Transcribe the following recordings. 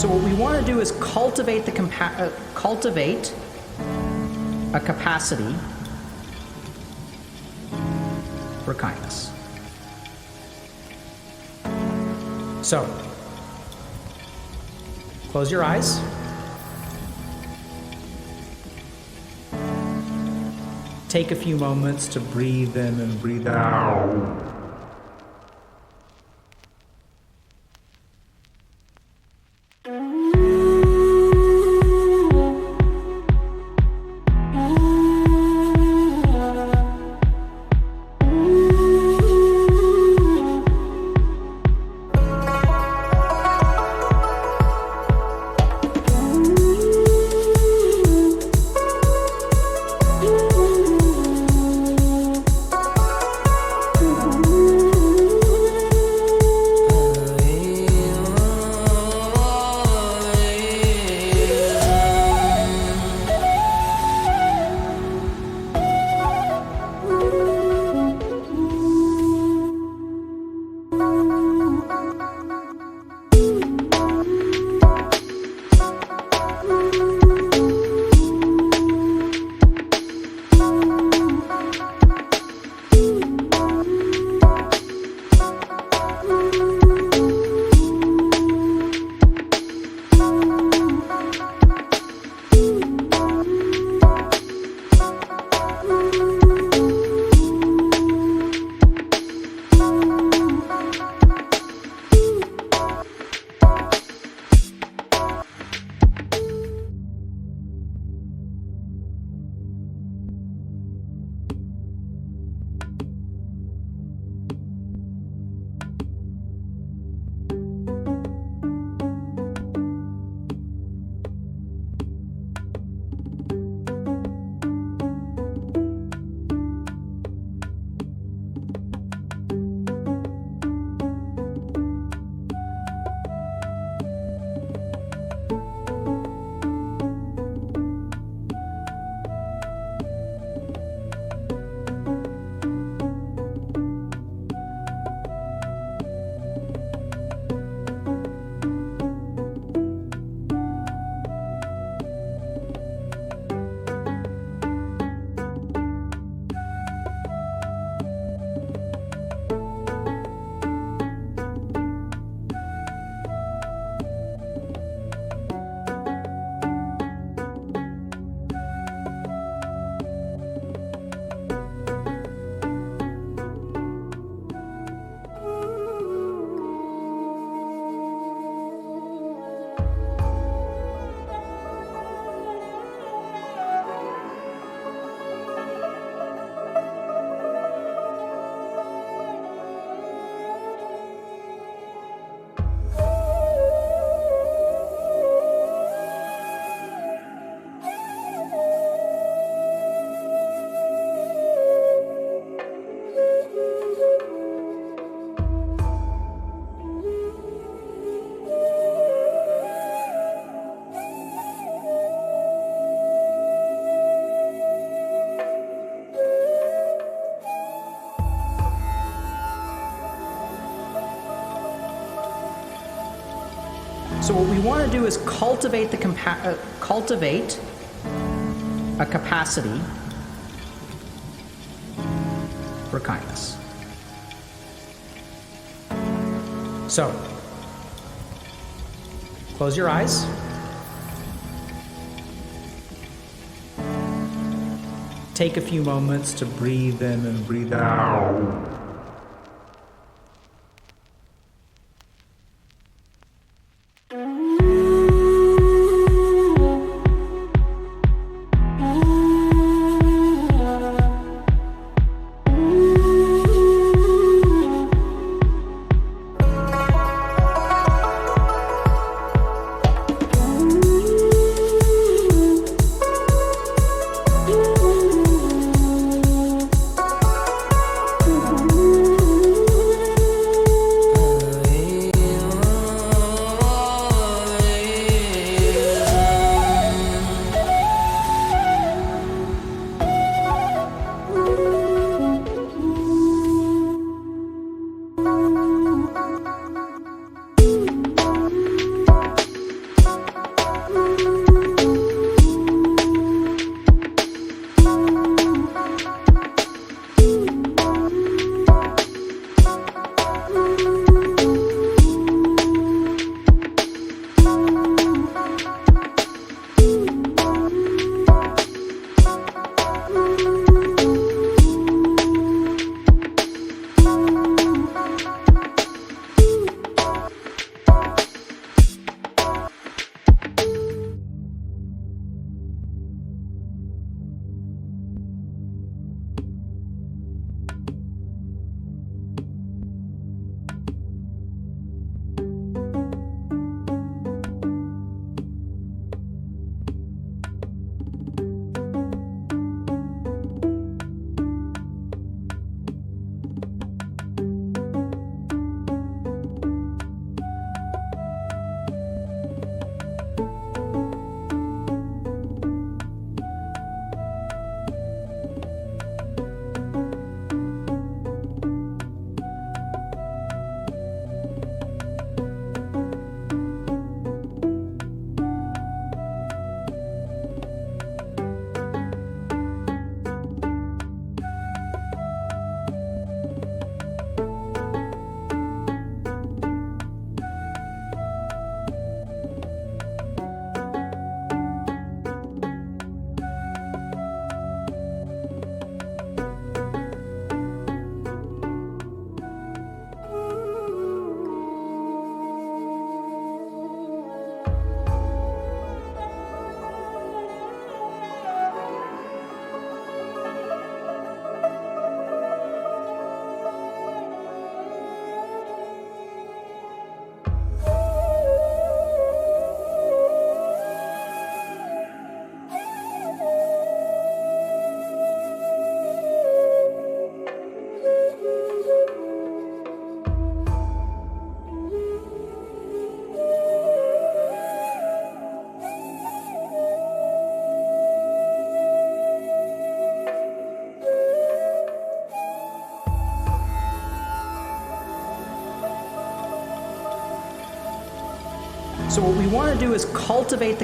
So what we want to do is cultivate a capacity for kindness. So, close your eyes. Take a few moments to breathe in and breathe out. So what we want to do is cultivate a capacity for kindness. So, close your eyes. Take a few moments to breathe in and breathe out. So what we want to do is cultivate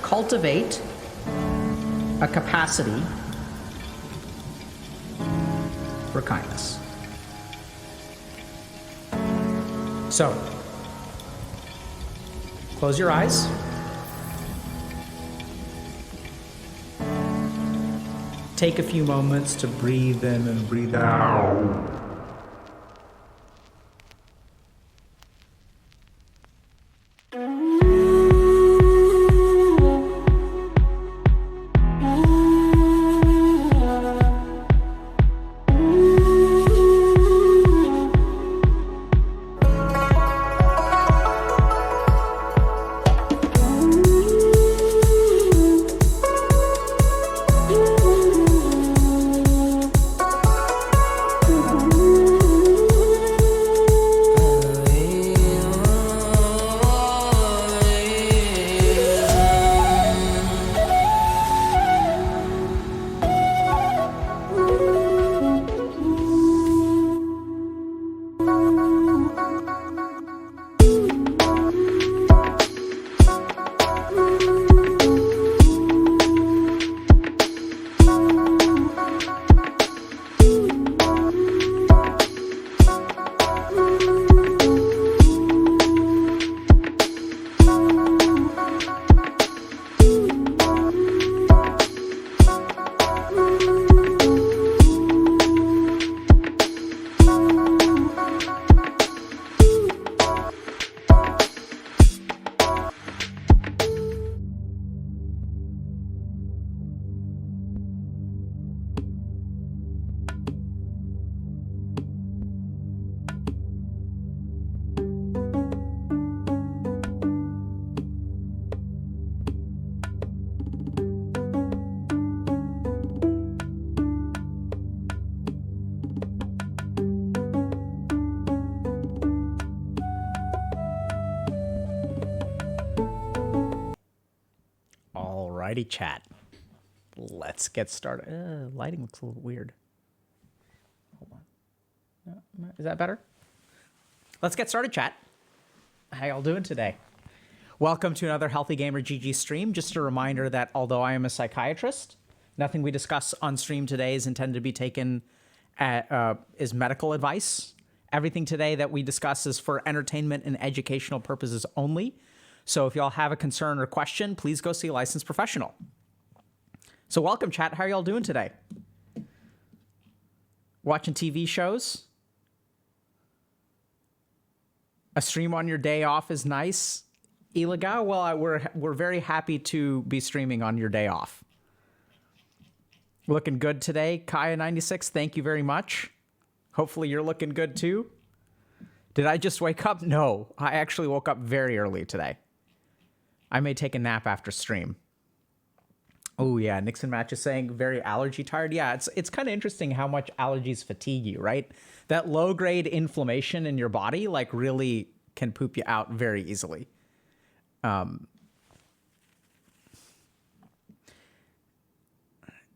cultivate a capacity for kindness. So, close your eyes. Take a few moments to breathe in and breathe out. Alrighty, chat. Let's get started. Lighting looks a little weird. Hold on. No, is that better? Let's get started, chat. How y'all doing today? Welcome to another Healthy Gamer GG stream. Just a reminder that although I am a psychiatrist, nothing we discuss on stream today is intended to be taken as medical advice. Everything today that we discuss is for entertainment and educational purposes only. So if y'all have a concern or question, please go see a licensed professional. So welcome, chat. How are y'all doing today? Watching TV shows? A stream on your day off is nice. Illegal? Well, we're very happy to be streaming on your day off. Looking good today, Kaya96. Thank you very much. Hopefully you're looking good too. Did I just wake up? No, I actually woke up very early today. I may take a nap after stream. Oh yeah, Nixon Match is saying very allergy tired. Yeah, it's kind of interesting how much allergies fatigue you, right? That low grade inflammation in your body like really can poop you out very easily.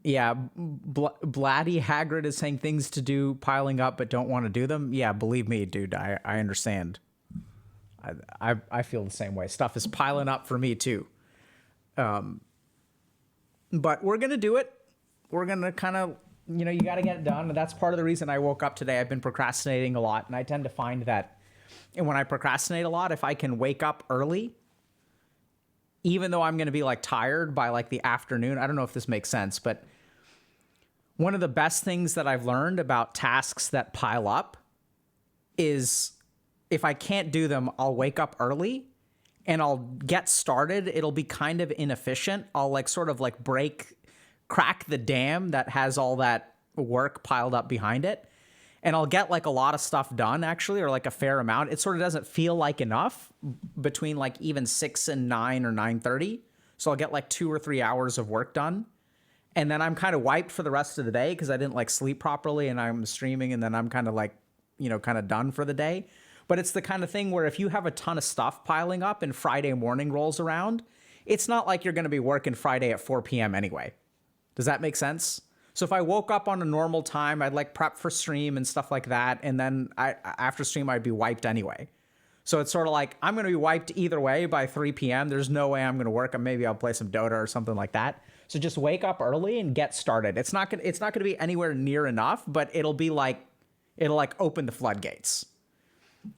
Yeah, Blatty Hagrid is saying things to do piling up but don't want to do them. Yeah, believe me, dude, I understand. I feel the same way. Stuff is piling up for me too. But we're going to do it. We're going to kind of, you got to get it done. And that's part of the reason I woke up today. I've been procrastinating a lot. And I tend to find that when I procrastinate a lot, if I can wake up early, even though I'm going to be like tired by like the afternoon, I don't know if this makes sense, but one of the best things that I've learned about tasks that pile up is if I can't do them, I'll wake up early and I'll get started. It'll be kind of inefficient. I'll like sort of like crack the dam that has all that work piled up behind it. And I'll get like a lot of stuff done actually, or like a fair amount. It sort of doesn't feel like enough between like even 6 and 9 or 9:30. So I'll get like 2 or 3 hours of work done. And then I'm kind of wiped for the rest of the day because I didn't like sleep properly and I'm streaming and then I'm kind of like, kind of done for the day. But it's the kind of thing where if you have a ton of stuff piling up and Friday morning rolls around, it's not like you're going to be working Friday at 4 p.m. anyway. Does that make sense? So if I woke up on a normal time, I'd like prep for stream and stuff like that. And then after stream, I'd be wiped anyway. So it's sort of like, I'm going to be wiped either way by 3 p.m. There's no way I'm going to work. Maybe I'll play some Dota or something like that. So just wake up early and get started. It's not going to be anywhere near enough, but it'll open the floodgates.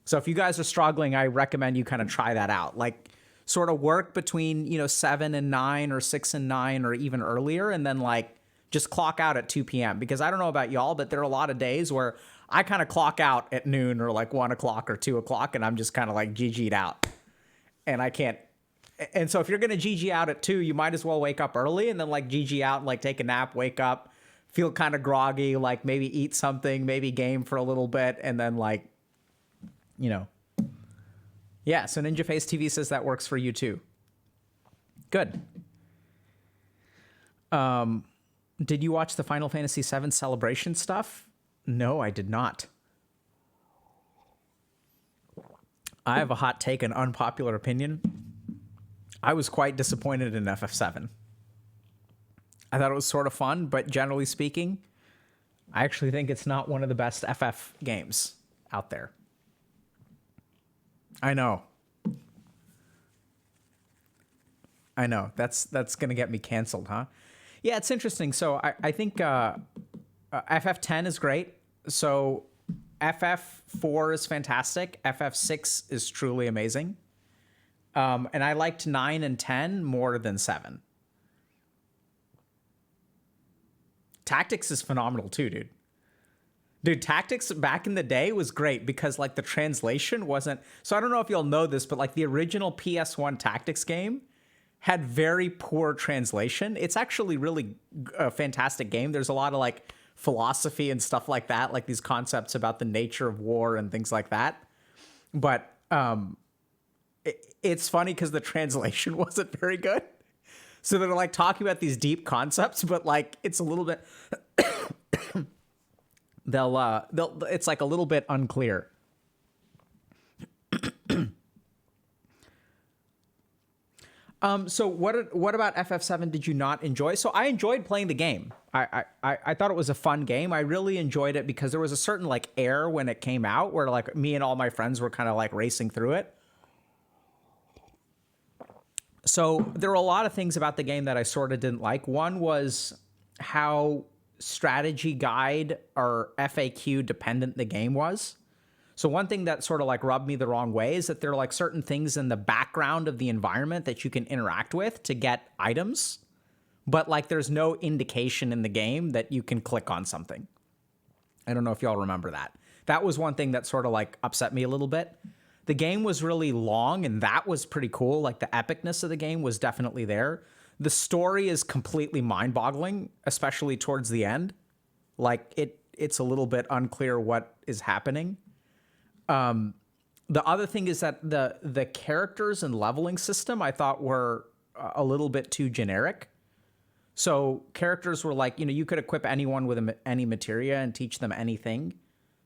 So if you guys are struggling, I recommend you kind of try that out. Like sort of work between, 7 and 9 or 6 and 9 or even earlier. And then like just clock out at 2 p.m. Because I don't know about y'all, but there are a lot of days where I kind of clock out at noon or like 1 o'clock or 2 o'clock. And I'm just kind of like GG'd out and I can't. And so if you're going to GG out at 2, you might as well wake up early and then like GG out and like take a nap, wake up, feel kind of groggy, like maybe eat something, maybe game for a little bit. And then like, yeah, so Ninja Face TV says that works for you too. Good. Did you watch the Final Fantasy VII Celebration stuff? No, I did not. I have a hot take, an unpopular opinion. I was quite disappointed in FF7. I thought it was sort of fun, but generally speaking, I actually think it's not one of the best FF games out there. I know. That's going to get me canceled, huh? Yeah, it's interesting. So I think FF10 is great. So FF4 is fantastic. FF6 is truly amazing. And I liked 9 and 10 more than 7. Tactics is phenomenal too, dude. Dude, Tactics back in the day was great because like the translation wasn't... So I don't know if you'll know this, but like the original PS1 Tactics game had very poor translation. It's actually really a fantastic game. There's a lot of like philosophy and stuff like that, like these concepts about the nature of war and things like that. But it's funny because the translation wasn't very good. So they're like talking about these deep concepts, but like it's a little bit... it's like a little bit unclear. So what about FF7 did you not enjoy? So I enjoyed playing the game. I thought it was a fun game. I really enjoyed it because there was a certain like air when it came out where like me and all my friends were kind of like racing through it. So there were a lot of things about the game that I sort of didn't like. One was how strategy guide or FAQ dependent the game was. So one thing that sort of like rubbed me the wrong way is that there are like certain things in the background of the environment that you can interact with to get items, but like there's no indication in the game that you can click on something. I don't know if y'all remember that. That was one thing that sort of like upset me a little bit. The game was really long and that was pretty cool. Like the epicness of the game was definitely there. The story is completely mind-boggling, especially towards the end. Like it's a little bit unclear what is happening. The other thing is that the characters and leveling system I thought were a little bit too generic. So characters were like, you could equip anyone with any materia and teach them anything.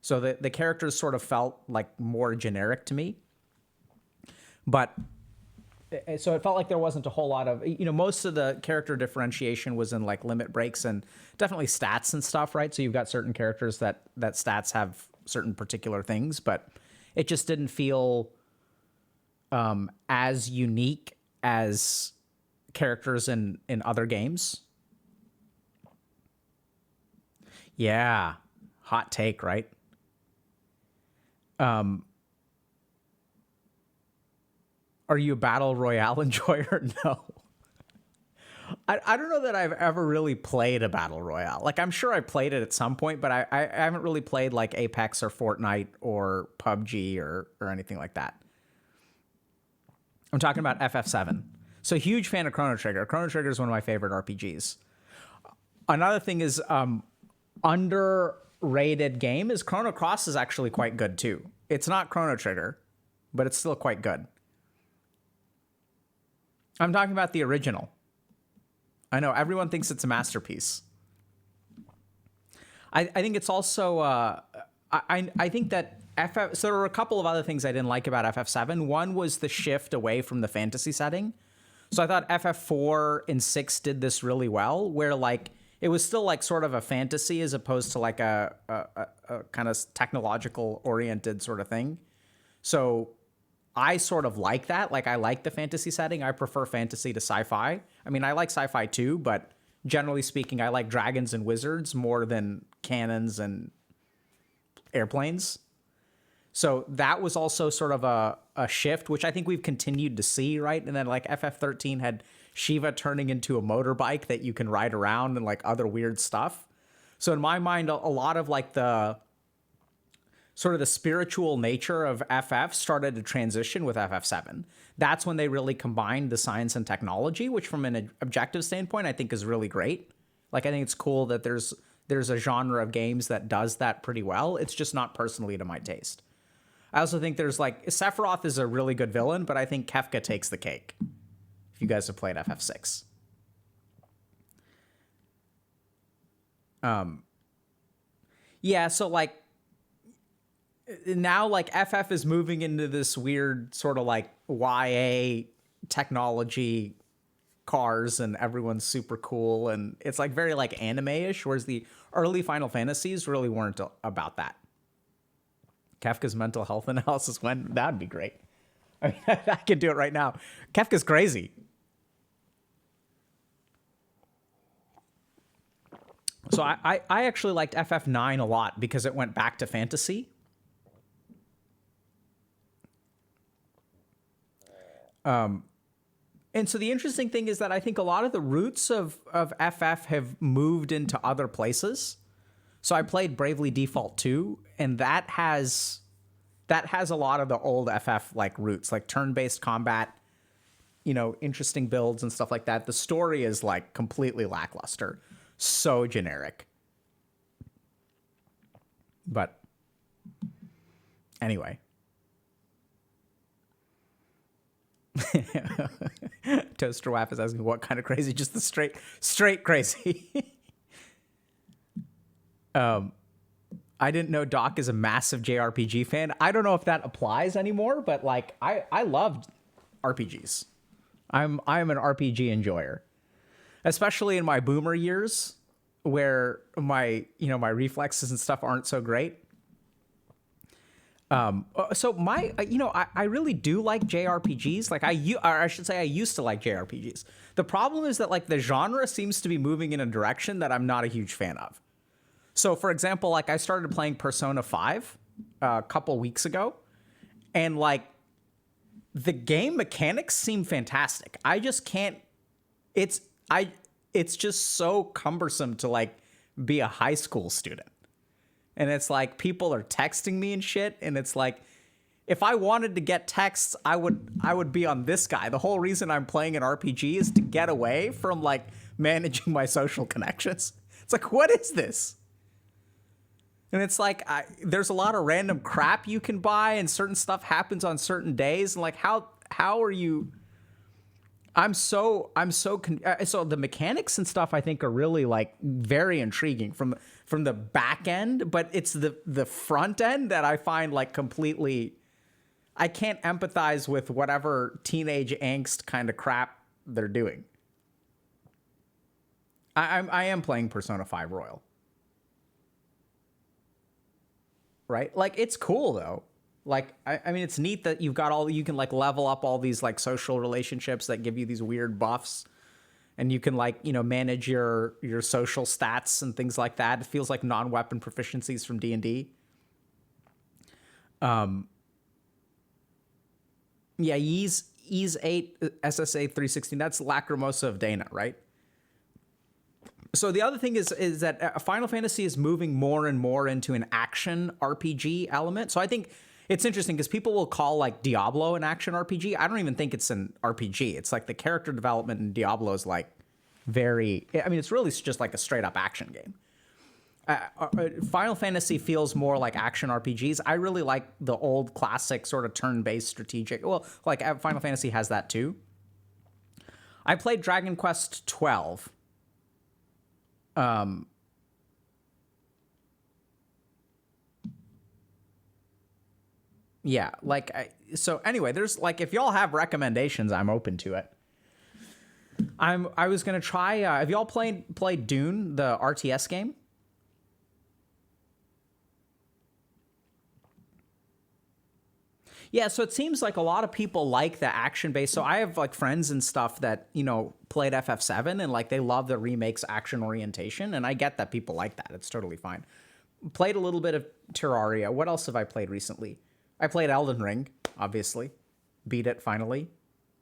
So the characters sort of felt like more generic to me. But so it felt like there wasn't a whole lot of, most of the character differentiation was in like limit breaks and definitely stats and stuff, right? So you've got certain characters that stats have certain particular things, but it just didn't feel as unique as characters in other games. Yeah. Hot take, right? Are you a battle royale enjoyer? No. I don't know that I've ever really played a battle royale. Like I'm sure I played it at some point, but I haven't really played like Apex or Fortnite or PUBG or anything like that. I'm talking about FF7. So huge fan of Chrono Trigger. Chrono Trigger is one of my favorite RPGs. Another thing is underrated game is Chrono Cross is actually quite good too. It's not Chrono Trigger, but it's still quite good. I'm talking about the original. I know everyone thinks it's a masterpiece. I think it's also I think that so there were a couple of other things I didn't like about FF7. One was the shift away from the fantasy setting. So I thought FF4 and 6 did this really well, where like it was still like sort of a fantasy as opposed to like a kind of technological oriented sort of thing. So I sort of like that. Like, I like the fantasy setting. I prefer fantasy to sci-fi. I mean, I like sci-fi too, but generally speaking, I like dragons and wizards more than cannons and airplanes. So that was also sort of a shift, which I think we've continued to see, right? And then like FF13 had Shiva turning into a motorbike that you can ride around and like other weird stuff. So in my mind, a lot of like the sort of the spiritual nature of FF started to transition with FF7. That's when they really combined the science and technology, which from an objective standpoint, I think is really great. Like, I think it's cool that there's a genre of games that does that pretty well. It's just not personally to my taste. I also think there's like, Sephiroth is a really good villain, but I think Kefka takes the cake. If you guys have played FF6. Yeah, so like, now like FF is moving into this weird sort of like YA technology cars and everyone's super cool. And it's like very like anime-ish, whereas the early Final Fantasies really weren't about that. Kefka's mental health analysis, when that'd be great. I mean, I could do it right now. Kefka's crazy. So I actually liked FF9 a lot because it went back to fantasy. And so the interesting thing is that I think a lot of the roots of FF have moved into other places. So I played Bravely Default 2, and that has a lot of the old FF like roots, like turn-based combat, you know, interesting builds and stuff like that. The story is like completely lackluster, so generic. But anyway. Toaster Waff is asking what kind of crazy, just the straight crazy. I didn't know Doc is a massive JRPG fan. I don't know if that applies anymore, but like I loved RPGs. I'm an RPG enjoyer, especially in my boomer years where my reflexes and stuff aren't so great. So I really do like JRPGs. Like I should say I used to like JRPGs. The problem is that like the genre seems to be moving in a direction that I'm not a huge fan of. So for example, like I started playing Persona 5 a couple weeks ago, and like the game mechanics seem fantastic. I just can't, it's just so cumbersome to like be a high school student. And it's like people are texting me and shit. And it's like, if I wanted to get texts, I would be on this guy. The whole reason I'm playing an RPG is to get away from like managing my social connections. It's like, what is this? And it's like, there's a lot of random crap you can buy, and certain stuff happens on certain days. And like, how are you? So the mechanics and stuff I think are really like very intriguing from the back end, but it's the front end that I find like completely, I can't empathize with whatever teenage angst kind of crap they're doing. I am playing Persona 5 Royal. Right? Like, it's cool though. Like, I mean, it's neat that you can like level up all these like social relationships that give you these weird buffs, and you can like, manage your social stats and things like that. It feels like non-weapon proficiencies from D&D. Yeah, Ys 8 SSA 316. That's Lacrimosa of Dana, right? So the other thing is that Final Fantasy is moving more and more into an action RPG element. So I think it's interesting because people will call like Diablo an action RPG. I don't even think it's an RPG. It's like the character development in Diablo is like it's really just like a straight up action game. Final Fantasy feels more like action RPGs. I really like the old classic sort of turn-based strategic. Well, like Final Fantasy has that too. I played Dragon Quest 12. Yeah, like, so anyway, there's like, if y'all have recommendations, I'm open to it. I was going to try, have y'all played Dune, the RTS game? Yeah, so it seems like a lot of people like the action based. So I have like friends and stuff that, played FF7 and like they love the remake's action orientation. And I get that people like that. It's totally fine. Played a little bit of Terraria. What else have I played recently? I played Elden Ring, obviously. Beat it finally.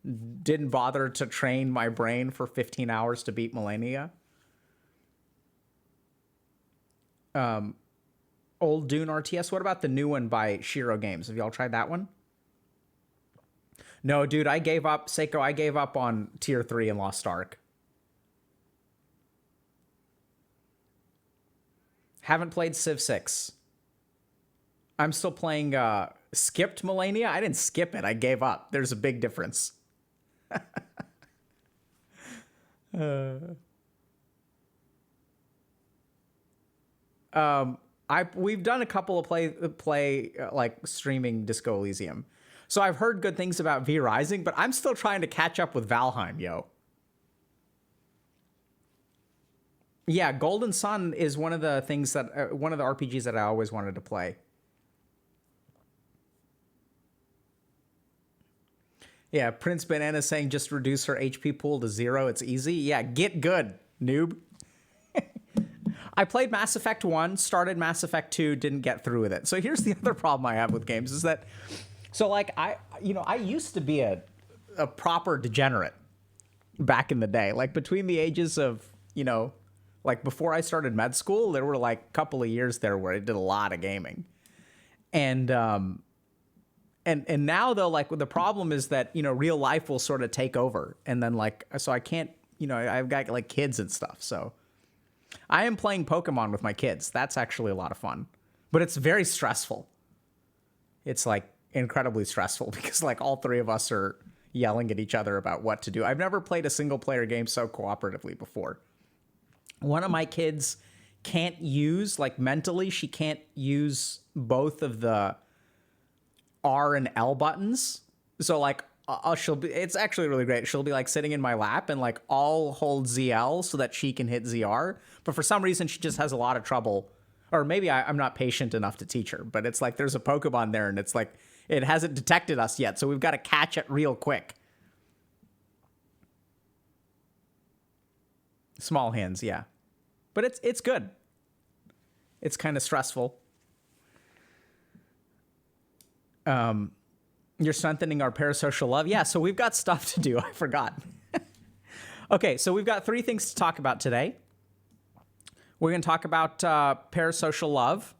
Didn't bother to train my brain for 15 hours to beat Millennia. Old Dune RTS. What about the new one by Shiro Games? Have y'all tried that one? No, dude, I gave up. Seiko, I gave up on Tier 3 in Lost Ark. Haven't played Civ 6. I'm still playing skipped Millennia. I didn't skip it. I gave up. There's a big difference. We've done a couple of play like streaming Disco Elysium. So I've heard good things about V Rising, but I'm still trying to catch up with Valheim, yo. Yeah, Golden Sun is one of the things that one of the RPGs that I always wanted to play. Yeah, Prince Banana saying just reduce her HP pool to 0. It's easy. Yeah, get good, noob. I played Mass Effect 1, started Mass Effect 2, didn't get through with it. So here's the other problem I have with games is that, so like I used to be a proper degenerate back in the day. Like between the ages of, like before I started med school, there were like a couple of years there where I did a lot of gaming. And now though, like the problem is that, real life will sort of take over. And then like, so I can't, I've got like kids and stuff. So I am playing Pokemon with my kids. That's actually a lot of fun, but it's very stressful. It's like incredibly stressful because like all three of us are yelling at each other about what to do. I've never played a single player game so cooperatively before. One of my kids can't use, like mentally, she can't use both of the R and L buttons. So like it's actually really great. She'll be like sitting in my lap and like I'll hold ZL so that she can hit ZR. But for some reason, she just has a lot of trouble. Or maybe I'm not patient enough to teach her. But it's like there's a Pokemon there and it's like it hasn't detected us yet. So we've got to catch it real quick. Small hands, yeah. But it's good. It's kind of stressful. You're strengthening our parasocial love. Yeah, so we've got stuff to do. I forgot. Okay, so we've got 3 things to talk about today. We're going to talk about parasocial love.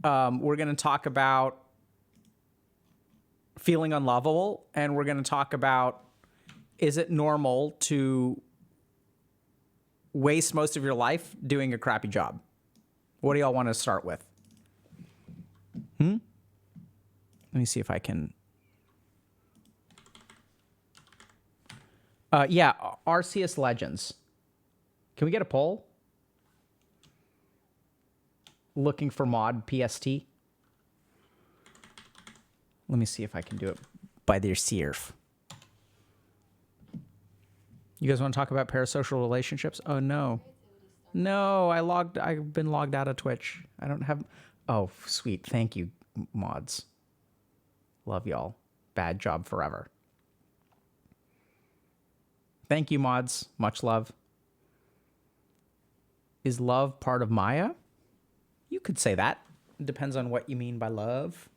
We're going to talk about feeling unlovable. And we're going to talk about, is it normal to waste most of your life doing a crappy job? What do y'all want to start with? Let me see if I can. Yeah, Arceus Legends. Can we get a poll? Looking for mod PST. Let me see if I can do it by their serf. You guys want to talk about parasocial relationships? Oh no. No, I've been logged out of Twitch. I don't have. Oh, sweet. Thank you, mods. Love y'all. Bad job forever. Thank you, mods. Much love. Is love part of Maya? You could say that. It depends on what you mean by love.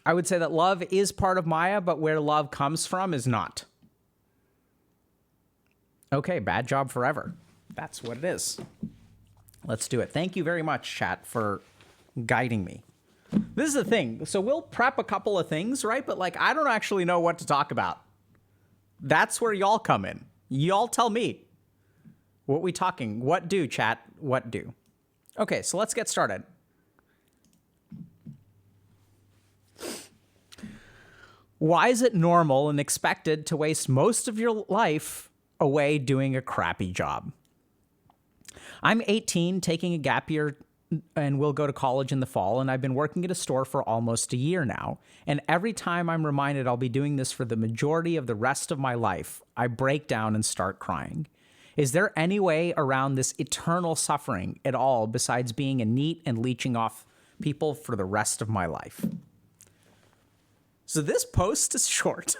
I would say that love is part of Maya, but where love comes from is not. Okay, bad job forever. That's what it is. Let's do it. Thank you very much, chat, for guiding me. This is the thing. So we'll prep a couple of things, right? But like, I don't actually know what to talk about. That's where y'all come in. Y'all tell me. What we talking? What do, chat? What do? Okay, so let's get started. Why is it normal and expected to waste most of your life away doing a crappy job? I'm 18, taking a gap year, and will go to college in the fall, and I've been working at a store for almost a year now. And every time I'm reminded I'll be doing this for the majority of the rest of my life, I break down and start crying. Is there any way around this eternal suffering at all besides being a NEET and leeching off people for the rest of my life. So this post is short.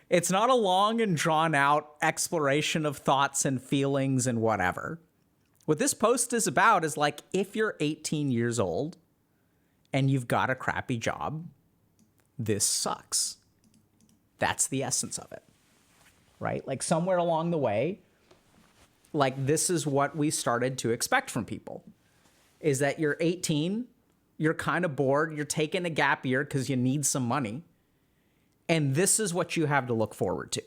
It's not a long and drawn out exploration of thoughts and feelings and whatever. What this post is about is like, if you're 18 years old and you've got a crappy job, this sucks. That's the essence of it, right? Like somewhere along the way, like this is what we started to expect from people, is that you're 18, you're kind of bored, you're taking a gap year because you need some money, and this is what you have to look forward to,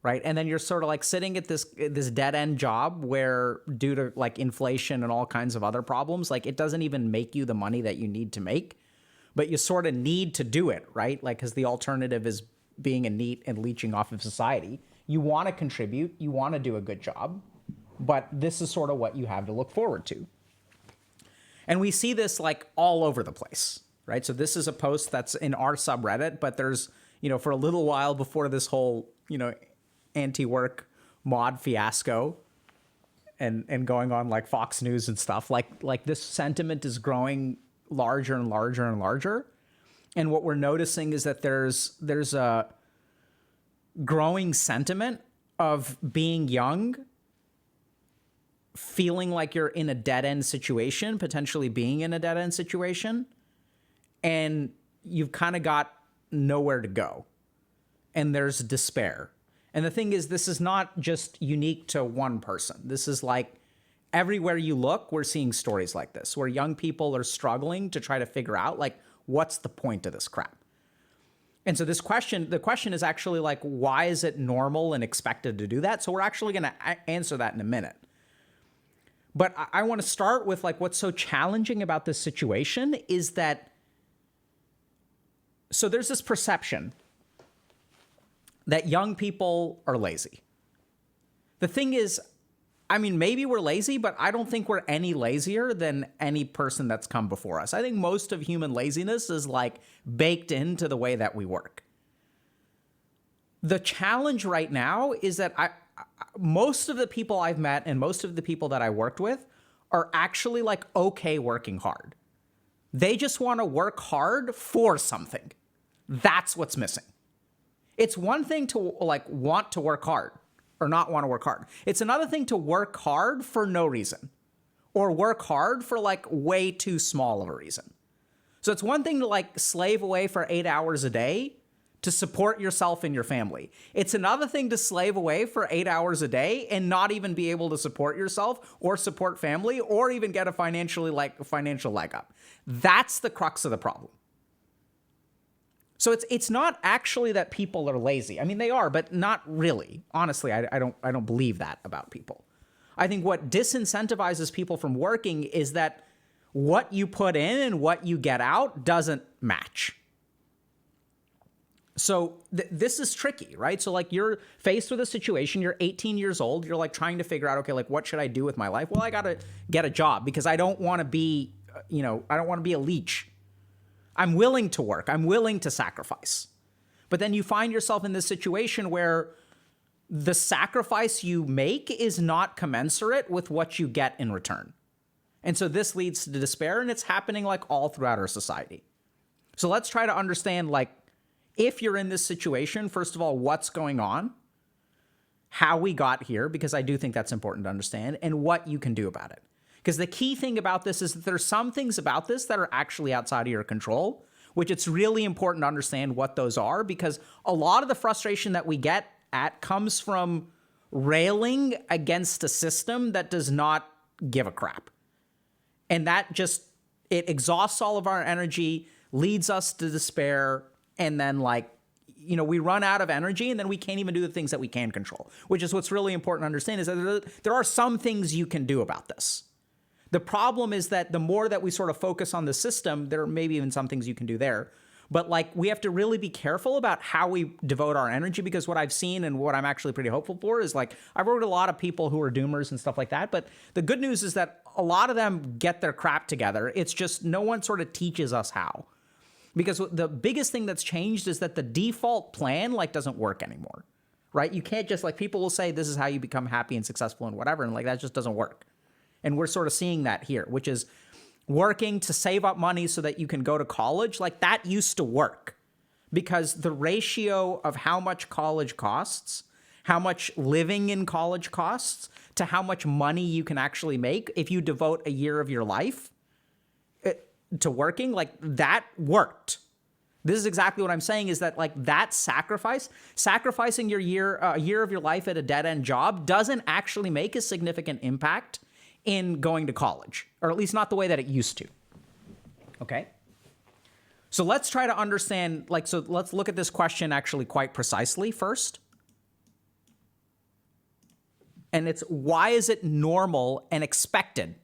right? And then you're sort of like sitting at this dead-end job where, due to like inflation and all kinds of other problems, like it doesn't even make you the money that you need to make, but you sort of need to do it, right? Like, because the alternative is being a NEET and leeching off of society. You want to contribute, you want to do a good job, but this is sort of what you have to look forward to. And we see this like all over the place, right? So this is a post that's in our subreddit, but there's, for a little while before this whole, anti-work mod fiasco and going on like Fox News and stuff, like this sentiment is growing larger and larger and larger. And what we're noticing is that there's a growing sentiment of being young, feeling like you're in a dead-end situation, potentially being in a dead-end situation, and you've kind of got nowhere to go. And there's despair. And the thing is, this is not just unique to one person. This is like everywhere you look, we're seeing stories like this, where young people are struggling to try to figure out, like, what's the point of this crap? And so the question is actually like, why is it normal and expected to do that? So we're actually going to answer that in a minute. But I want to start with like, what's so challenging about this situation is that, so there's this perception that young people are lazy. The thing is, I mean, maybe we're lazy, but I don't think we're any lazier than any person that's come before us. I think most of human laziness is like baked into the way that we work. The challenge right now is that most of the people I've met and most of the people that I worked with are actually like okay working hard. They just want to work hard for something. That's what's missing. It's one thing to like want to work hard or not want to work hard. It's another thing to work hard for no reason, or work hard for like way too small of a reason. So it's one thing to like slave away for 8 hours a day to support yourself and your family. It's another thing to slave away for 8 hours a day and not even be able to support yourself or support family or even get a financial leg up. That's the crux of the problem. So it's not actually that people are lazy. I mean, they are, but not really. Honestly, I don't believe that about people. I think what disincentivizes people from working is that what you put in and what you get out doesn't match. So this is tricky, right? So like you're faced with a situation, you're 18 years old, you're like trying to figure out, okay, like what should I do with my life? Well, I got to get a job because I don't want to be, I don't want to be a leech. I'm willing to work. I'm willing to sacrifice. But then you find yourself in this situation where the sacrifice you make is not commensurate with what you get in return. And so this leads to despair, and it's happening like all throughout our society. So let's try to understand, like, if you're in this situation, first of all, what's going on, how we got here, because I do think that's important to understand, and what you can do about it. Because the key thing about this is that there's some things about this that are actually outside of your control, which it's really important to understand what those are, because a lot of the frustration that we get at comes from railing against a system that does not give a crap. And that just, it exhausts all of our energy, leads us to despair, and then like, we run out of energy and then we can't even do the things that we can control, which is what's really important to understand, is that there are some things you can do about this. The problem is that the more that we sort of focus on the system, there are maybe even some things you can do there. But like, we have to really be careful about how we devote our energy, because what I've seen and what I'm actually pretty hopeful for is like, I've worked with a lot of people who are doomers and stuff like that. But the good news is that a lot of them get their crap together. It's just no one sort of teaches us how. Because the biggest thing that's changed is that the default plan like doesn't work anymore, right? You can't just like, people will say this is how you become happy and successful and whatever. And like, that just doesn't work. And we're sort of seeing that here, which is working to save up money so that you can go to college, like that used to work because the ratio of how much college costs, how much living in college costs, to how much money you can actually make if you devote a year of your life to working, like that worked. This is exactly what I'm saying, is that like that sacrificing your a year of your life at a dead-end job doesn't actually make a significant impact in going to college, or at least not the way that it used to. Okay? So let's try to understand, so let's look at this question actually quite precisely first. And it's, why is it normal and expected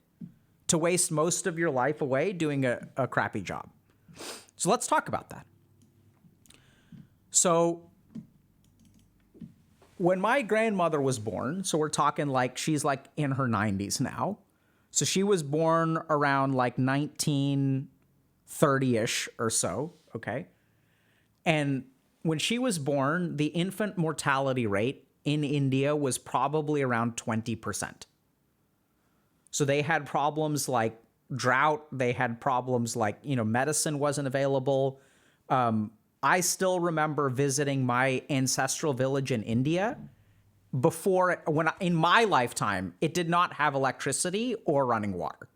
to waste most of your life away doing a crappy job? So let's talk about that. So when my grandmother was born, so we're talking like she's like in her 90s now. So she was born around like 1930-ish or so, okay? And when she was born, the infant mortality rate in India was probably around 20%. So they had problems like drought. They had problems like, medicine wasn't available. I still remember visiting my ancestral village in India in my lifetime, it did not have electricity or running water.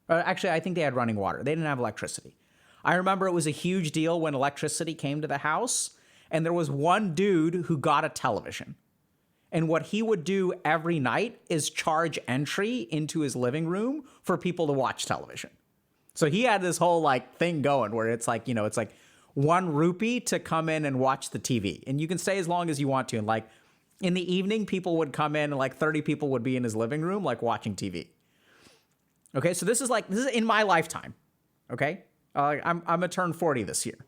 Actually, I think they had running water. They didn't have electricity. I remember it was a huge deal when electricity came to the house, and there was one dude who got a television. And what he would do every night is charge entry into his living room for people to watch television. So he had this whole like thing going where it's like, it's like 1 rupee to come in and watch the TV. And you can stay as long as you want to. And like in the evening, people would come in and like 30 people would be in his living room, like watching TV. Okay. So this is in my lifetime. Okay. I'm gonna turn 40 this year.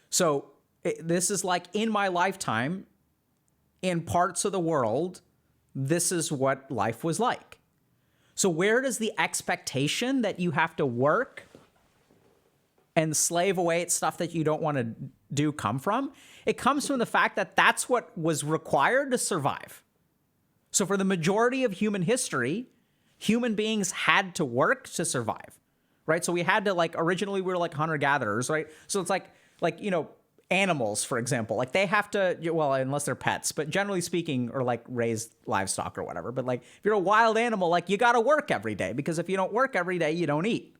So this is like in my lifetime. In parts of the world, this is what life was like. So where does the expectation that you have to work and slave away at stuff that you don't want to do come from? It comes from the fact that that's what was required to survive. So for the majority of human history, human beings had to work to survive, right? So we had to originally we were like hunter-gatherers, right? So it's like animals, for example, like they have to, well, unless they're pets, but generally speaking, or like raised livestock or whatever. But like if you're a wild animal, like you got to work every day, because if you don't work every day, you don't eat.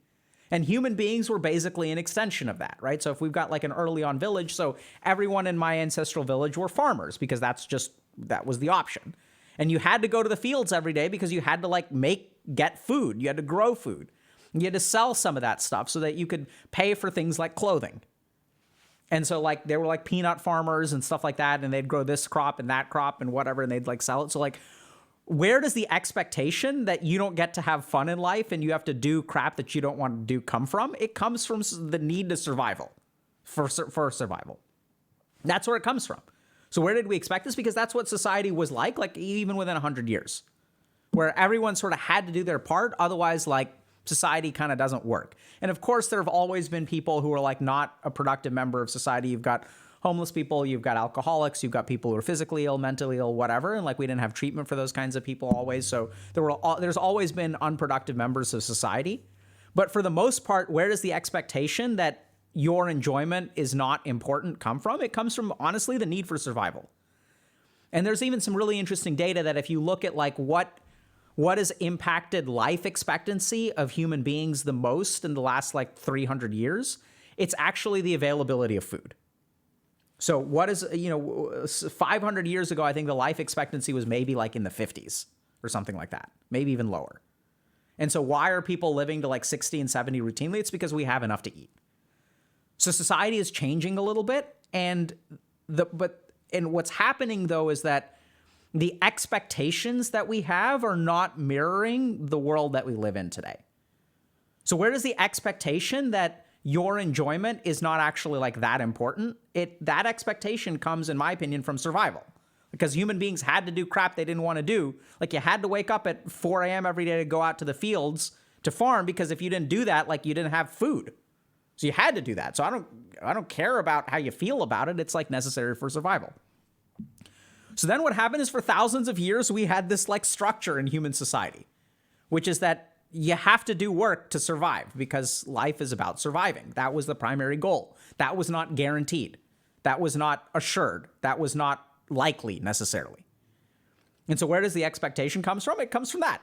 And human beings were basically an extension of that, right? So if we've got like an early on village, so everyone in my ancestral village were farmers, because that was the option. And you had to go to the fields every day because you had to get food. You had to grow food. You had to sell some of that stuff so that you could pay for things like clothing. And so they were peanut farmers and stuff like that, and they'd grow this crop and that crop and whatever, and they'd sell it. So where does the expectation that you don't get to have fun in life and you have to do crap that you don't want to do come from? It comes from the need to survival, for survival. That's where it comes from. So where did we expect this? Because that's what society was like even within 100 years, where everyone sort of had to do their part. Otherwise, society kind of doesn't work. And of course, there have always been people who are not a productive member of society. You've got homeless people, you've got alcoholics, you've got people who are physically ill, mentally ill, whatever. And we didn't have treatment for those kinds of people always. So there's always been unproductive members of society. But for the most part, where does the expectation that your enjoyment is not important come from? It comes from, honestly, the need for survival. And there's even some really interesting data that if you look at what has impacted life expectancy of human beings the most in the last 300 years, it's actually the availability of food. So what is, 500 years ago, I think the life expectancy was maybe in the 50s or something like that, maybe even lower. And so why are people living to 60 and 70 routinely? It's because we have enough to eat. So society is changing a little bit. And what's happening though is that the expectations that we have are not mirroring the world that we live in today. So where does the expectation that your enjoyment is not actually that important? That expectation comes, in my opinion, from survival. Because human beings had to do crap they didn't want to do. You had to wake up at 4 a.m. every day to go out to the fields to farm, because if you didn't do that, you didn't have food. So you had to do that. So I don't care about how you feel about it. It's necessary for survival. So then what happened is for thousands of years, we had this structure in human society, which is that you have to do work to survive because life is about surviving. That was the primary goal. That was not guaranteed. That was not assured. That was not likely necessarily. And so where does the expectation comes from? It comes from that,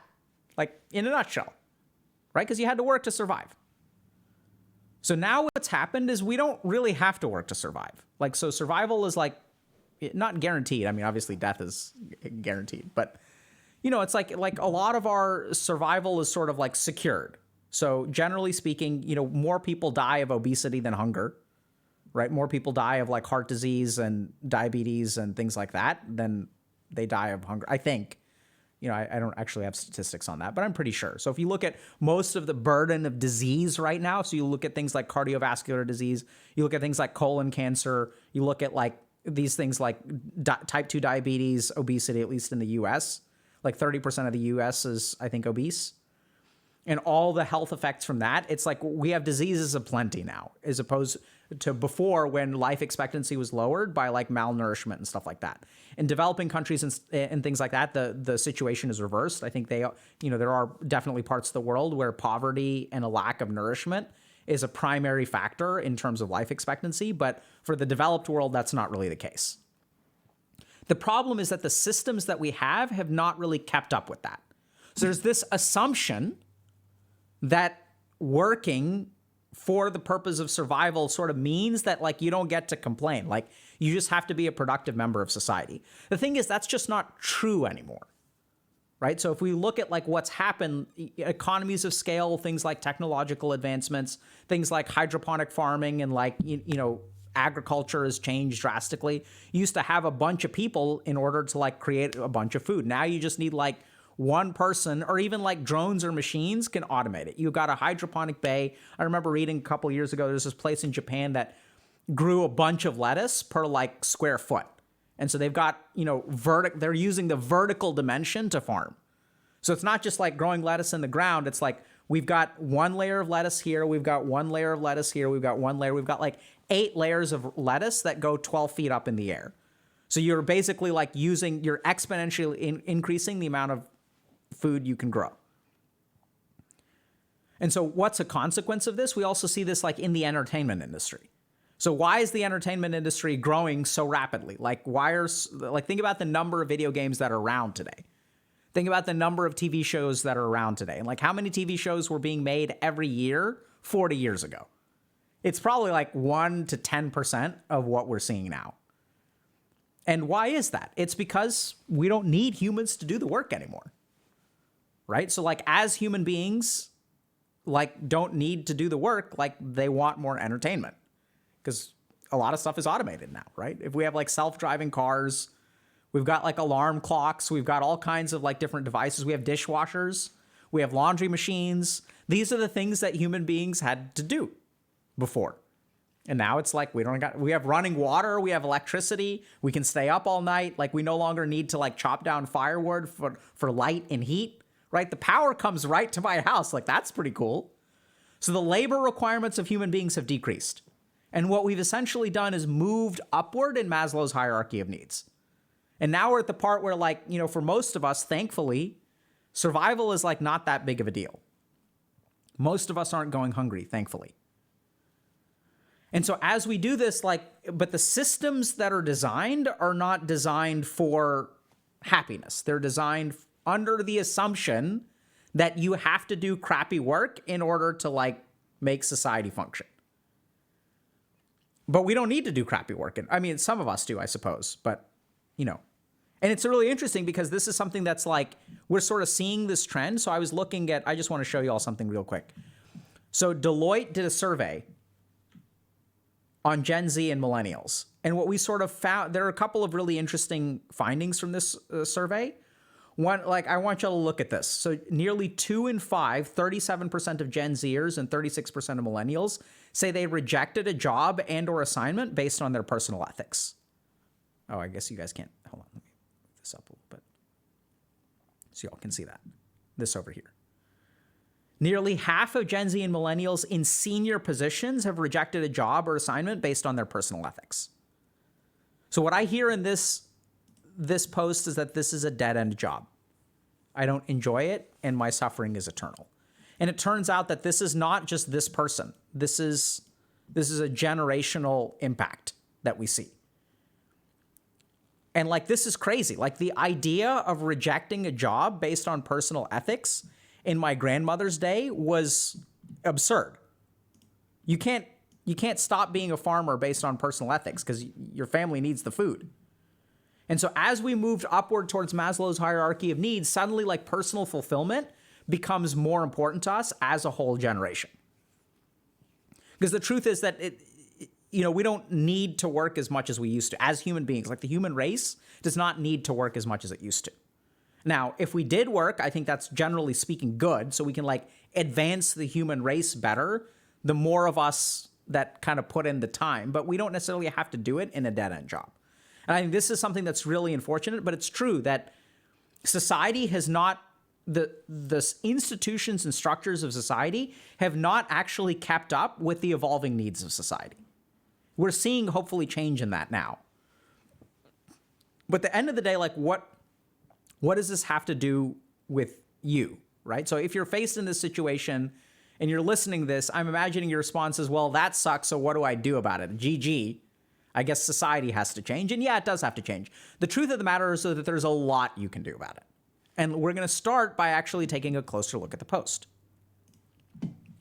like in a nutshell, right? Because you had to work to survive. So now what's happened is we don't really have to work to survive. Like, so survival is like not guaranteed. I mean, obviously death is guaranteed, but you know, it's like a lot of our survival is sort of like secured. So generally speaking, you know, more people die of obesity than hunger, right? More people die of like heart disease and diabetes and things like that than they die of hunger. I think, you know, I don't actually have statistics on that, but I'm pretty sure. So if you look at most of the burden of disease right now, so you look at things like cardiovascular disease, you look at things like colon cancer, you look at like these things like type 2 diabetes, obesity, at least in the US, like 30% of the US is, I think, obese. And all the health effects from that, it's like we have diseases aplenty now, as opposed to before when life expectancy was lowered by like malnourishment and stuff like that. In developing countries and things like that, the situation is reversed. I think there are definitely parts of the world where poverty and a lack of nourishment is a primary factor in terms of life expectancy. But for the developed world, that's not really the case. The problem is that the systems that we have not really kept up with that. So there's this assumption that working for the purpose of survival sort of means that like you don't get to complain. Like you just have to be a productive member of society. The thing is, that's just not true anymore, right? So if we look at like what's happened, economies of scale, things like technological advancements, things like hydroponic farming and like, you know, agriculture has changed drastically. You used to have a bunch of people in order to like create a bunch of food. Now you just need like one person, or even like drones or machines can automate it. You've got a hydroponic bay. I remember reading a couple years ago, there's this place in Japan that grew a bunch of lettuce per like square foot. And so they've got, you know, they're using the vertical dimension to farm. So it's not just like growing lettuce in the ground. It's like we've got one layer of lettuce here. We've got one layer of lettuce here. We've got one layer. We've got like 8 layers of lettuce that go 12 feet up in the air. So you're basically like you're exponentially increasing the amount of food you can grow. And so what's a consequence of this? We also see this like in the entertainment industry. So why is the entertainment industry growing so rapidly? Like think about the number of video games that are around today. Think about the number of TV shows that are around today. And like how many TV shows were being made every year 40 years ago? It's probably like 1 to 10% of what we're seeing now. And why is that? It's because we don't need humans to do the work anymore. Right? So like as human beings, like don't need to do the work, like they want more entertainment because a lot of stuff is automated now, right? If we have like self-driving cars, we've got like alarm clocks, we've got all kinds of like different devices. We have dishwashers, we have laundry machines. These are the things that human beings had to do before. And now it's like we have running water, we have electricity, we can stay up all night. Like we no longer need to like chop down firewood for light and heat. Right? The power comes right to my house. Like, that's pretty cool. So the labor requirements of human beings have decreased. And what we've essentially done is moved upward in Maslow's hierarchy of needs. And now we're at the part where, like, you know, for most of us, thankfully, survival is like not that big of a deal. Most of us aren't going hungry, thankfully. And so as we do this, like, but the systems that are designed are not designed for happiness. They're designed under the assumption that you have to do crappy work in order to like make society function. But we don't need to do crappy work. I mean, some of us do, I suppose, but you know, and it's really interesting because this is something that's like, we're sort of seeing this trend. So I just want to show you all something real quick. So Deloitte did a survey on Gen Z and millennials. And what we sort of found, there are a couple of really interesting findings from this survey. One, like, I want you all to look at this. So nearly 2 in 5, 37% of Gen Zers and 36% of millennials say they rejected a job and or assignment based on their personal ethics. Oh, I guess you guys can't. Hold on, let me move this up a little bit so y'all can see that. This over here. Nearly half of Gen Z and millennials in senior positions have rejected a job or assignment based on their personal ethics. So what I hear in this post is that this is a dead-end job. I don't enjoy it, and my suffering is eternal. And it turns out that this is not just this person. This is a generational impact that we see. And like, this is crazy. Like, the idea of rejecting a job based on personal ethics in my grandmother's day was absurd. You can't stop being a farmer based on personal ethics because your family needs the food. And so as we moved upward towards Maslow's hierarchy of needs, suddenly like personal fulfillment becomes more important to us as a whole generation. Because the truth is that we don't need to work as much as we used to as human beings. Like, the human race does not need to work as much as it used to. Now, if we did work, I think that's generally speaking good. So we can like advance the human race better, the more of us that kind of put in the time, but we don't necessarily have to do it in a dead-end job. And I think this is something that's really unfortunate, but it's true that society has not, the institutions and structures of society have not actually kept up with the evolving needs of society. We're seeing hopefully change in that now. But at the end of the day, like, what does this have to do with you, right? So if you're faced in this situation and you're listening to this, I'm imagining your response is, well, that sucks, so what do I do about it? GG. I guess society has to change. And yeah, it does have to change. The truth of the matter is that there's a lot you can do about it. And we're going to start by actually taking a closer look at the post.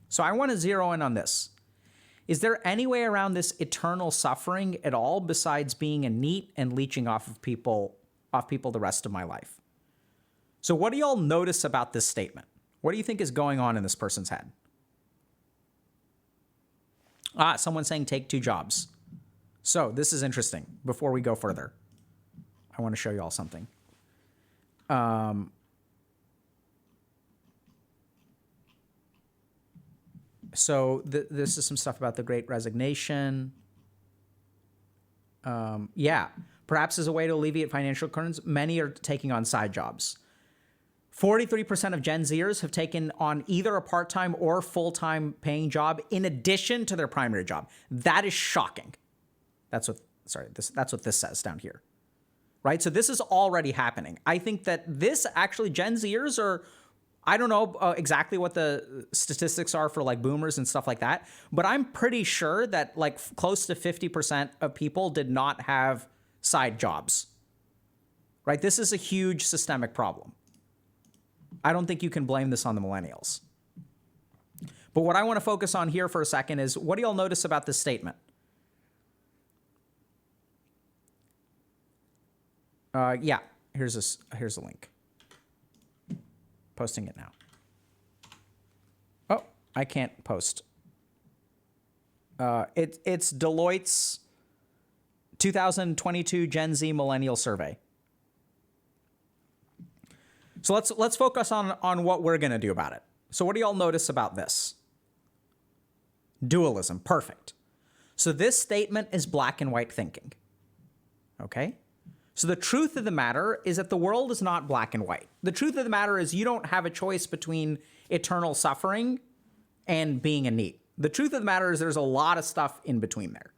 So I want to zero in on this. Is there any way around this eternal suffering at all besides being a NEET and leeching off people the rest of my life? So what do y'all notice about this statement? What do you think is going on in this person's head? Someone saying take 2 jobs. So this is interesting. Before we go further, I want to show you all something. So this is some stuff about the Great Resignation. Yeah, perhaps as a way to alleviate financial concerns, many are taking on side jobs. 43% of Gen Zers have taken on either a part-time or full-time paying job in addition to their primary job. That is shocking. That's what this says down here, right? So this is already happening. I think that this actually, Gen Zers are, I don't know exactly what the statistics are for like boomers and stuff like that, but I'm pretty sure that like close to 50% of people did not have side jobs, right? This is a huge systemic problem. I don't think you can blame this on the millennials. But what I want to focus on here for a second is, what do y'all notice about this statement? Yeah, here's a link. Posting it now. Oh, I can't post. It's Deloitte's 2022 Gen Z Millennial Survey. So let's focus on what we're going to do about it. So what do y'all notice about this? Dualism, perfect. So this statement is black and white thinking. Okay? So the truth of the matter is that the world is not black and white. The truth of the matter is you don't have a choice between eternal suffering and being a NEET. The truth of the matter is there's a lot of stuff in between there.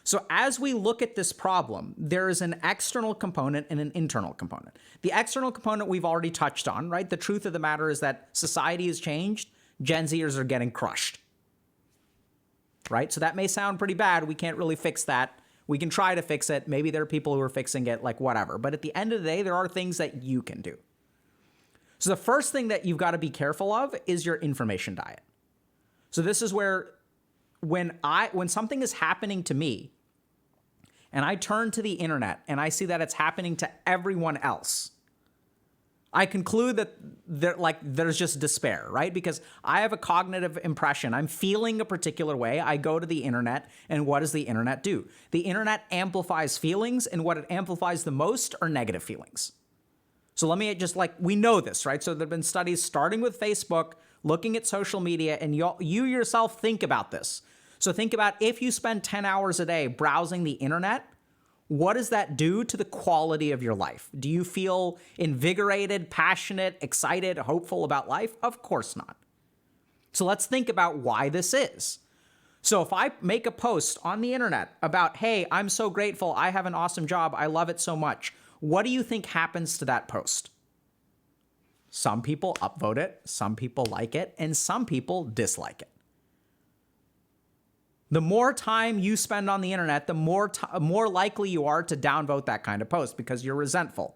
So as we look at this problem, there is an external component and an internal component. The external component we've already touched on, right? The truth of the matter is that society has changed. Gen Zers are getting crushed, right? So that may sound pretty bad. We can't really fix that. We can try to fix it. Maybe there are people who are fixing it, like whatever. But at the end of the day, there are things that you can do. So the first thing that you've got to be careful of is your information diet. So this is where when something is happening to me and I turn to the internet and I see that it's happening to everyone else, I conclude that there's just despair, right? Because I have a cognitive impression. I'm feeling a particular way. I go to the internet, and what does the internet do? The internet amplifies feelings, and what it amplifies the most are negative feelings. So let me just we know this, right? So there have been studies starting with Facebook, looking at social media, and you yourself think about this. So think about if you spend 10 hours a day browsing the internet, what does that do to the quality of your life? Do you feel invigorated, passionate, excited, hopeful about life? Of course not. So let's think about why this is. So if I make a post on the internet about, hey, I'm so grateful, I have an awesome job, I love it so much, what do you think happens to that post? Some people upvote it, some people like it, and some people dislike it. The more time you spend on the internet, the more likely you are to downvote that kind of post because you're resentful,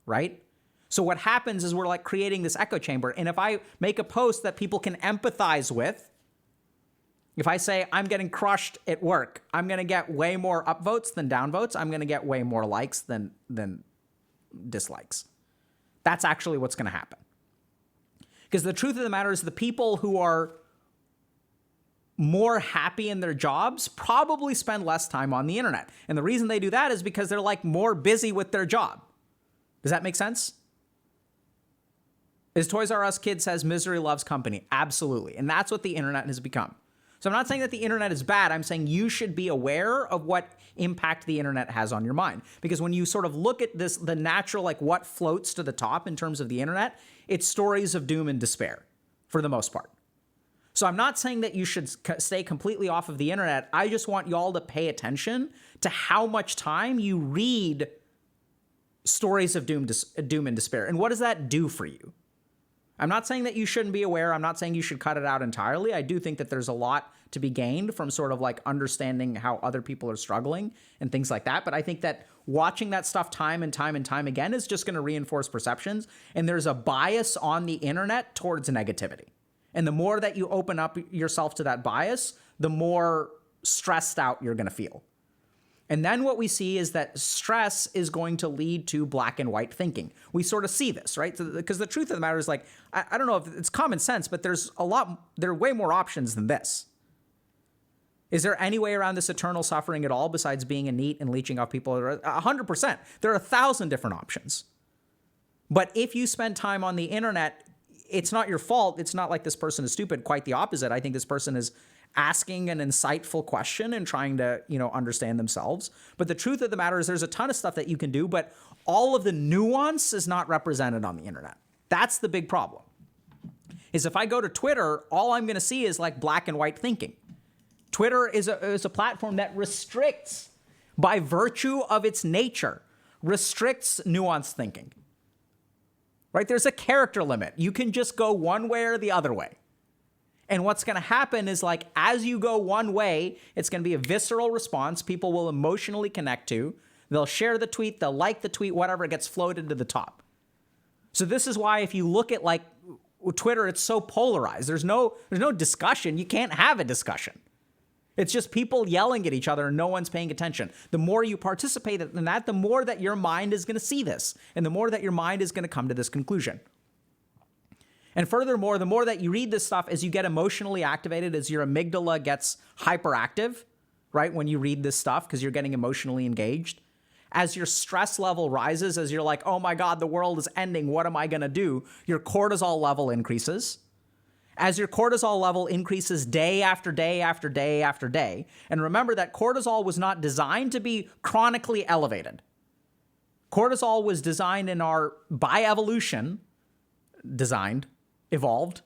right? So what happens is we're like creating this echo chamber. And if I make a post that people can empathize with, if I say I'm getting crushed at work, I'm going to get way more upvotes than downvotes. I'm going to get way more likes than dislikes. That's actually what's going to happen. Because the truth of the matter is the people who are more happy in their jobs probably spend less time on the internet. And the reason they do that is because they're like more busy with their job. Does that make sense? Is Toys R Us kid says misery loves company? Absolutely. And that's what the internet has become. So I'm not saying that the internet is bad. I'm saying you should be aware of what impact the internet has on your mind. Because when you sort of look at this, the natural, like what floats to the top in terms of the internet, it's stories of doom and despair for the most part. So I'm not saying that you should stay completely off of the internet. I just want y'all to pay attention to how much time you read stories of doom and despair. And what does that do for you? I'm not saying that you shouldn't be aware. I'm not saying you should cut it out entirely. I do think that there's a lot to be gained from sort of like understanding how other people are struggling and things like that. But I think that watching that stuff time and time and time again is just going to reinforce perceptions. And there's a bias on the internet towards negativity. And the more that you open up yourself to that bias, the more stressed out you're going to feel. And then what we see is that stress is going to lead to black and white thinking. We sort of see this, right? Because the truth of the matter is like, I don't know if it's common sense, but there are way more options than this. Is there any way around this eternal suffering at all besides being a NEET and leeching off people? 100%. There are 1,000 different options. But if you spend time on the internet, it's not your fault. It's not like this person is stupid. Quite the opposite. I think this person is asking an insightful question and trying to, understand themselves. But the truth of the matter is there's a ton of stuff that you can do, but all of the nuance is not represented on the internet. That's the big problem. Is if I go to Twitter, all I'm going to see is like black and white thinking. Twitter is a platform that restricts, by virtue of its nature, restricts nuanced thinking. Right? There's a character limit. You can just go one way or the other way. And what's going to happen is like, as you go one way, it's going to be a visceral response people will emotionally connect to. They'll share the tweet, they'll like the tweet, whatever, it gets floated to the top. So this is why if you look at like Twitter, it's so polarized. There's no discussion. You can't have a discussion. It's just people yelling at each other and no one's paying attention. The more you participate in that, the more that your mind is going to see this. And the more that your mind is going to come to this conclusion. And furthermore, the more that you read this stuff, as you get emotionally activated, as your amygdala gets hyperactive, right, when you read this stuff, because you're getting emotionally engaged, as your stress level rises, as you're like, oh my God, the world is ending, what am I going to do? Your cortisol level increases. As your cortisol level increases day after day after day after day, and remember that cortisol was not designed to be chronically elevated. Cortisol was designed by evolution, evolved.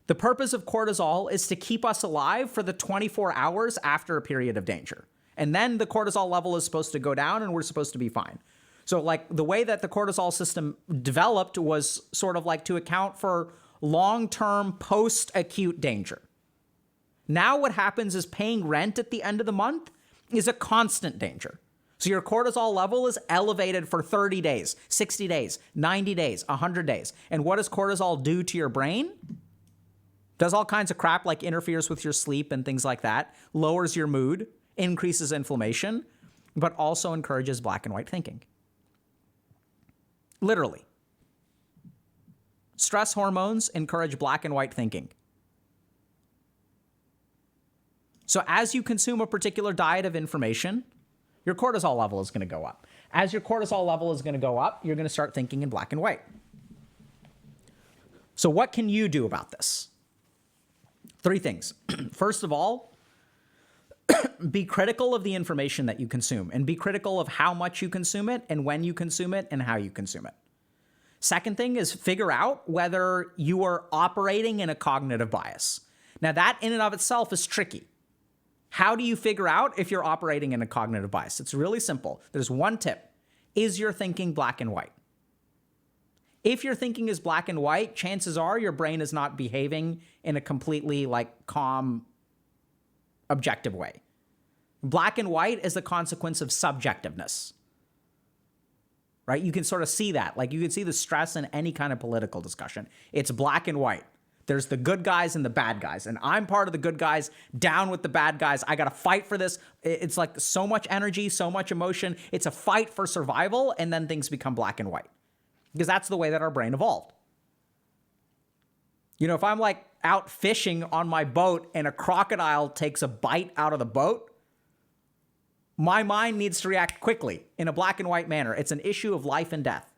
The purpose of cortisol is to keep us alive for the 24 hours after a period of danger. And then the cortisol level is supposed to go down and we're supposed to be fine. So like the way that the cortisol system developed was sort of like to account for long-term post-acute danger. Now what happens is paying rent at the end of the month is a constant danger. So your cortisol level is elevated for 30 days, 60 days, 90 days, 100 days. And what does cortisol do to your brain? Does all kinds of crap like interferes with your sleep and things like that, lowers your mood, increases inflammation, but also encourages black and white thinking. Literally. Stress hormones encourage black and white thinking. So as you consume a particular diet of information, your cortisol level is going to go up. As your cortisol level is going to go up, you're going to start thinking in black and white. So what can you do about this? 3 things. First of all, be critical of the information that you consume and be critical of how much you consume it and when you consume it and how you consume it. Second thing is figure out whether you are operating in a cognitive bias. Now that in and of itself is tricky. How do you figure out if you're operating in a cognitive bias? It's really simple. There's one tip. Is your thinking black and white? If your thinking is black and white, chances are your brain is not behaving in a completely like calm, objective way. Black and white is the consequence of subjectiveness, right? You can sort of see that. Like you can see the stress in any kind of political discussion. It's black and white. There's the good guys and the bad guys. And I'm part of the good guys, down with the bad guys. I got to fight for this. It's like so much energy, so much emotion. It's a fight for survival. And then things become black and white because that's the way that our brain evolved. You know, if I'm like out fishing on my boat and a crocodile takes a bite out of the boat, my mind needs to react quickly in a black and white manner. It's an issue of life and death.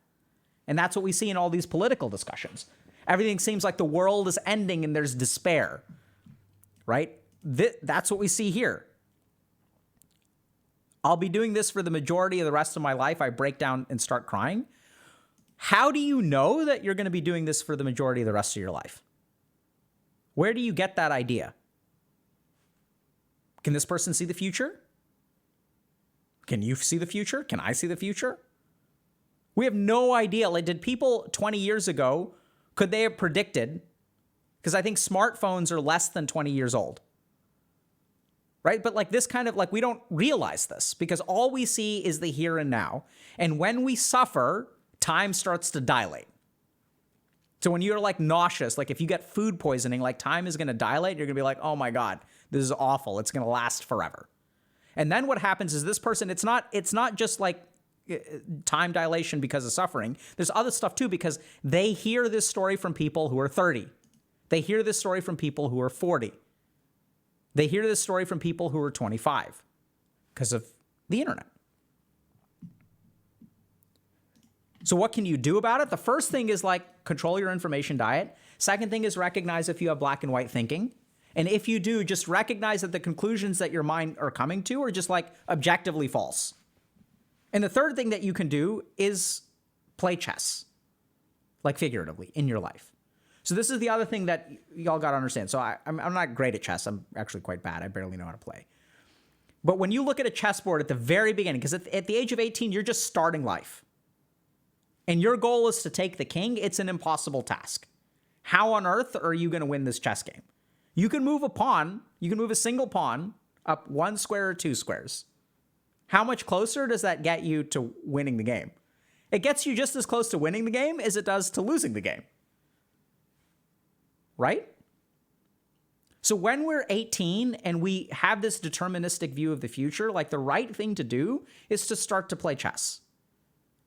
And that's what we see in all these political discussions. Everything seems like the world is ending and there's despair, right? That's what we see here. I'll be doing this for the majority of the rest of my life. I break down and start crying. How do you know that you're going to be doing this for the majority of the rest of your life? Where do you get that idea? Can this person see the future? Can you see the future? Can I see the future? We have no idea. Like, did people 20 years ago, could they have predicted? Because I think smartphones are less than 20 years old, right? But like this kind of like, we don't realize this because all we see is the here and now. And when we suffer, time starts to dilate. So when you're like nauseous, like if you get food poisoning, like time is going to dilate. You're going to be like, oh my God, this is awful. It's going to last forever. And then what happens is this person, it's not just like time dilation because of suffering. There's other stuff too, because they hear this story from people who are 30. They hear this story from people who are 40. They hear this story from people who are 25 because of the internet. So what can you do about it? The first thing is like control your information diet. Second thing is recognize if you have black and white thinking. And if you do, just recognize that the conclusions that your mind are coming to are just like objectively false. And the third thing that you can do is play chess, like figuratively in your life. So this is the other thing that y'all got to understand. So I'm not great at chess. I'm actually quite bad. I barely know how to play. But when you look at a chessboard at the very beginning, because at the age of 18, you're just starting life. And your goal is to take the king. It's an impossible task. How on earth are you going to win this chess game? You can move a pawn. You can move a single pawn up 1 square or 2 squares. How much closer does that get you to winning the game? It gets you just as close to winning the game as it does to losing the game. Right? So when we're 18 and we have this deterministic view of the future, like the right thing to do is to start to play chess.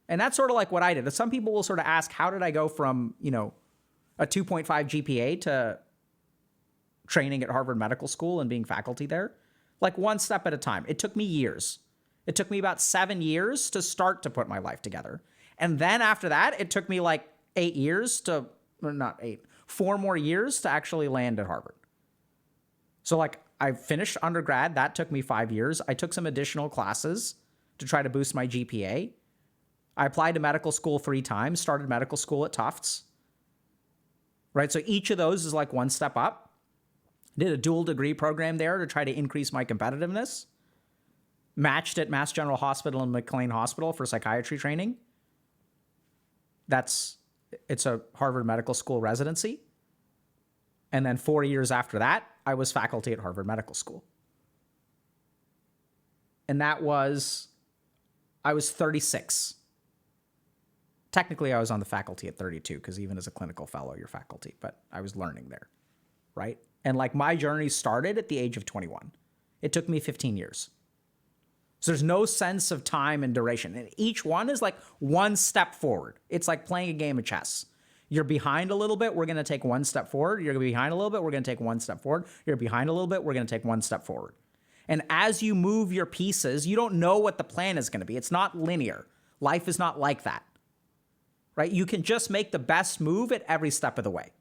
And that's sort of like what I did. Some people will sort of ask, how did I go from, a 2.5 GPA to training at Harvard Medical School and being faculty there? Like one step at a time. It took me years. It took me about 7 years to start to put my life together. And then after that, it took me like 8 years to, or not 8, 4 more years to actually land at Harvard. So like I finished undergrad. That took me 5 years. I took some additional classes to try to boost my GPA. I applied to medical school 3 times, started medical school at Tufts. Right? So each of those is like one step up. Did a dual degree program there to try to increase my competitiveness. Matched at Mass General Hospital and McLean Hospital for psychiatry training. It's a Harvard Medical School residency. And then 4 years after that, I was faculty at Harvard Medical School. And I was 36. Technically, I was on the faculty at 32 because even as a clinical fellow, you're faculty, but I was learning there, right? And like my journey started at the age of 21. It took me 15 years. So there's no sense of time and duration. And each one is like one step forward. It's like playing a game of chess. You're behind a little bit, we're going to take one step forward. You're behind a little bit, we're going to take one step forward. You're behind a little bit, we're going to take one step forward. And as you move your pieces, you don't know what the plan is going to be. It's not linear. Life is not like that, right? You can just make the best move at every step of the way.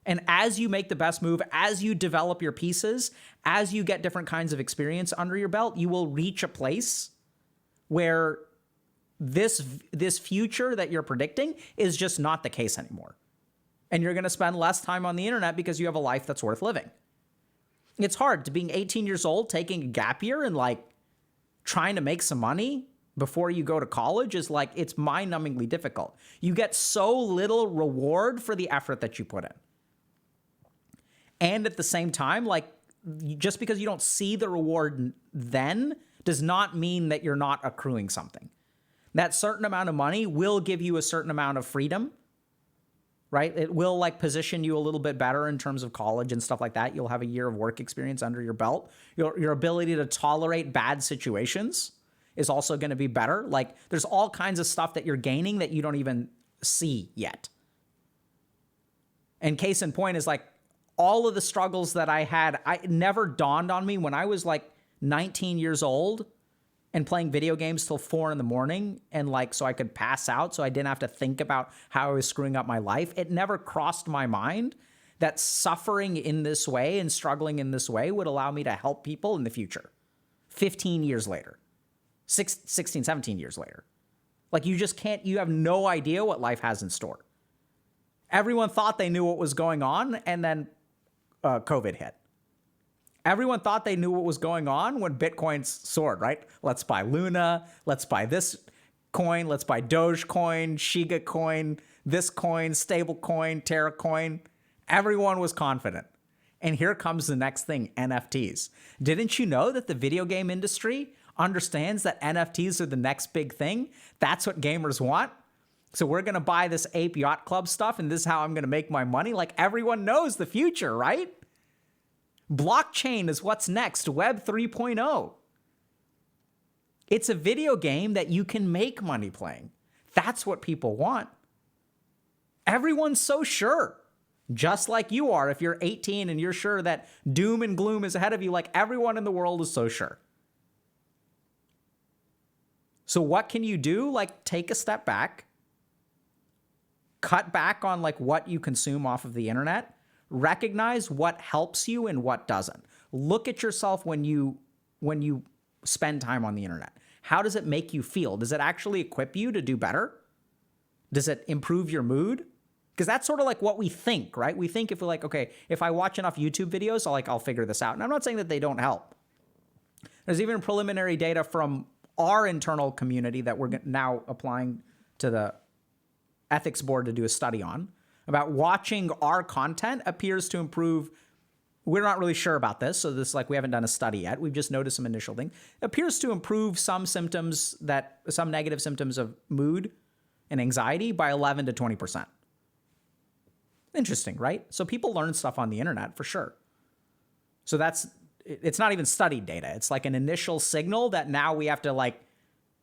And as you make the best move, as you develop your pieces, as you get different kinds of experience under your belt, you will reach a place where this future that you're predicting is just not the case anymore. And you're going to spend less time on the internet because you have a life that's worth living. It's hard to being 18 years old, taking a gap year and like trying to make some money before you go to college is like, it's mind-numbingly difficult. You get so little reward for the effort that you put in. And at the same time, like, just because you don't see the reward then does not mean that you're not accruing something. That certain amount of money will give you a certain amount of freedom, right? It will like position you a little bit better in terms of college and stuff like that. You'll have a year of work experience under your belt. Your ability to tolerate bad situations is also going to be better. Like, there's all kinds of stuff that you're gaining that you don't even see yet. And case in point is like, all of the struggles that I had, it never dawned on me when I was like 19 years old and playing video games till 4 a.m. and like, so I could pass out so I didn't have to think about how I was screwing up my life. It never crossed my mind that suffering in this way and struggling in this way would allow me to help people in the future. 15 years later, 16, 17 years later. Like, you just can't, you have no idea what life has in store. Everyone thought they knew what was going on, and then COVID hit. Everyone thought they knew what was going on when Bitcoin soared, right? Let's buy Luna. Let's buy this coin. Let's buy Dogecoin, Shiga coin, this coin, stable coin, Terra coin. Everyone was confident. And here comes the next thing, NFTs. Didn't you know that the video game industry understands that NFTs are the next big thing? That's what gamers want. So we're going to buy this Ape Yacht Club stuff, and this is how I'm going to make my money. Like, everyone knows the future, right? Blockchain is what's next, Web 3.0. It's a video game that you can make money playing. That's what people want. Everyone's so sure, just like you are. If you're 18 and you're sure that doom and gloom is ahead of you, like, everyone in the world is so sure. So what can you do? Like, take a step back. Cut back on like what you consume off of the internet. Recognize what helps you and what doesn't. Look at yourself when you spend time on the internet. How does it make you feel? Does it actually equip you to do better? Does it improve your mood? Because that's sort of like what we think, right? We think if we're like, okay, if I watch enough YouTube videos, I'll figure this out. And I'm not saying that they don't help. There's even preliminary data from our internal community that we're now applying to the ethics board to do a study on about watching our content appears to improve. We're not really sure about this. So this, like, we haven't done a study yet. We've just noticed some initial things. It appears to improve some negative symptoms of mood and anxiety by 11 to 20%. Interesting, right? So people learn stuff on the internet for sure. So it's not even studied data. It's like an initial signal that now we have to, like,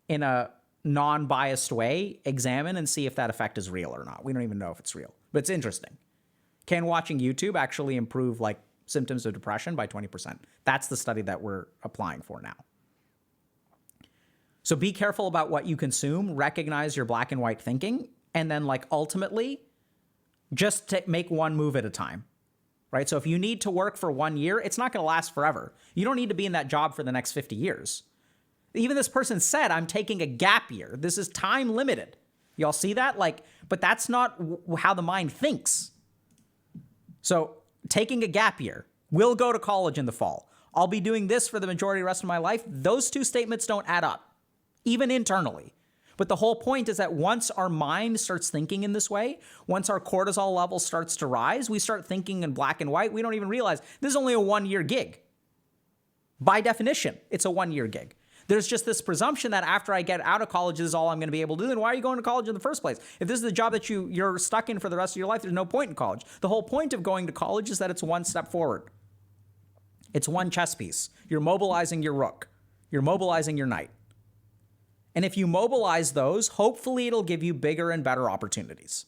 in a non-biased way, examine and see if that effect is real or not. We don't even know if it's real, but it's interesting. Can watching YouTube actually improve like symptoms of depression by 20%? That's the study that we're applying for now. So be careful about what you consume, recognize your black and white thinking, and then like ultimately just make one move at a time, right? So if you need to work for 1 year, it's not going to last forever. You don't need to be in that job for the next 50 years. Even this person said, I'm taking a gap year. This is time limited. Y'all see that? Like, but that's not how the mind thinks. So taking a gap year, will go to college in the fall. I'll be doing this for the majority of the rest of my life. Those two statements don't add up, even internally. But the whole point is that once our mind starts thinking in this way, once our cortisol level starts to rise, we start thinking in black and white. We don't even realize this is only a 1 year gig. By definition, it's a 1 year gig. There's just this presumption that after I get out of college, this is all I'm going to be able to do. Then why are you going to college in the first place? If this is the job that you're stuck in for the rest of your life, there's no point in college. The whole point of going to college is that it's one step forward. It's one chess piece. You're mobilizing your rook. You're mobilizing your knight. And if you mobilize those, hopefully it'll give you bigger and better opportunities.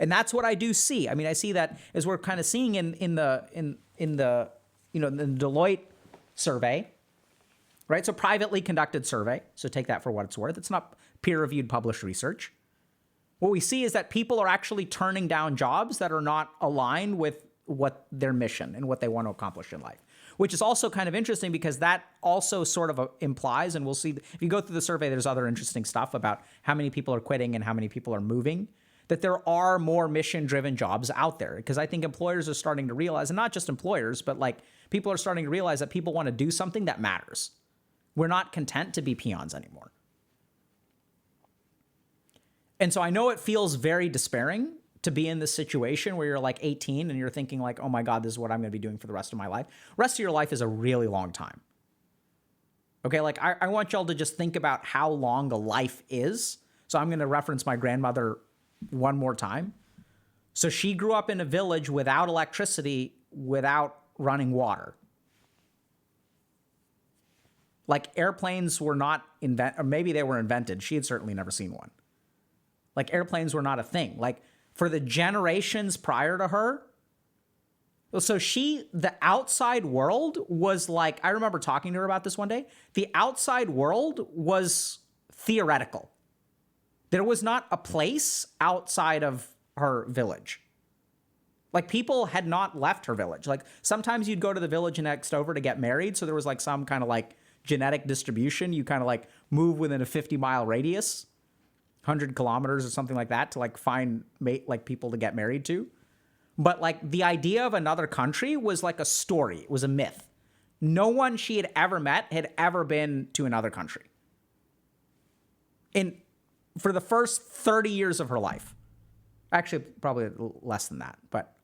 And that's what I do see. I mean, I see that as we're kind of seeing in the Deloitte survey. Right? So privately conducted survey. So take that for what it's worth. It's not peer-reviewed published research. What we see is that people are actually turning down jobs that are not aligned with what their mission and what they want to accomplish in life, which is also kind of interesting because that also sort of implies, and we'll see, if you go through the survey, there's other interesting stuff about how many people are quitting and how many people are moving, that there are more mission-driven jobs out there. Because I think employers are starting to realize, and not just employers, but like people are starting to realize that people want to do something that matters. We're not content to be peons anymore. And so I know it feels very despairing to be in this situation where you're like 18 and you're thinking like, oh my God, this is what I'm going to be doing for the rest of my life. Rest of your life is a really long time. Okay, like I want y'all to just think about how long a life is. So I'm going to reference my grandmother one more time. So she grew up in a village without electricity, without running water. Like airplanes were not invented, or maybe they were invented. She had certainly never seen one. Like airplanes were not a thing. Like for the generations prior to her, so the outside world was like, I remember talking to her about this one day. The outside world was theoretical. There was not a place outside of her village. Like people had not left her village. Like sometimes you'd go to the village next over to get married. So there was like some kind of like genetic distribution. You kind of like move within a 50-mile radius, 100 kilometers or something like that to like find like people to get married to. But like the idea of another country was like a story. It was a myth. No one she had ever met had ever been to another country. For the first 30 years of her life. Actually, probably less than that. But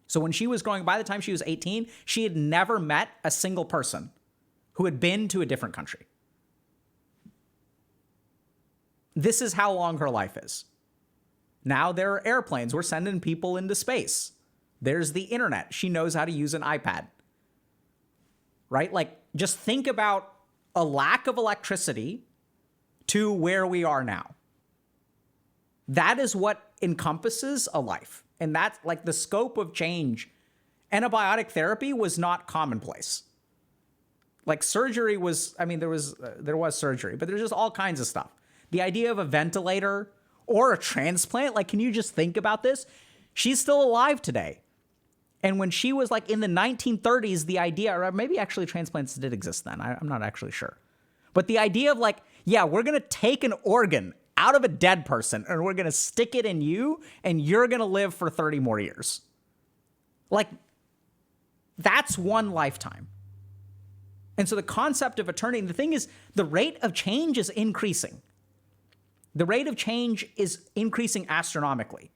so when she was growing, by the time she was 18, she had never met a single person who had been to a different country. This is how long her life is. Now there are airplanes. We're sending people into space. There's the internet. She knows how to use an iPad. Right? Like, just think about a lack of electricity to where we are now. That is what encompasses a life. And that's like the scope of change. Antibiotic therapy was not commonplace. Like surgery was, I mean, there was surgery, but there's just all kinds of stuff. The idea of a ventilator or a transplant, like, can you just think about this? She's still alive today. And when she was like in the 1930s, the idea, or maybe actually transplants did exist then. I'm not actually sure. But the idea of like, yeah, we're going to take an organ out of a dead person and we're going to stick it in you and you're going to live for 30 more years. Like, that's one lifetime. And so the concept of eternity, the thing is, the rate of change is increasing. The rate of change is increasing astronomically.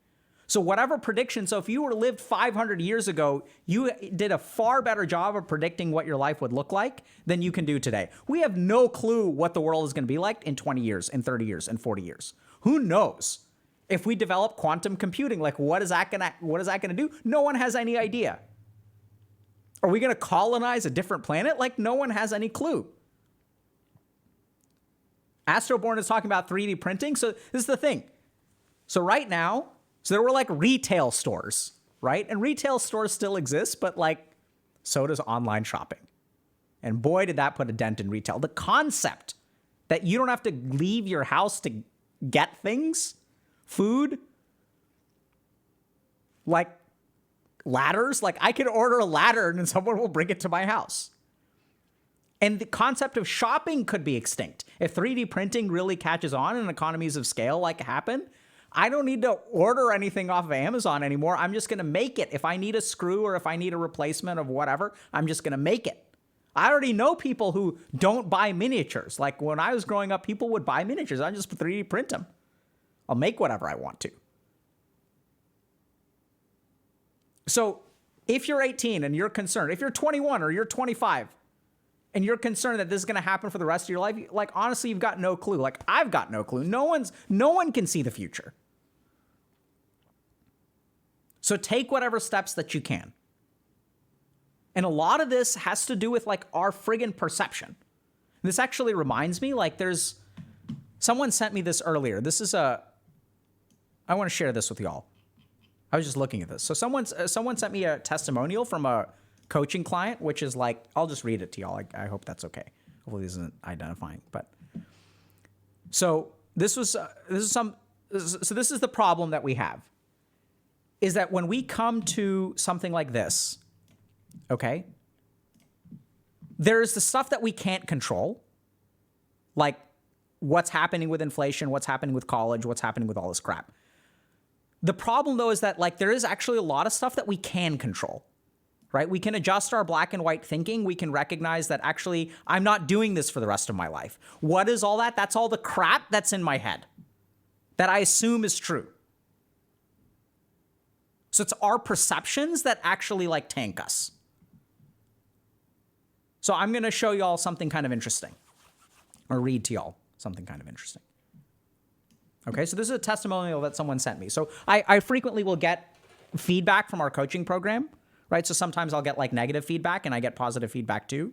So whatever prediction, so if you were lived 500 years ago, you did a far better job of predicting what your life would look like than you can do today. We have no clue what the world is going to be like in 20 years, in 30 years, in 40 years. Who knows? If we develop quantum computing, like what is that going to do? No one has any idea. Are we going to colonize a different planet? Like no one has any clue. Astroborn is talking about 3D printing. So this is the thing. So right now, so there were like retail stores, right? And retail stores still exist, but like so does online shopping. And boy, did that put a dent in retail. The concept that you don't have to leave your house to get things, food, like ladders, like I can order a ladder and someone will bring it to my house. And the concept of shopping could be extinct. If 3D printing really catches on and economies of scale like happen, I don't need to order anything off of Amazon anymore. I'm just going to make it. If I need a screw or if I need a replacement of whatever, I'm just going to make it. I already know people who don't buy miniatures. Like when I was growing up, people would buy miniatures. I just 3D print them. I'll make whatever I want to. So if you're 18 and you're concerned, if you're 21 or you're 25, and you're concerned that this is going to happen for the rest of your life, like, honestly, you've got no clue. Like, I've got no clue. No one can see the future. So take whatever steps that you can. And a lot of this has to do with, like, our friggin' perception. This actually reminds me, like, someone sent me this earlier. I want to share this with y'all. I was just looking at this. So someone sent me a testimonial from a coaching client, which is like, I'll just read it to y'all. I hope that's okay. Hopefully this isn't identifying, but so this is the problem that we have is that when we come to something like this, okay, there's the stuff that we can't control, like what's happening with inflation, what's happening with college, what's happening with all this crap. The problem though is that like there is actually a lot of stuff that we can control. Right? We can adjust our black and white thinking. We can recognize that actually I'm not doing this for the rest of my life. What is all that? That's all the crap that's in my head. that I assume is true. So it's our perceptions that actually like tank us. So I'm going to show y'all something kind of interesting, or read to y'all something kind of interesting. Okay, so this is a testimonial that someone sent me. So I frequently will get feedback from our coaching program, right? So sometimes I'll get like negative feedback and I get positive feedback too.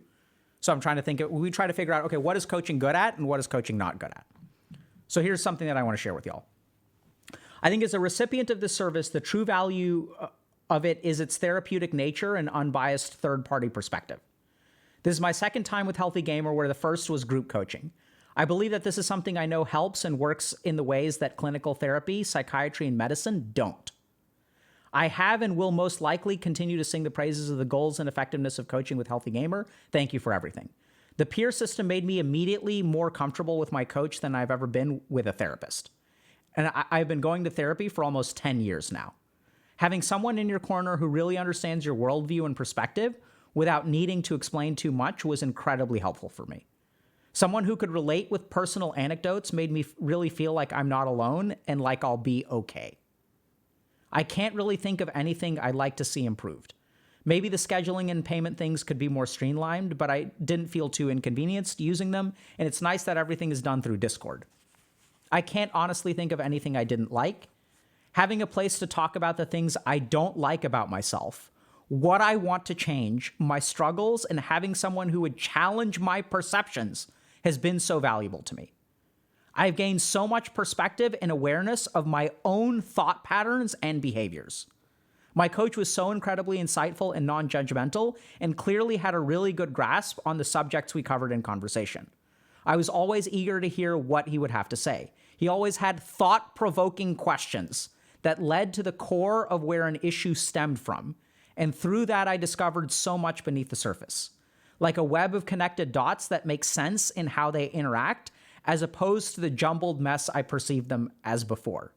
So I'm trying to think, we try to figure out, okay, what is coaching good at and what is coaching not good at? So here's something that I want to share with y'all. I think as a recipient of this service, the true value of it is its therapeutic nature and unbiased third-party perspective. This is my second time with Healthy Gamer, where the first was group coaching. I believe that this is something I know helps and works in the ways that clinical therapy, psychiatry, and medicine don't. I have and will most likely continue to sing the praises of the goals and effectiveness of coaching with Healthy Gamer. Thank you for everything. The peer system made me immediately more comfortable with my coach than I've ever been with a therapist. And I've been going to therapy for almost 10 years now. Having someone in your corner who really understands your worldview and perspective without needing to explain too much was incredibly helpful for me. Someone who could relate with personal anecdotes made me really feel like I'm not alone and like I'll be okay. I can't really think of anything I'd like to see improved. Maybe the scheduling and payment things could be more streamlined, but I didn't feel too inconvenienced using them, and it's nice that everything is done through Discord. I can't honestly think of anything I didn't like. Having a place to talk about the things I don't like about myself, what I want to change, my struggles, and having someone who would challenge my perceptions has been so valuable to me. I've gained so much perspective and awareness of my own thought patterns and behaviors. My coach was so incredibly insightful and non-judgmental and clearly had a really good grasp on the subjects we covered in conversation. I was always eager to hear what he would have to say. He always had thought-provoking questions that led to the core of where an issue stemmed from, and through that I discovered so much beneath the surface, like a web of connected dots that make sense in how they interact, as opposed to the jumbled mess I perceived them as before.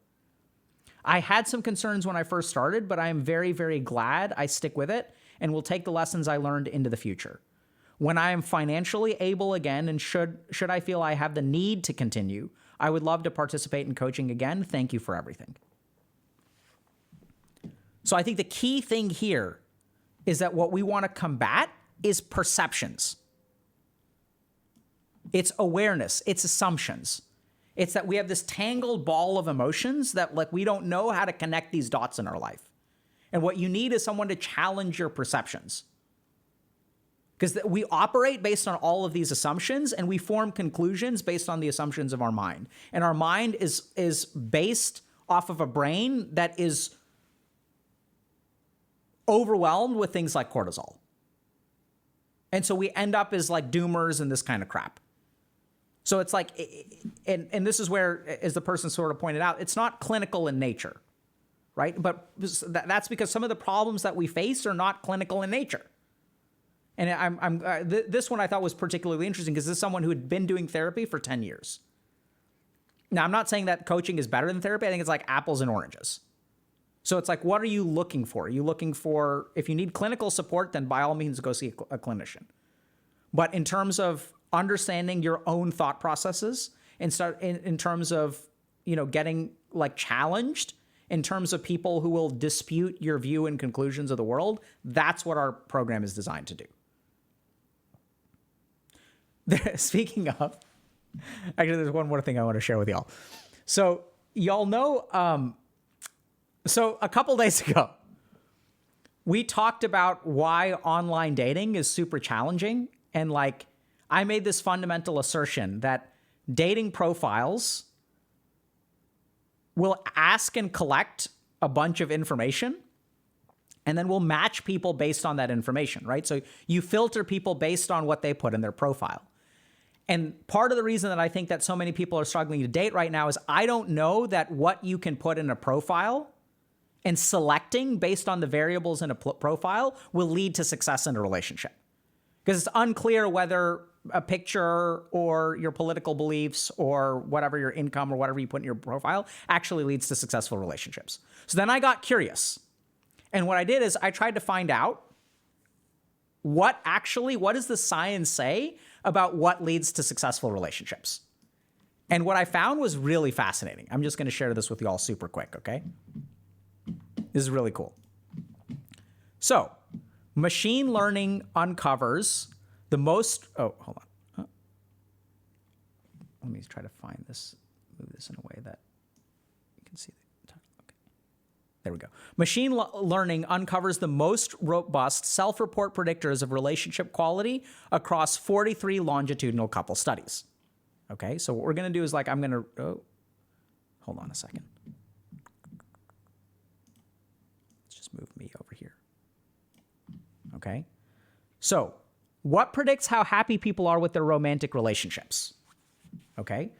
I had some concerns when I first started, but I am very, very glad I stick with it and will take the lessons I learned into the future. When I am financially able again, and should I feel I have the need to continue, I would love to participate in coaching again. Thank you for everything. So I think the key thing here is that what we want to combat is perceptions. It's awareness. It's assumptions. It's that we have this tangled ball of emotions that like we don't know how to connect these dots in our life. And what you need is someone to challenge your perceptions. Because we operate based on all of these assumptions and we form conclusions based on the assumptions of our mind. And our mind is based off of a brain that is overwhelmed with things like cortisol. And so we end up as like doomers and this kind of crap. So it's like, and this is where, as the person sort of pointed out, it's not clinical in nature, right? But that's because some of the problems that we face are not clinical in nature. And this one I thought was particularly interesting because this is someone who had been doing therapy for 10 years. Now, I'm not saying that coaching is better than therapy. I think it's like apples and oranges. So it's like, what are you looking for? Are you looking for, if you need clinical support, then by all means go see a clinician. But in terms of understanding your own thought processes and start in terms of, getting like challenged in terms of people who will dispute your view and conclusions of the world, that's what our program is designed to do. Speaking of, actually, there's one more thing I want to share with y'all. So y'all know, so a couple days ago, we talked about why online dating is super challenging. And like, I made this fundamental assertion that dating profiles will ask and collect a bunch of information, and then we'll match people based on that information, right? So you filter people based on what they put in their profile. And part of the reason that I think that so many people are struggling to date right now is I don't know that what you can put in a profile and selecting based on the variables in a profile will lead to success in a relationship. Because it's unclear whether a picture or your political beliefs or whatever your income or whatever you put in your profile actually leads to successful relationships. So then I got curious. And what I did is I tried to find out what does the science say about what leads to successful relationships? And what I found was really fascinating. I'm just going to share this with you all super quick, okay? This is really cool. So, machine learning uncovers the most... Oh, hold on. Let me try to find this, move this in a way that you can see. Okay. There we go. Machine learning uncovers the most robust self-report predictors of relationship quality across 43 longitudinal couple studies. Okay, so what we're going to do is like, I'm going to, hold on a second. Let's just move me over here. Okay, so what predicts how happy people are with their romantic relationships? Okay,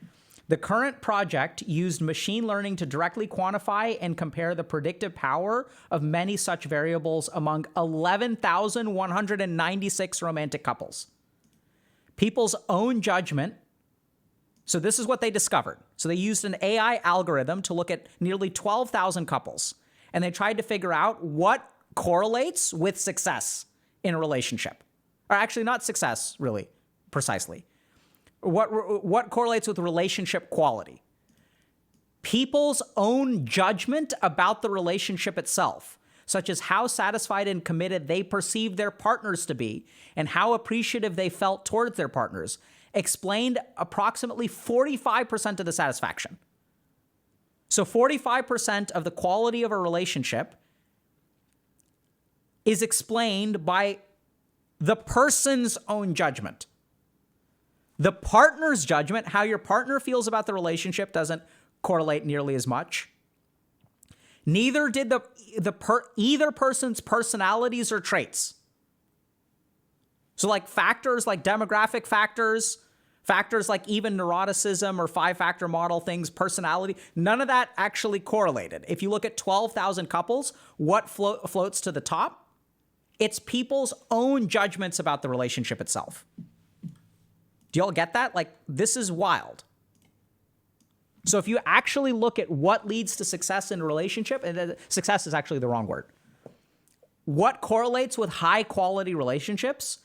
the current project used machine learning to directly quantify and compare the predictive power of many such variables among 11,196 romantic couples. People's own judgment. So this is what they discovered. So they used an AI algorithm to look at nearly 12,000 couples, and they tried to figure out what correlates with success in a relationship. Or actually not success, really, precisely. What correlates with relationship quality? People's own judgment about the relationship itself, such as how satisfied and committed they perceived their partners to be and how appreciative they felt towards their partners, explained approximately 45% of the satisfaction. So 45% of the quality of a relationship is explained by the person's own judgment. The partner's judgment, how your partner feels about the relationship, doesn't correlate nearly as much. Neither did either person's personalities or traits. So like factors like demographic factors, factors like even neuroticism or 5-factor model things, personality, none of that actually correlated. If you look at 12,000 couples, what floats to the top? It's people's own judgments about the relationship itself. Do y'all get that? Like, this is wild. So if you actually look at what leads to success in a relationship, and success is actually the wrong word. What correlates with high quality relationships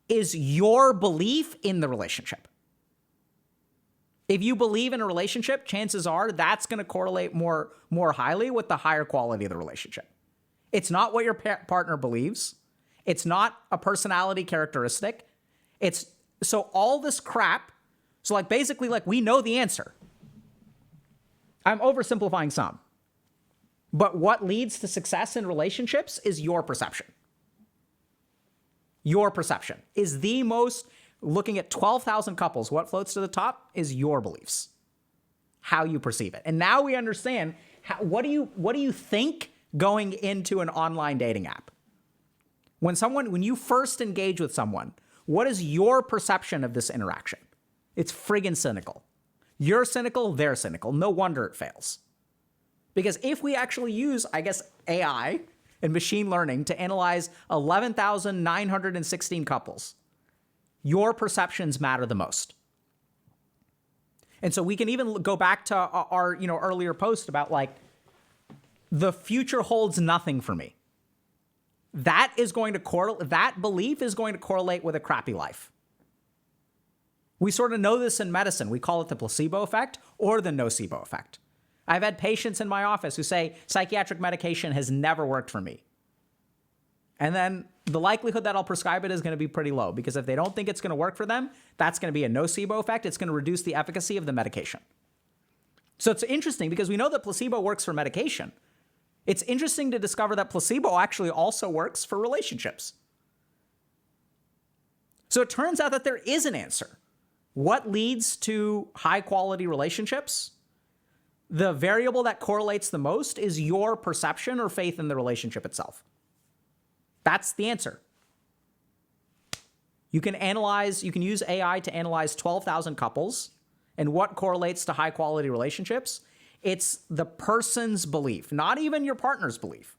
is your belief in the relationship. If you believe in a relationship, chances are that's going to correlate more highly with the higher quality of the relationship. It's not what your partner believes. It's not a personality characteristic. So all this crap, so like basically like we know the answer. I'm oversimplifying some. But what leads to success in relationships is your perception. Your perception is the most, looking at 12,000 couples, what floats to the top is your beliefs, how you perceive it. And now we understand, what do you think going into an online dating app? When you first engage with someone, what is your perception of this interaction? It's friggin' cynical. You're cynical, they're cynical. No wonder it fails. Because if we actually use, I guess, AI and machine learning to analyze 11,916 couples, your perceptions matter the most. And so we can even go back to our earlier post about like, the future holds nothing for me. That belief is going to correlate with a crappy life. We sort of know this in medicine. We call it the placebo effect or the nocebo effect. I've had patients in my office who say psychiatric medication has never worked for me. And then the likelihood that I'll prescribe it is going to be pretty low, because if they don't think it's going to work for them, that's going to be a nocebo effect. It's going to reduce the efficacy of the medication. So it's interesting because we know that placebo works for medication. It's interesting to discover that placebo actually also works for relationships. So it turns out that there is an answer. What leads to high quality relationships? The variable that correlates the most is your perception or faith in the relationship itself. That's the answer. You can use AI to analyze 12,000 couples, and what correlates to high quality relationships? It's the person's belief, not even your partner's belief.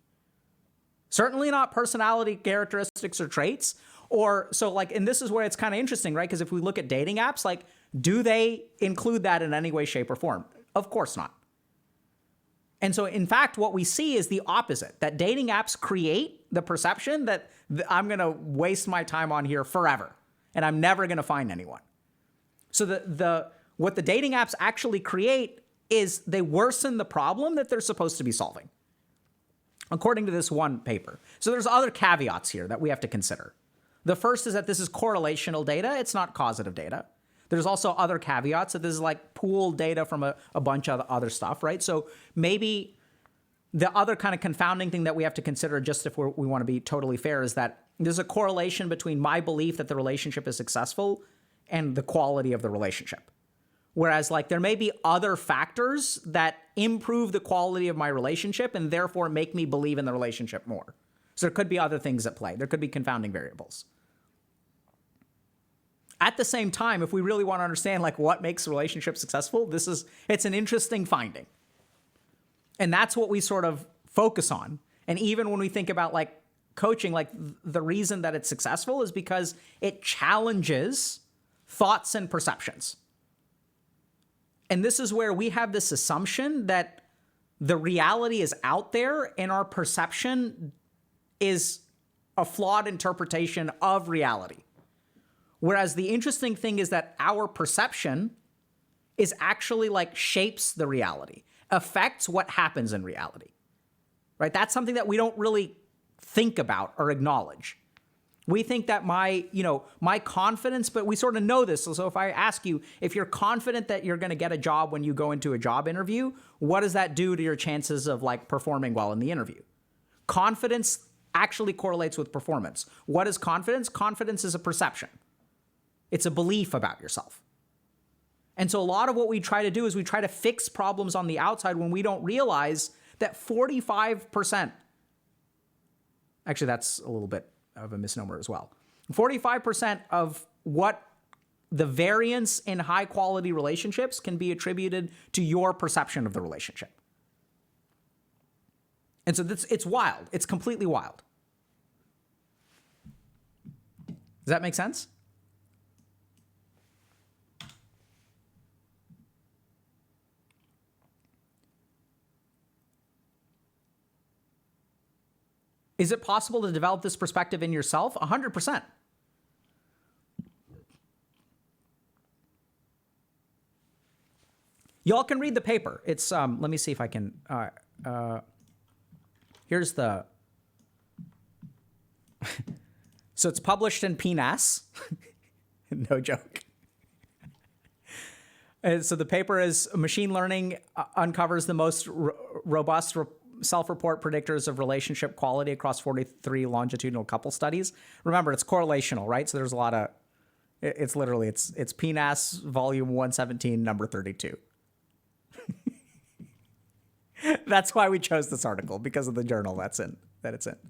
Certainly not personality characteristics or traits. And this is where it's kind of interesting, right? Because if we look at dating apps, like, do they include that in any way, shape, or form? Of course not. And so, in fact, what we see is the opposite, that dating apps create the perception that I'm going to waste my time on here forever, and I'm never going to find anyone. So What the dating apps actually create is they worsen the problem that they're supposed to be solving, according to this one paper. So there's other caveats here that we have to consider. The first is that this is correlational data. It's not causative data. There's also other caveats that this is like pooled data from a bunch of other stuff, right? So maybe the other kind of confounding thing that we have to consider, just if we want to be totally fair, is that there's a correlation between my belief that the relationship is successful and the quality of the relationship. Whereas like there may be other factors that improve the quality of my relationship and therefore make me believe in the relationship more. So there could be other things at play. There could be confounding variables. At the same time, if we really want to understand like what makes a relationship successful, it's an interesting finding. And that's what we sort of focus on. And even when we think about like coaching, like the reason that it's successful is because it challenges thoughts and perceptions. And this is where we have this assumption that the reality is out there and our perception is a flawed interpretation of reality. Whereas the interesting thing is that our perception is actually like shapes the reality, affects what happens in reality, right? That's something that we don't really think about or acknowledge. We think that my confidence, but we sort of know this. So if I ask you, if you're confident that you're going to get a job when you go into a job interview, what does that do to your chances of like performing well in the interview? Confidence actually correlates with performance. What is confidence? Confidence is a perception. It's a belief about yourself. And so a lot of what we try to do is we try to fix problems on the outside when we don't realize that 45%, actually that's a little bit of a misnomer as well. 45% of what the variance in high quality relationships can be attributed to your perception of the relationship. And so it's wild. It's completely wild. Does that make sense? Is it possible to develop this perspective in yourself? 100%. Y'all can read the paper. It's, let me see if I can, here's the, so it's published in PNAS. No joke. And so the paper is machine learning uncovers the most robust self-report predictors of relationship quality across 43 longitudinal couple studies. Remember, it's correlational, right? So there's a lot of, it's literally, it's PNAS volume 117, number 32. That's why we chose this article, because of the journal that it's in.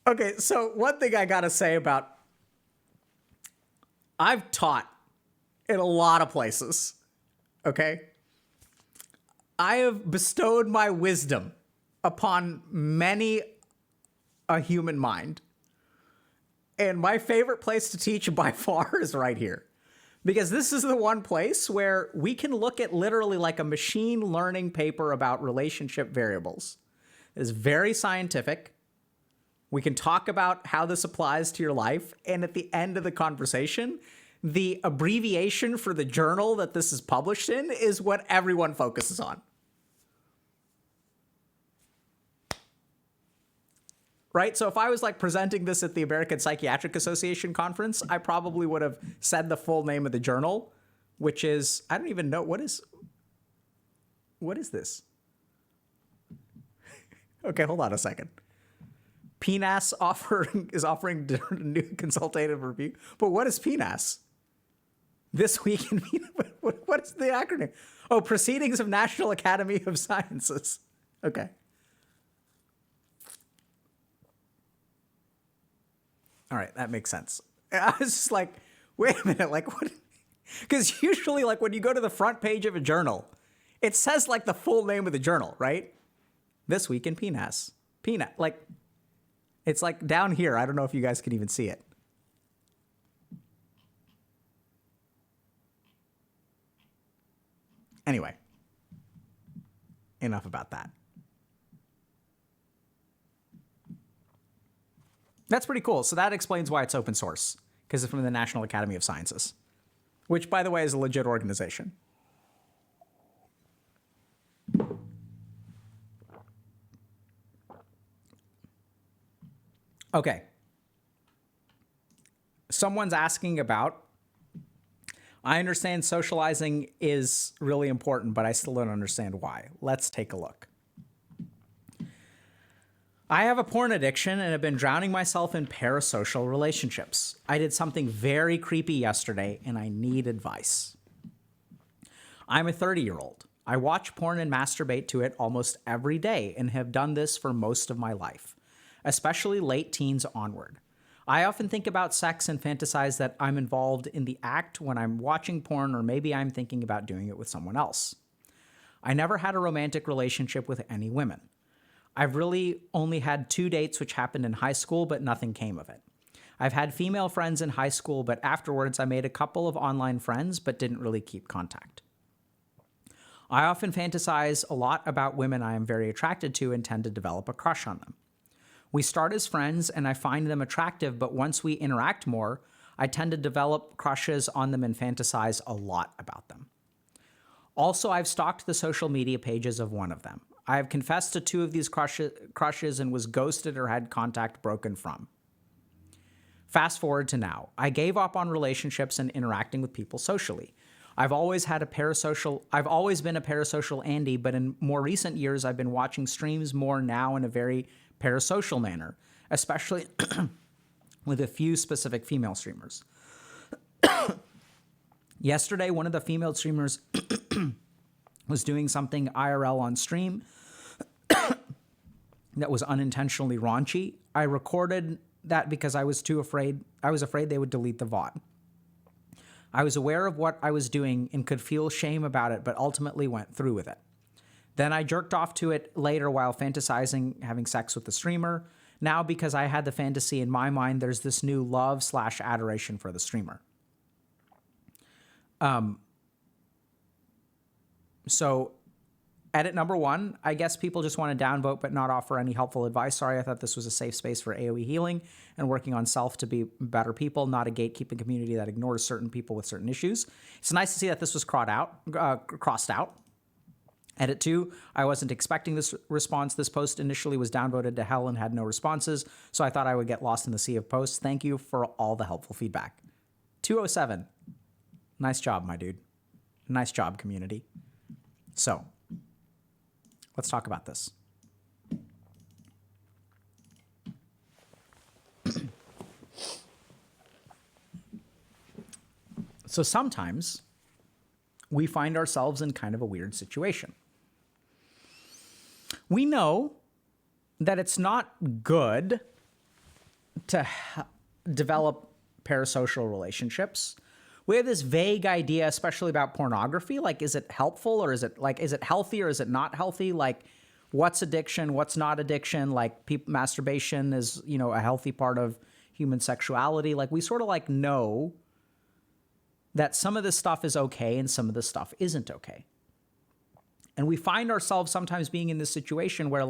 Okay, so one thing I gotta say about, I've taught in a lot of places, okay? I have bestowed my wisdom upon many a human mind. And my favorite place to teach by far is right here. Because this is the one place where we can look at literally like a machine learning paper about relationship variables. It's very scientific. We can talk about how this applies to your life. And at the end of the conversation, the abbreviation for the journal that this is published in is what everyone focuses on. Right? So if I was like presenting this at the American Psychiatric Association conference, I probably would have said the full name of the journal, which is, I don't even know, what is this? Okay, hold on a second. PNAS is offering new consultative review. But what is PNAS? This week in what is the acronym? Oh, Proceedings of National Academy of Sciences. Okay. All right, that makes sense. I was just like, wait a minute, like what? Because usually like when you go to the front page of a journal, it says like the full name of the journal, right? This week in PNAS. PNAS, like, it's like down here. I don't know if you guys can even see it. Anyway, enough about that. That's pretty cool. So that explains why it's open source, because it's from the National Academy of Sciences, which, by the way, is a legit organization. Okay. Someone's asking about, I understand socializing is really important, but I still don't understand why. Let's take a look. I have a porn addiction and have been drowning myself in parasocial relationships. I did something very creepy yesterday and I need advice. I'm a 30-year-old. I watch porn and masturbate to it almost every day and have done this for most of my life, especially late teens onward. I often think about sex and fantasize that I'm involved in the act when I'm watching porn, or maybe I'm thinking about doing it with someone else. I never had a romantic relationship with any women. I've really only had 2 dates, which happened in high school, but nothing came of it. I've had female friends in high school, but afterwards I made a couple of online friends, but didn't really keep contact. I often fantasize a lot about women I am very attracted to and tend to develop a crush on them. We start as friends and I find them attractive, but once we interact more, I tend to develop crushes on them and fantasize a lot about them. Also, I've stalked the social media pages of one of them. I have confessed to 2 of these crushes and was ghosted or had contact broken from. Fast forward to now. I gave up on relationships and interacting with people socially. I've always been a parasocial Andy, but in more recent years, I've been watching streams more now in a very parasocial manner, especially with a few specific female streamers. Yesterday, one of the female streamers was doing something IRL on stream that was unintentionally raunchy. I recorded that because I was afraid they would delete the VOD. I was aware of what I was doing and could feel shame about it, but ultimately went through with it. Then I jerked off to it later while fantasizing having sex with the streamer. Now, because I had the fantasy in my mind, there's this new love/adoration for the streamer. So edit number 1, I guess people just want to downvote but not offer any helpful advice. Sorry, I thought this was a safe space for AoE healing and working on self to be better people, not a gatekeeping community that ignores certain people with certain issues. It's nice to see that this was crossed out. Edit 2, I wasn't expecting this response. This post initially was downvoted to hell and had no responses, so I thought I would get lost in the sea of posts. Thank you for all the helpful feedback. 207, nice job, my dude. Nice job, community. So, let's talk about this. So sometimes we find ourselves in kind of a weird situation. We know that it's not good to develop parasocial relationships. We have this vague idea, especially about pornography. Like, is it helpful or is it healthy or is it not healthy? Like, what's addiction? What's not addiction? Like, masturbation is, a healthy part of human sexuality. Like, we sort of know that some of this stuff is okay and some of this stuff isn't okay. And we find ourselves sometimes being in this situation where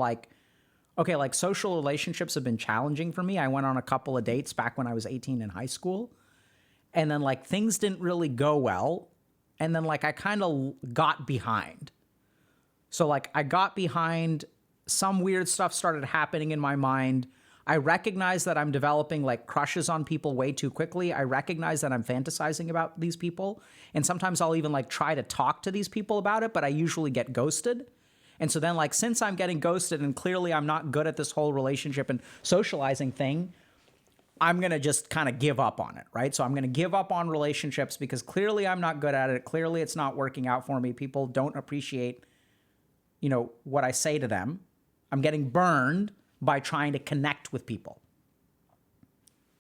social relationships have been challenging for me. I went on a couple of dates back when I was 18 in high school. And then things didn't really go well. And then I kind of got behind. So I got behind, some weird stuff started happening in my mind. I recognize that I'm developing crushes on people way too quickly. I recognize that I'm fantasizing about these people. And sometimes I'll even try to talk to these people about it, but I usually get ghosted. And so then since I'm getting ghosted and clearly I'm not good at this whole relationship and socializing thing, I'm going to just kind of give up on it, right? So I'm going to give up on relationships because clearly I'm not good at it. Clearly it's not working out for me. People don't appreciate, what I say to them. I'm getting burned by trying to connect with people.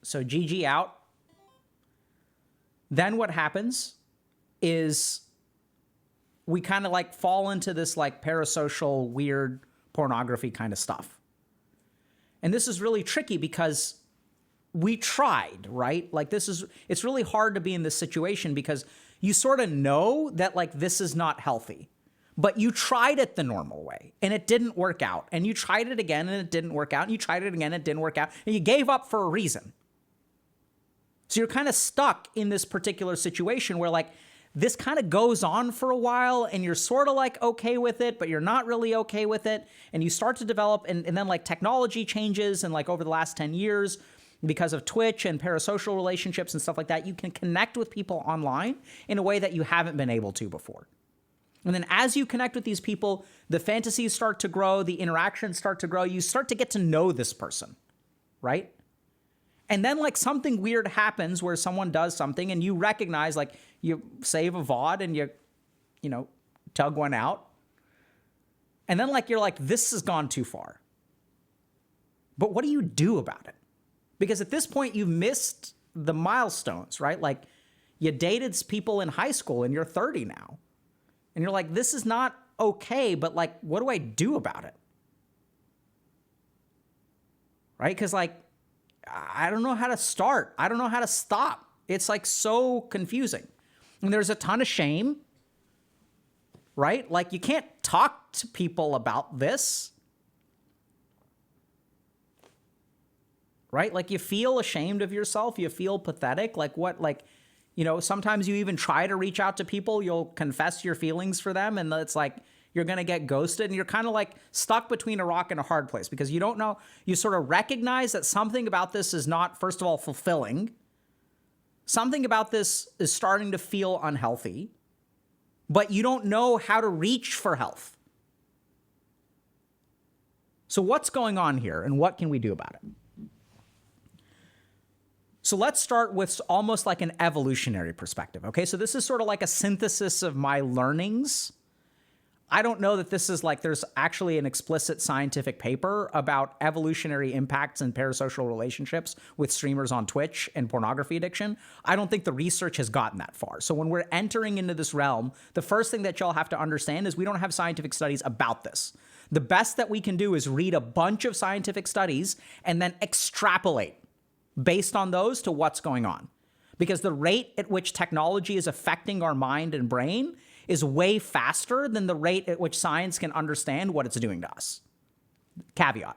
So GG out. Then what happens is we kind of fall into this parasocial weird pornography kind of stuff. And this is really tricky because we tried, right? Like it's really hard to be in this situation because you sort of know that like this is not healthy, but you tried it the normal way and it didn't work out. And you tried it again and it didn't work out. And you tried it again and it didn't work out. And you gave up for a reason. So you're kind of stuck in this particular situation where like this kind of goes on for a while and you're sort of like okay with it, but you're not really okay with it. And you start to develop and then like technology changes and like over the last 10 years, because of Twitch and parasocial relationships and stuff like that, you can connect with people online in a way that you haven't been able to before. And then as you connect with these people, the fantasies start to grow, the interactions start to grow, you start to get to know this person, right? And then like something weird happens where someone does something and you recognize, like you save a VOD and you know, tug one out. And then like, you're like, this has gone too far. But what do you do about it? Because at this point you've missed the milestones, right? Like you dated people in high school and you're 30 now. And you're like, this is not okay, but like, what do I do about it? Right? Because like, I don't know how to start. I don't know how to stop. It's like so confusing. And there's a ton of shame, right? Like you can't talk to people about this, right? Like you feel ashamed of yourself. You feel pathetic. Like what, like, you know, sometimes you even try to reach out to people. You'll confess your feelings for them. And it's like, you're going to get ghosted and you're kind of like stuck between a rock and a hard place because you don't know, you sort of recognize that something about this is not, first of all, fulfilling. Something about this is starting to feel unhealthy, but you don't know how to reach for health. So what's going on here and what can we do about it? So let's start with almost like an evolutionary perspective. Okay, so this is sort of like a synthesis of my learnings. I don't know that this is like, there's actually an explicit scientific paper about evolutionary impacts in parasocial relationships with streamers on Twitch and pornography addiction. I don't think the research has gotten that far. So when we're entering into this realm, the first thing that y'all have to understand is we don't have scientific studies about this. The best that we can do is read a bunch of scientific studies and then extrapolate based on those to what's going on. Because the rate at which technology is affecting our mind and brain is way faster than the rate at which science can understand what it's doing to us. Caveat.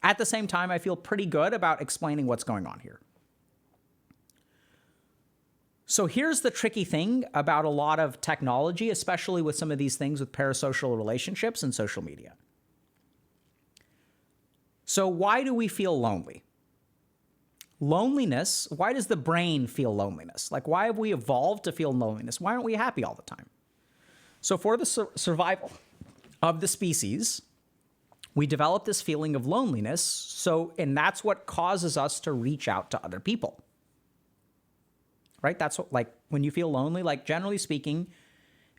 At the same time, I feel pretty good about explaining what's going on here. So here's the tricky thing about a lot of technology, especially with some of these things with parasocial relationships and social media. So why do we feel lonely? Loneliness, why does the brain feel loneliness? Like, why have we evolved to feel loneliness? Why aren't we happy all the time? So for the survival of the species, we develop this feeling of loneliness. So, and that's what causes us to reach out to other people, right? That's what, like, when you feel lonely, like generally speaking,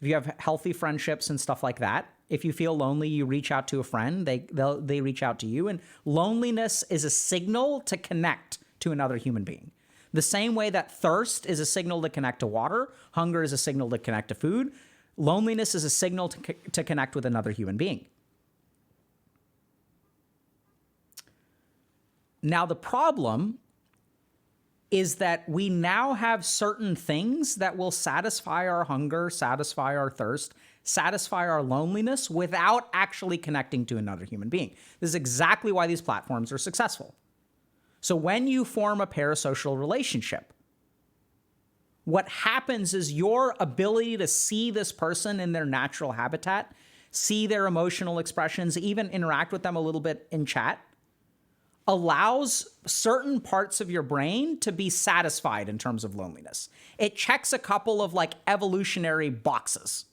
if you have healthy friendships and stuff like that, if you feel lonely, you reach out to a friend, they reach out to you. And loneliness is a signal to connect to another human being. The same way that thirst is a signal to connect to water, hunger is a signal to connect to food, loneliness is a signal to connect with another human being. Now, the problem is that we now have certain things that will satisfy our hunger, satisfy our thirst, satisfy our loneliness without actually connecting to another human being. This is exactly why these platforms are successful. So when you form a parasocial relationship, what happens is your ability to see this person in their natural habitat, see their emotional expressions, even interact with them a little bit in chat, allows certain parts of your brain to be satisfied in terms of loneliness. It checks a couple of like evolutionary boxes.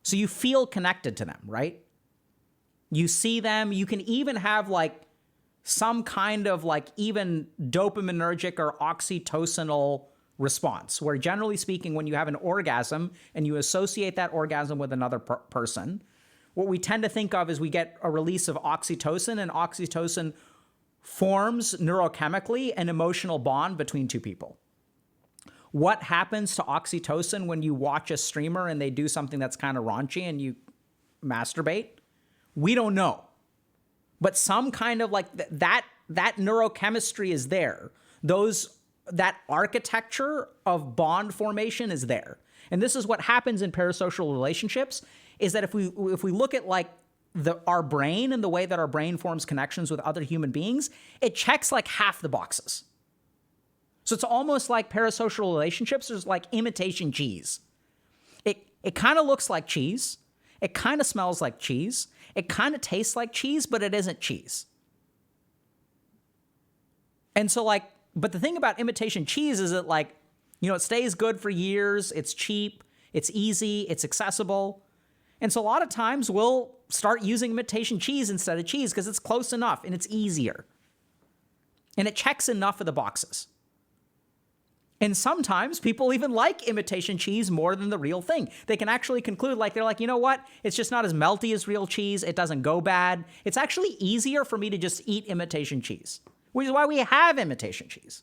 So you feel connected to them, right? You see them, you can even have like some kind of like even dopaminergic or oxytocinal response, where generally speaking, when you have an orgasm and you associate that orgasm with another person, what we tend to think of is we get a release of oxytocin, and oxytocin forms neurochemically an emotional bond between two people. What happens to oxytocin when you watch a streamer and they do something that's kind of raunchy and you masturbate? We don't know. But some kind of like that neurochemistry is there. That architecture of bond formation is there. And this is what happens in parasocial relationships, is that if we look at like our brain and the way that our brain forms connections with other human beings, it checks like half the boxes. So it's almost like parasocial relationships is like imitation cheese. It kind of looks like cheese. It kind of smells like cheese. It kind of tastes like cheese, but it isn't cheese. And so like, but the thing about imitation cheese is that like, you know, it stays good for years. It's cheap. It's easy. It's accessible. And so a lot of times we'll start using imitation cheese instead of cheese because it's close enough and it's easier. And it checks enough of the boxes. And sometimes people even like imitation cheese more than the real thing. They can actually conclude, like, they're like, you know what? It's just not as melty as real cheese. It doesn't go bad. It's actually easier for me to just eat imitation cheese, which is why we have imitation cheese.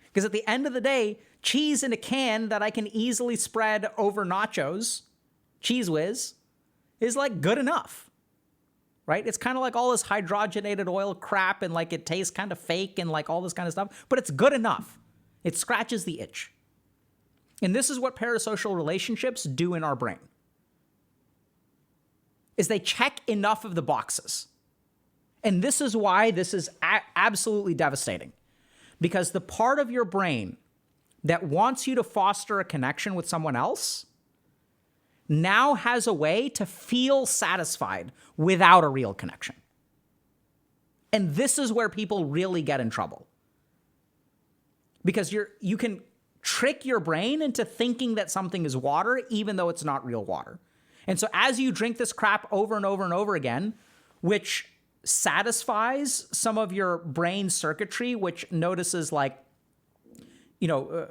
Because at the end of the day, cheese in a can that I can easily spread over nachos, Cheese Whiz, is like good enough, right? It's kind of like all this hydrogenated oil crap and like it tastes kind of fake and like all this kind of stuff, but it's good enough. It scratches the itch. And this is what parasocial relationships do in our brain, is they check enough of the boxes. And this is why this is absolutely devastating, because the part of your brain that wants you to foster a connection with someone else now has a way to feel satisfied without a real connection. And this is where people really get in trouble. Because you can trick your brain into thinking that something is water, even though it's not real water. And so as you drink this crap over and over and over again, which satisfies some of your brain circuitry, which notices like, you know,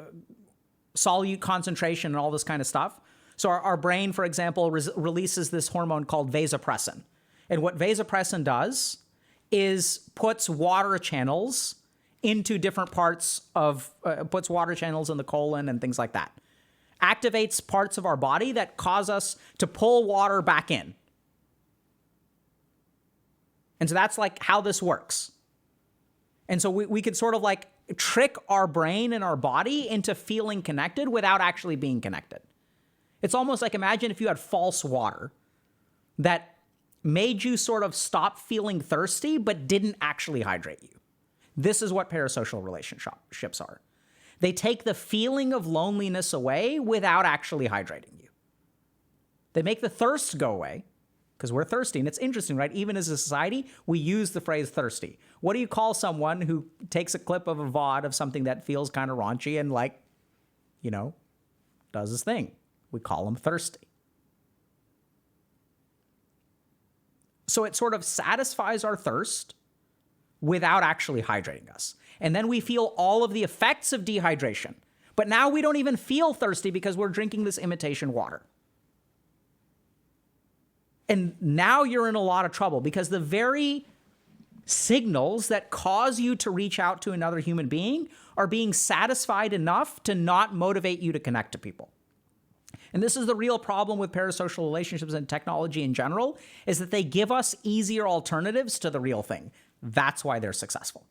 solute concentration and all this kind of stuff. So our brain, for example, releases this hormone called vasopressin. And what vasopressin does is puts water channels into different parts of, puts water channels in the colon and things like that. Activates parts of our body that cause us to pull water back in. And so that's like how this works. And so we could sort of like trick our brain and our body into feeling connected without actually being connected. It's almost like, imagine if you had false water that made you sort of stop feeling thirsty, but didn't actually hydrate you. This is what parasocial relationships are. They take the feeling of loneliness away without actually hydrating you. They make the thirst go away because we're thirsty. And it's interesting, right? Even as a society, we use the phrase thirsty. What do you call someone who takes a clip of a VOD of something that feels kind of raunchy and like, you know, does his thing? We call them thirsty. So it sort of satisfies our thirst without actually hydrating us. And then we feel all of the effects of dehydration. But now we don't even feel thirsty because we're drinking this imitation water. And now you're in a lot of trouble because the very signals that cause you to reach out to another human being are being satisfied enough to not motivate you to connect to people. And this is the real problem with parasocial relationships and technology in general, is that they give us easier alternatives to the real thing. That's why they're successful.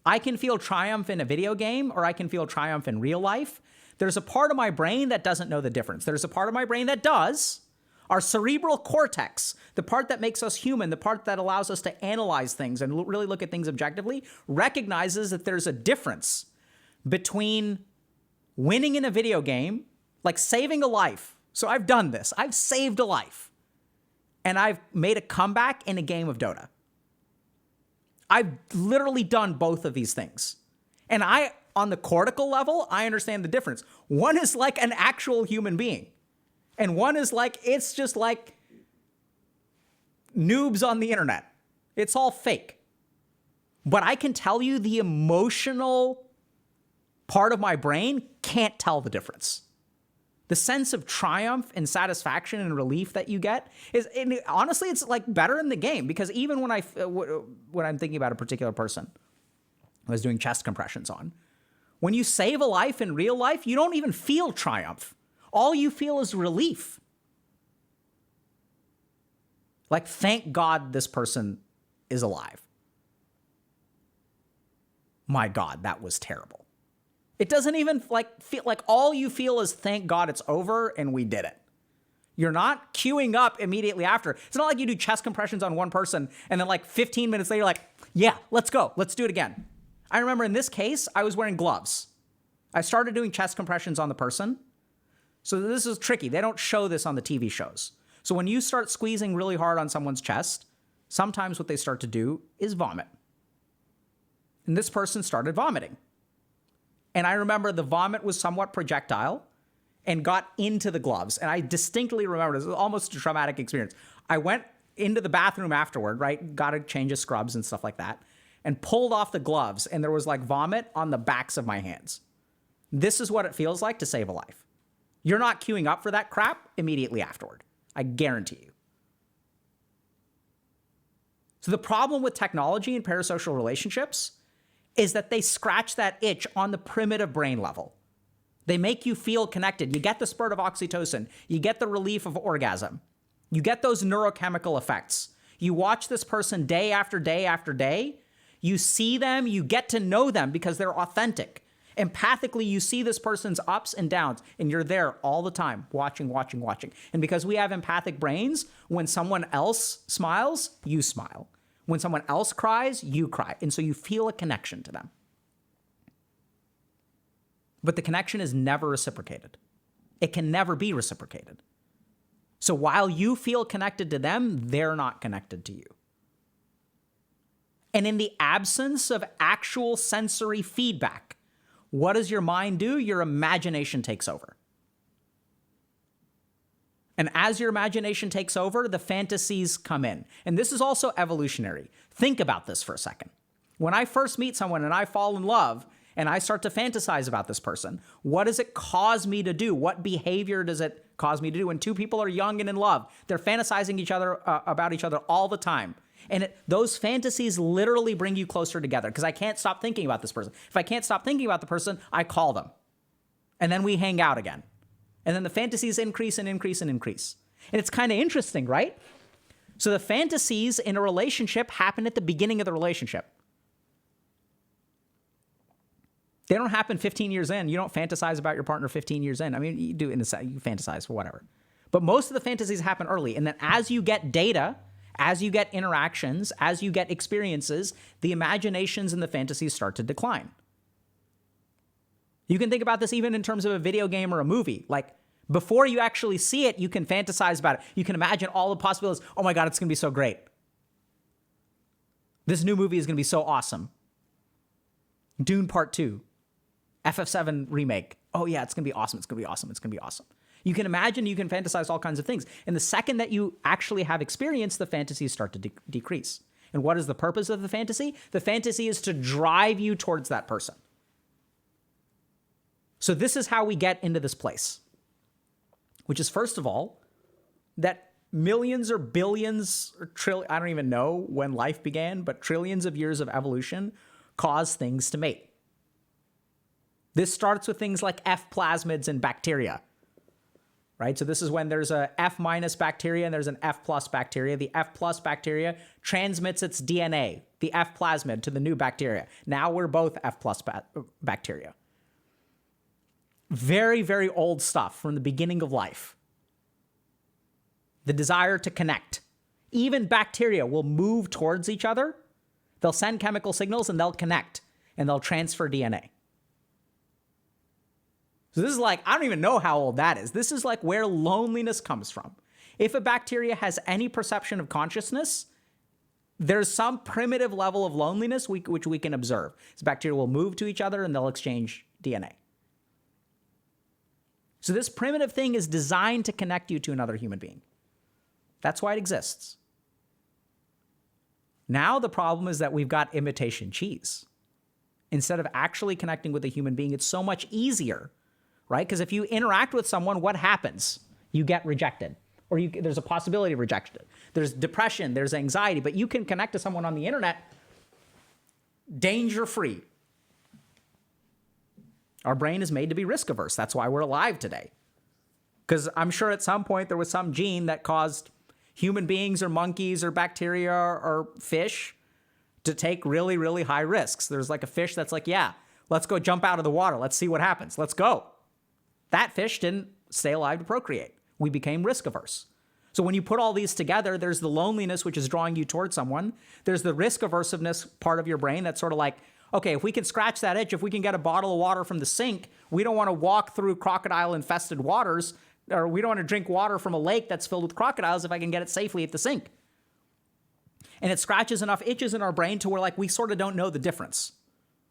I can feel triumph in a video game, or I can feel triumph in real life. There's a part of my brain that doesn't know the difference. There's a part of my brain that does. Our cerebral cortex, the part that makes us human, the part that allows us to analyze things and really look at things objectively, recognizes that there's a difference between winning in a video game, like saving a life. So I've done this. I've saved a life. And I've made a comeback in a game of Dota. I've literally done both of these things. And on the cortical level, I understand the difference. One is like an actual human being. And one is like, it's just like noobs on the internet. It's all fake. But I can tell you the emotional part of my brain can't tell the difference. The sense of triumph and satisfaction and relief that you get is, honestly, it's like better in the game, because even when I'm thinking about a particular person I was doing chest compressions on, when you save a life in real life, you don't even feel triumph. All you feel is relief. Like, thank God this person is alive. My God, that was terrible. It doesn't even feel like all you feel is thank God it's over and we did it. You're not queuing up immediately after. It's not like you do chest compressions on one person and then like 15 minutes later, you're like, yeah, let's go. Let's do it again. I remember in this case, I was wearing gloves. I started doing chest compressions on the person. So this is tricky. They don't show this on the TV shows. So when you start squeezing really hard on someone's chest, sometimes what they start to do is vomit. And this person started vomiting. And I remember the vomit was somewhat projectile and got into the gloves. And I distinctly remember, this was almost a traumatic experience. I went into the bathroom afterward, right? Got a change of scrubs and stuff like that, and pulled off the gloves. And there was like vomit on the backs of my hands. This is what it feels like to save a life. You're not queuing up for that crap immediately afterward. I guarantee you. So the problem with technology and parasocial relationships is that they scratch that itch on the primitive brain level. They make you feel connected. You get the spurt of oxytocin. You get the relief of orgasm. You get those neurochemical effects. You watch this person day after day after day. You see them. You get to know them because they're authentic. Empathically, you see this person's ups and downs, and you're there all the time, watching. And because we have empathic brains, when someone else smiles, you smile. When someone else cries, you cry. And so you feel a connection to them. But the connection is never reciprocated. It can never be reciprocated. So while you feel connected to them, they're not connected to you. And in the absence of actual sensory feedback, what does your mind do? Your imagination takes over. And as your imagination takes over, the fantasies come in. And this is also evolutionary. Think about this for a second. When I first meet someone and I fall in love and I start to fantasize about this person, what does it cause me to do? What behavior does it cause me to do? When two people are young and in love, they're fantasizing about each other all the time. And those fantasies literally bring you closer together because I can't stop thinking about this person. If I can't stop thinking about the person, I call them. And then we hang out again. And then the fantasies increase and increase and increase. And it's kind of interesting, right? So the fantasies in a relationship happen at the beginning of the relationship. They don't happen 15 years in. You don't fantasize about your partner 15 years in. I mean, you do you fantasize for whatever. But most of the fantasies happen early. And then as you get data, as you get interactions, as you get experiences, the imaginations and the fantasies start to decline. You can think about this even in terms of a video game or a movie. Like, before you actually see it, you can fantasize about it. You can imagine all the possibilities. Oh my God, it's going to be so great. This new movie is going to be so awesome. Dune Part 2. FF7 remake. Oh yeah, it's going to be awesome. It's going to be awesome. It's going to be awesome. You can imagine, you can fantasize all kinds of things. And the second that you actually have experience, the fantasies start to decrease. And what is the purpose of the fantasy? The fantasy is to drive you towards that person. So this is how we get into this place, which is, first of all, that millions or billions or trillions, I don't even know when life began, but trillions of years of evolution cause things to mate. This starts with things like F plasmids and bacteria, right? So this is when there's a F minus bacteria and there's an F plus bacteria. The F plus bacteria transmits its DNA, the F plasmid, to the new bacteria. Now we're both F plus bacteria. Very, very old stuff from the beginning of life. The desire to connect. Even bacteria will move towards each other. They'll send chemical signals and they'll connect and they'll transfer DNA. So this is like, I don't even know how old that is. This is like where loneliness comes from. If a bacteria has any perception of consciousness, there's some primitive level of loneliness which we can observe. This bacteria will move to each other and they'll exchange DNA. So this primitive thing is designed to connect you to another human being. That's why it exists. Now the problem is that we've got imitation cheese. Instead of actually connecting with a human being, it's so much easier, right? Because if you interact with someone, what happens? You get rejected. Or there's a possibility of rejection. There's depression, there's anxiety, but you can connect to someone on the internet danger-free. Our brain is made to be risk averse. That's why we're alive today. Because I'm sure at some point there was some gene that caused human beings or monkeys or bacteria or fish to take really, really high risks. There's like a fish that's like, yeah, let's go jump out of the water. Let's see what happens. Let's go. That fish didn't stay alive to procreate. We became risk averse. So when you put all these together, there's the loneliness, which is drawing you towards someone. There's the risk aversiveness part of your brain that's sort of like, okay, if we can scratch that itch, if we can get a bottle of water from the sink, we don't want to walk through crocodile-infested waters, or we don't want to drink water from a lake that's filled with crocodiles if I can get it safely at the sink. And it scratches enough itches in our brain to where like we sort of don't know the difference.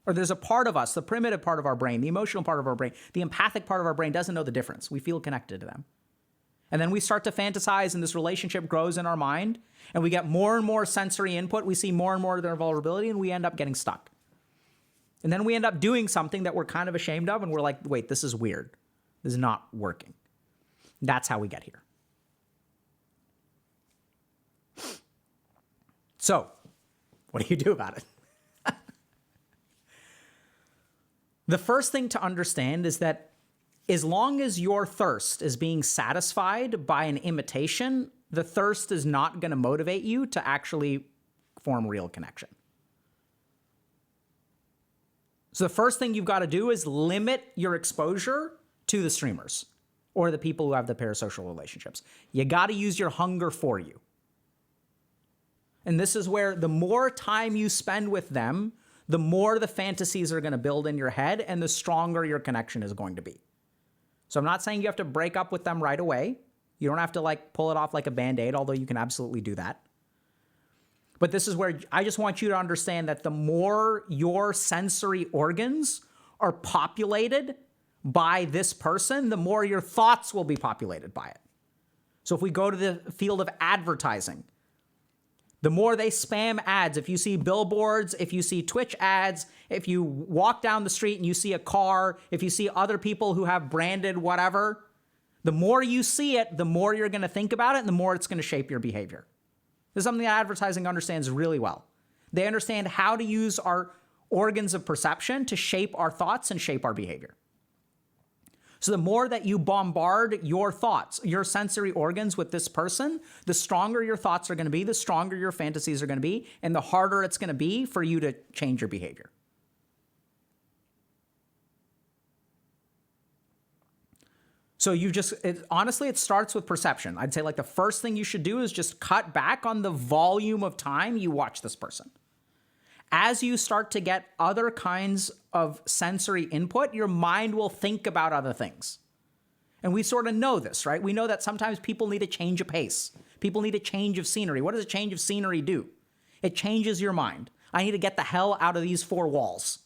Or there's a part of us, the primitive part of our brain, the emotional part of our brain, the empathic part of our brain doesn't know the difference. We feel connected to them. And then we start to fantasize and this relationship grows in our mind and we get more and more sensory input. We see more and more of their vulnerability and we end up getting stuck. And then we end up doing something that we're kind of ashamed of and we're like, wait, this is weird. This is not working. That's how we get here. So, what do you do about it? The first thing to understand is that as long as your thirst is being satisfied by an imitation, the thirst is not going to motivate you to actually form real connection. So the first thing you've got to do is limit your exposure to the streamers or the people who have the parasocial relationships. You got to use your hunger for you. And this is where the more time you spend with them, the more the fantasies are going to build in your head and the stronger your connection is going to be. So I'm not saying you have to break up with them right away. You don't have to like pull it off like a Band-Aid, although you can absolutely do that. But this is where I just want you to understand that the more your sensory organs are populated by this person, the more your thoughts will be populated by it. So if we go to the field of advertising, the more they spam ads, if you see billboards, if you see Twitch ads, if you walk down the street and you see a car, if you see other people who have branded whatever, the more you see it, the more you're going to think about it and the more it's going to shape your behavior. This is something that advertising understands really well. They understand how to use our organs of perception to shape our thoughts and shape our behavior. So the more that you bombard your thoughts, your sensory organs with this person, the stronger your thoughts are going to be, the stronger your fantasies are going to be, and the harder it's going to be for you to change your behavior. So honestly, it starts with perception. I'd say like the first thing you should do is just cut back on the volume of time you watch this person. As you start to get other kinds of sensory input, your mind will think about other things. And we sort of know this, right? We know that sometimes people need a change of pace. People need a change of scenery. What does a change of scenery do? It changes your mind. I need to get the hell out of these four walls.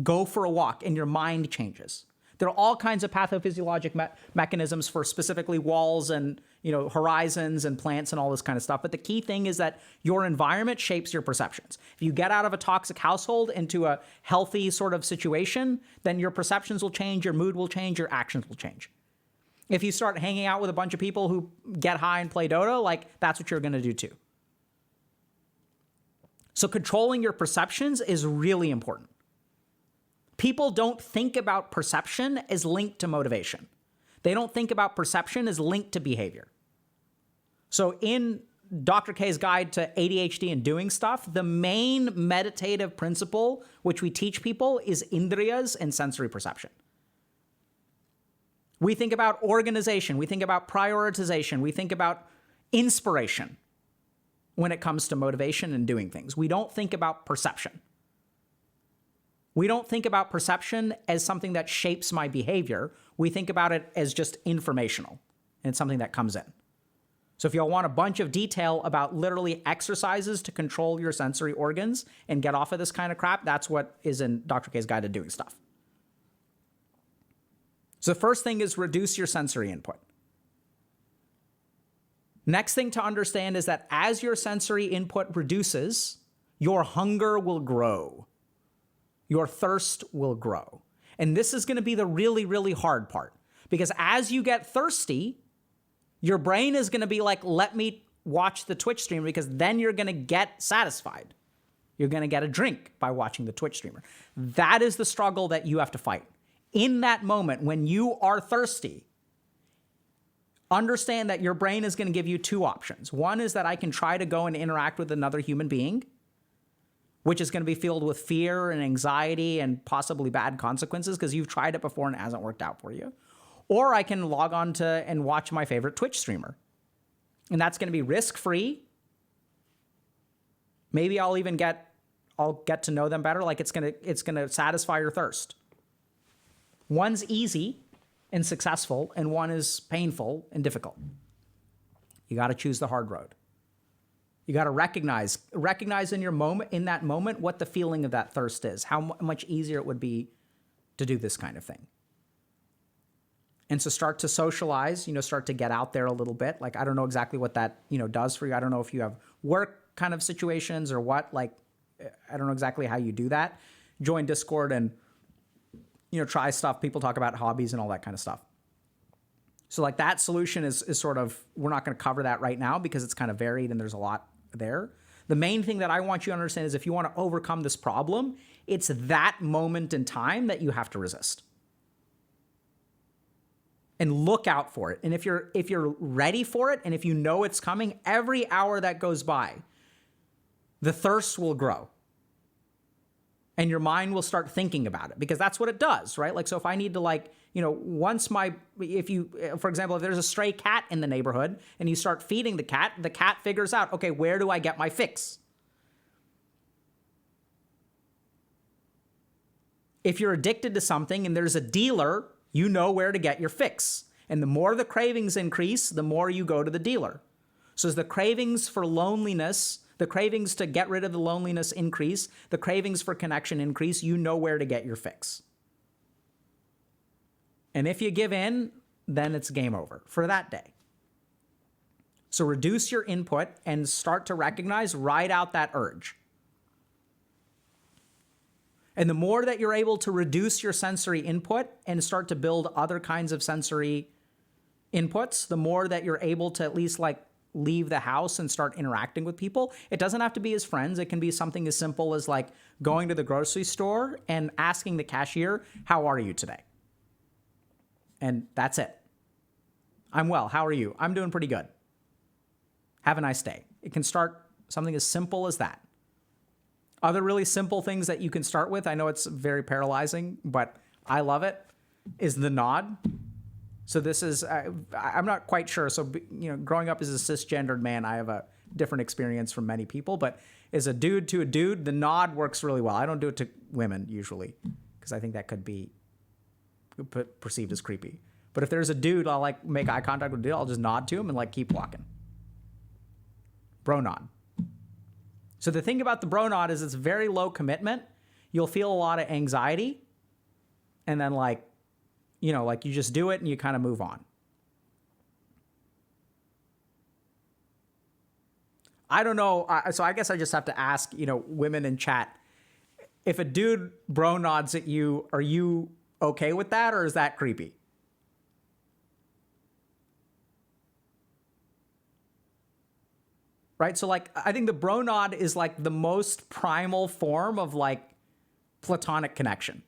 Go for a walk, and your mind changes. There are all kinds of pathophysiologic mechanisms for specifically walls and horizons and plants and all this kind of stuff. But the key thing is that your environment shapes your perceptions. If you get out of a toxic household into a healthy sort of situation, then your perceptions will change, your mood will change, your actions will change. If you start hanging out with a bunch of people who get high and play Dota, like that's what you're going to do too. So controlling your perceptions is really important. People don't think about perception as linked to motivation. They don't think about perception as linked to behavior. So in Dr. K's Guide to ADHD and Doing Stuff, the main meditative principle which we teach people is indriyas and sensory perception. We think about organization, we think about prioritization, we think about inspiration when it comes to motivation and doing things. We don't think about perception. We don't think about perception as something that shapes my behavior. We think about it as just informational and something that comes in. So if y'all want a bunch of detail about literally exercises to control your sensory organs and get off of this kind of crap, that's what is in Dr. K's Guide to Doing Stuff. So the first thing is reduce your sensory input. Next thing to understand is that as your sensory input reduces, your hunger will grow. Your thirst will grow. And this is going to be the really, really hard part. Because as you get thirsty, your brain is going to be like, let me watch the Twitch streamer because then you're going to get satisfied. You're going to get a drink by watching the Twitch streamer. That is the struggle that you have to fight. In that moment, when you are thirsty, understand that your brain is going to give you two options. One is that I can try to go and interact with another human being, which is going to be filled with fear and anxiety and possibly bad consequences because you've tried it before and it hasn't worked out for you. Or I can log on to and watch my favorite Twitch streamer. And that's going to be risk-free. Maybe I'll get to know them better. Like it's going to satisfy your thirst. One's easy and successful, and one is painful and difficult. You got to choose the hard road. You got to recognize in that moment what the feeling of that thirst is, how much easier it would be to do this kind of thing. And so start to socialize, start to get out there a little bit. Like, I don't know exactly what that, does for you. I don't know if you have work kind of situations or what, like, I don't know exactly how you do that. Join Discord and, try stuff. People talk about hobbies and all that kind of stuff. So like that solution is sort of, we're not going to cover that right now because it's kind of varied and there's a lot there. The main thing that I want you to understand is if you want to overcome this problem, it's that moment in time that you have to resist. And look out for it. And if you're ready for it and if you know it's coming, every hour that goes by, the thirst will grow. And your mind will start thinking about it because that's what it does, right? Like, so if I need to for example, if there's a stray cat in the neighborhood and you start feeding the cat figures out, okay, where do I get my fix? If you're addicted to something and there's a dealer, you know where to get your fix. And the more the cravings increase, the more you go to the dealer. So as the cravings for loneliness, the cravings to get rid of the loneliness increase, the cravings for connection increase, you know where to get your fix. And if you give in, then it's game over for that day. So reduce your input and start to recognize, ride out that urge. And the more that you're able to reduce your sensory input and start to build other kinds of sensory inputs, the more that you're able to at least leave the house and start interacting with people. It doesn't have to be as friends. It can be something as simple as going to the grocery store and asking the cashier, how are you today? And that's it. I'm well. How are you? I'm doing pretty good. Have a nice day. It can start something as simple as that. Other really simple things that you can start with, I know it's very paralyzing, but I love it, is the nod. So this is, I'm not quite sure. So, growing up as a cisgendered man, I have a different experience from many people, but as a dude to a dude, the nod works really well. I don't do it to women usually because I think that could be perceived as creepy. But if there's a dude, I'll make eye contact with a dude, I'll just nod to him and keep walking. Bro nod. So the thing about the bro nod is it's very low commitment. You'll feel a lot of anxiety. And then you just do it and you kind of move on. I don't know. So I guess I just have to ask, women in chat, if a dude bro nods at you, are you okay with that or is that creepy? Right? So I think the bro nod is the most primal form of platonic connection.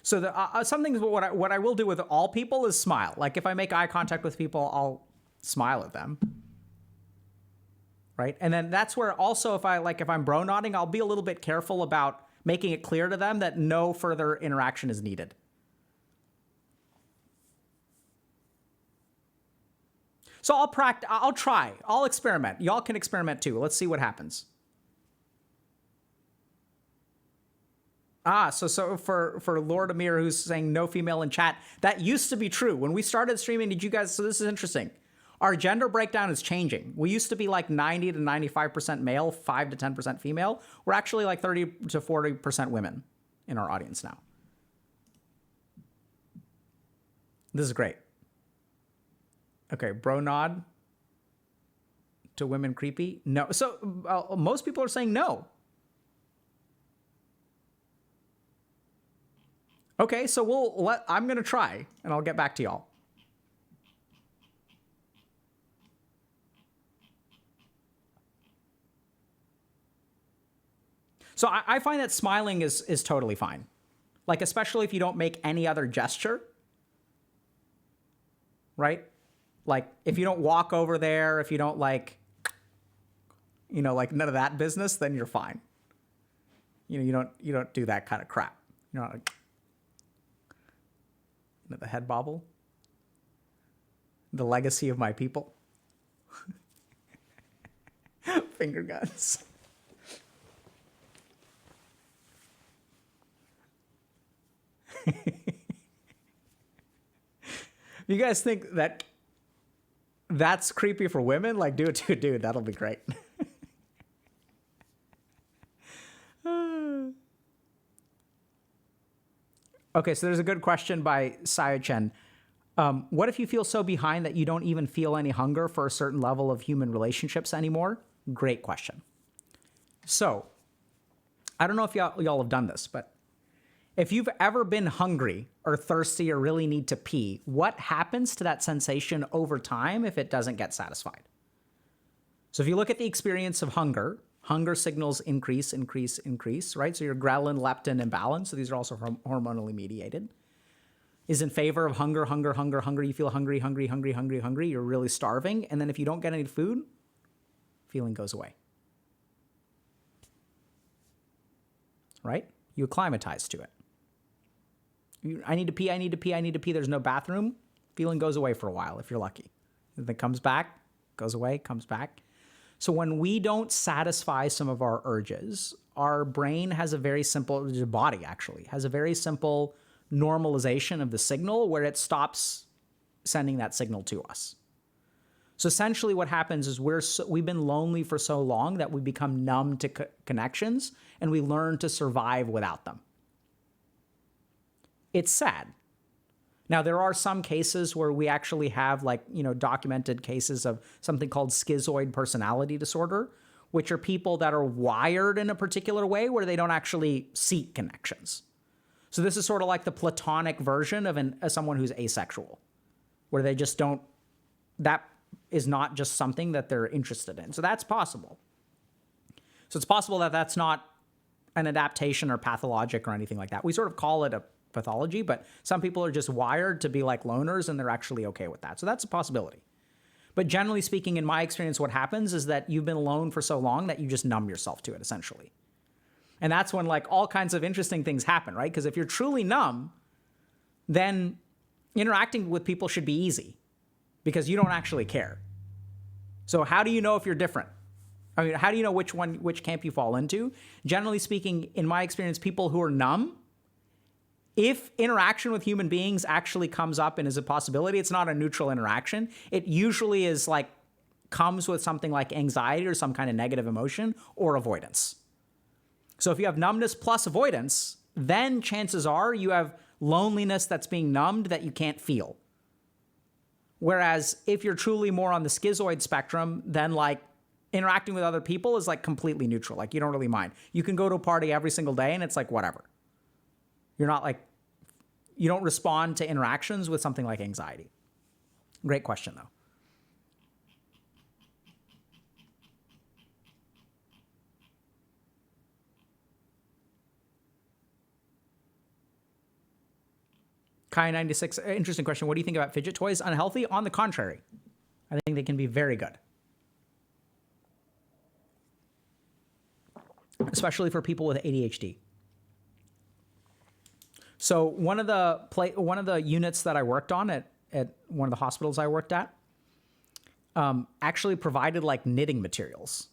So some things, what I will do with all people is smile. If I make eye contact with people, I'll smile at them. Right? And then that's where also if I'm bro nodding, I'll be a little bit careful about making it clear to them that no further interaction is needed. So I'll experiment. Y'all can experiment too. Let's see what happens. So for Lord Amir, who's saying no female in chat, that used to be true. When we started streaming, so this is interesting. Our gender breakdown is changing. We used to be 90 to 95% male, 5 to 10% female. We're actually 30 to 40% women in our audience now. This is great. Okay, bro nod to women creepy? No. So most people are saying no. Okay, so I'm going to try, and I'll get back to y'all. So I find that smiling is totally fine. Like, especially if you don't make any other gesture, right? Like, if you don't walk over there, if you don't like, like none of that business, then you're fine. You don't do that kind of crap. You're not like, the head bobble, the legacy of my people, finger guns. You guys think that that's creepy for women? Like, do it to a dude. That'll be great. Okay, so there's a good question by Sayo-chen. What if you feel so behind that you don't even feel any hunger for a certain level of human relationships anymore? Great question. So, I don't know if y'all have done this, but if you've ever been hungry or thirsty or really need to pee, what happens to that sensation over time if it doesn't get satisfied? So if you look at the experience of hunger, hunger signals increase, right? So your ghrelin, leptin imbalance, so these are also hormonally mediated, is in favor of hunger. You feel hungry, you're really starving. And then if you don't get any food, feeling goes away. Right? You acclimatize to it. I need to pee, there's no bathroom. Feeling goes away for a while if you're lucky. Then it comes back, goes away, comes back. So when we don't satisfy some of our urges, our brain has a very simple, the body actually, has a very simple normalization of the signal where it stops sending that signal to us. So essentially what happens is we've been lonely for so long that we become numb to connections and we learn to survive without them. It's sad. Now, there are some cases where we actually have documented cases of something called schizoid personality disorder, which are people that are wired in a particular way where they don't actually seek connections. So this is sort of like the platonic version of someone who's asexual, where they just don't, that is not just something that they're interested in. So that's possible. So it's possible that that's not an adaptation or pathologic or anything like that. We sort of call it a pathology, but some people are just wired to be like loners and they're actually okay with that. So that's a possibility. But generally speaking, in my experience, what happens is that you've been alone for so long that you just numb yourself to it, essentially. And that's when all kinds of interesting things happen, right? Because if you're truly numb, then interacting with people should be easy because you don't actually care. So how do you know if you're different? I mean, how do you know which camp you fall into? Generally speaking, in my experience, people who are numb, if interaction with human beings actually comes up and is a possibility, it's not a neutral interaction. It usually is comes with something like anxiety or some kind of negative emotion or avoidance. So if you have numbness plus avoidance, then chances are you have loneliness that's being numbed that you can't feel. Whereas if you're truly more on the schizoid spectrum, then interacting with other people is completely neutral. You don't really mind. You can go to a party every single day and it's whatever. You're not you don't respond to interactions with something like anxiety. Great question, though. Kai96, interesting question. What do you think about fidget toys? Unhealthy? On the contrary, I think they can be very good. Especially for people with ADHD. So one of the units that I worked on at one of the hospitals I worked at actually provided knitting materials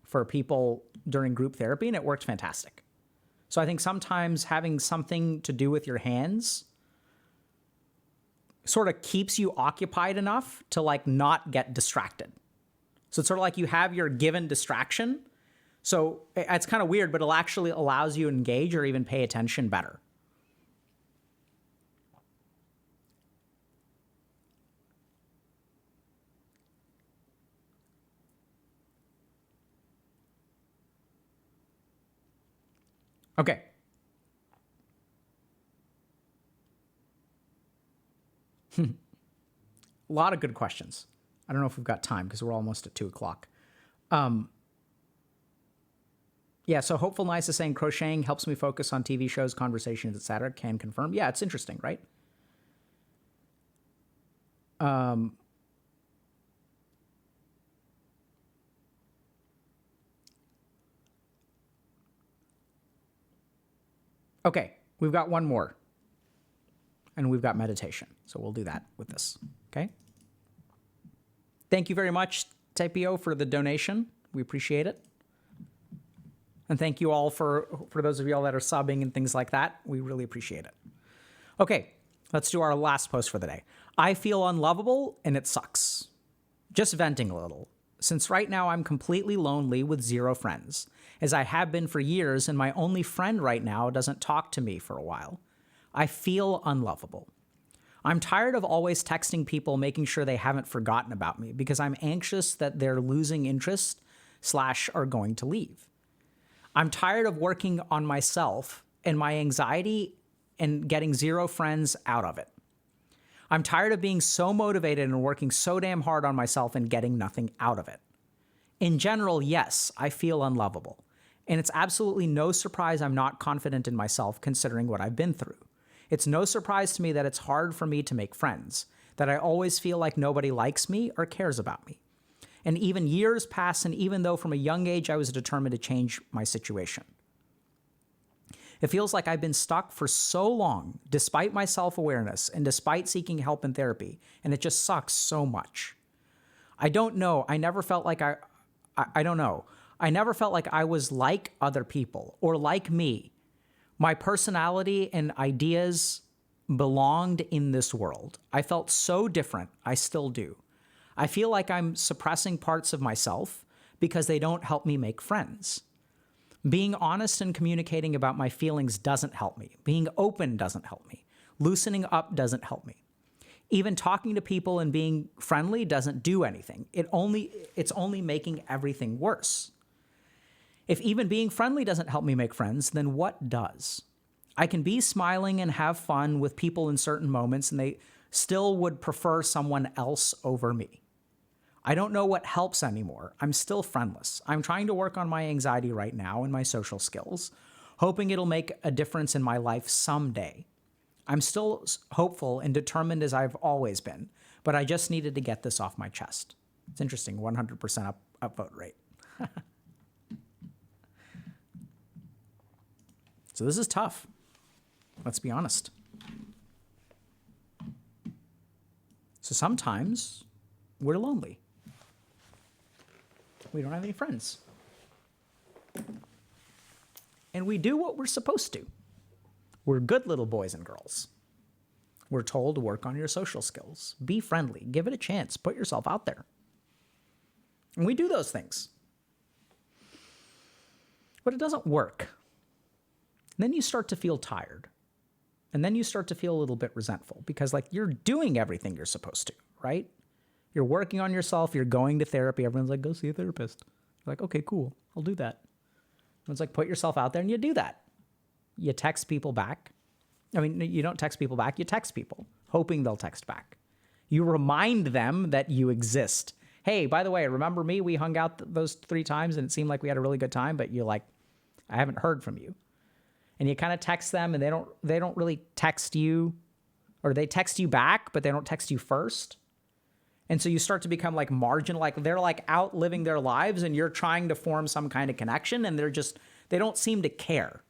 for people during group therapy, and it worked fantastic. So I think sometimes having something to do with your hands sort of keeps you occupied enough to not get distracted. So it's sort of you have your given distraction. So it's kind of weird, but it actually allows you to engage or even pay attention better. Okay. A lot of good questions. I don't know if we've got time because we're almost at 2:00. Yeah, so Hopeful Nice is saying crocheting helps me focus on TV shows, conversations, etc. Can confirm. Yeah, it's interesting, right? Okay, we've got one more. And we've got meditation. So we'll do that with this. Okay? Thank you very much, Typeo, for the donation. We appreciate it. And thank you all for those of y'all that are subbing and things like that. We really appreciate it. Okay, let's do our last post for the day. I feel unlovable and it sucks. Just venting a little. Since right now I'm completely lonely with 0 friends, as I have been for years, and my only friend right now doesn't talk to me for a while. I feel unlovable. I'm tired of always texting people, making sure they haven't forgotten about me, because I'm anxious that they're losing interest / are going to leave. I'm tired of working on myself and my anxiety and getting 0 friends out of it. I'm tired of being so motivated and working so damn hard on myself and getting nothing out of it. In general, yes, I feel unlovable. And it's absolutely no surprise I'm not confident in myself considering what I've been through. It's no surprise to me that it's hard for me to make friends, that I always feel like nobody likes me or cares about me. And even years pass, and even though from a young age I was determined to change my situation. It feels like I've been stuck for so long, despite my self-awareness and despite seeking help and therapy, and it just sucks so much. I don't know. I never felt like I don't know. I never felt like I was like other people or like me. My personality and ideas belonged in this world. I felt so different. I still do. I feel like I'm suppressing parts of myself because they don't help me make friends. Being honest and communicating about my feelings doesn't help me. Being open doesn't help me. Loosening up doesn't help me. Even talking to people and being friendly doesn't do anything. It's only making everything worse. If even being friendly doesn't help me make friends, then what does? I can be smiling and have fun with people in certain moments, and they still would prefer someone else over me. I don't know what helps anymore. I'm still friendless. I'm trying to work on my anxiety right now and my social skills, hoping it'll make a difference in my life someday. I'm still hopeful and determined as I've always been, but I just needed to get this off my chest. It's interesting, 100% upvote rate. So this is tough. Let's be honest. So sometimes we're lonely. We don't have any friends. And we do what we're supposed to. We're good little boys and girls. We're told to work on your social skills. Be friendly. Give it a chance. Put yourself out there. And we do those things. But it doesn't work. And then you start to feel tired. And then you start to feel a little bit resentful because like you're doing everything you're supposed to, right? You're working on yourself. You're going to therapy. Everyone's like, go see a therapist. You're like, okay, cool. I'll do that. Everyone's like, put yourself out there and you do that. You text people back. I mean, you don't text people back. You text people, hoping they'll text back. You remind them that you exist. Hey, by the way, remember me? We hung out those 3 times and it seemed like we had a really good time, but you're like, I haven't heard from you. And you kind of text them and they don't really text you, or they text you back, but they don't text you first. And so you start to become like marginal, like they're like out living their lives and you're trying to form some kind of connection and they don't seem to care.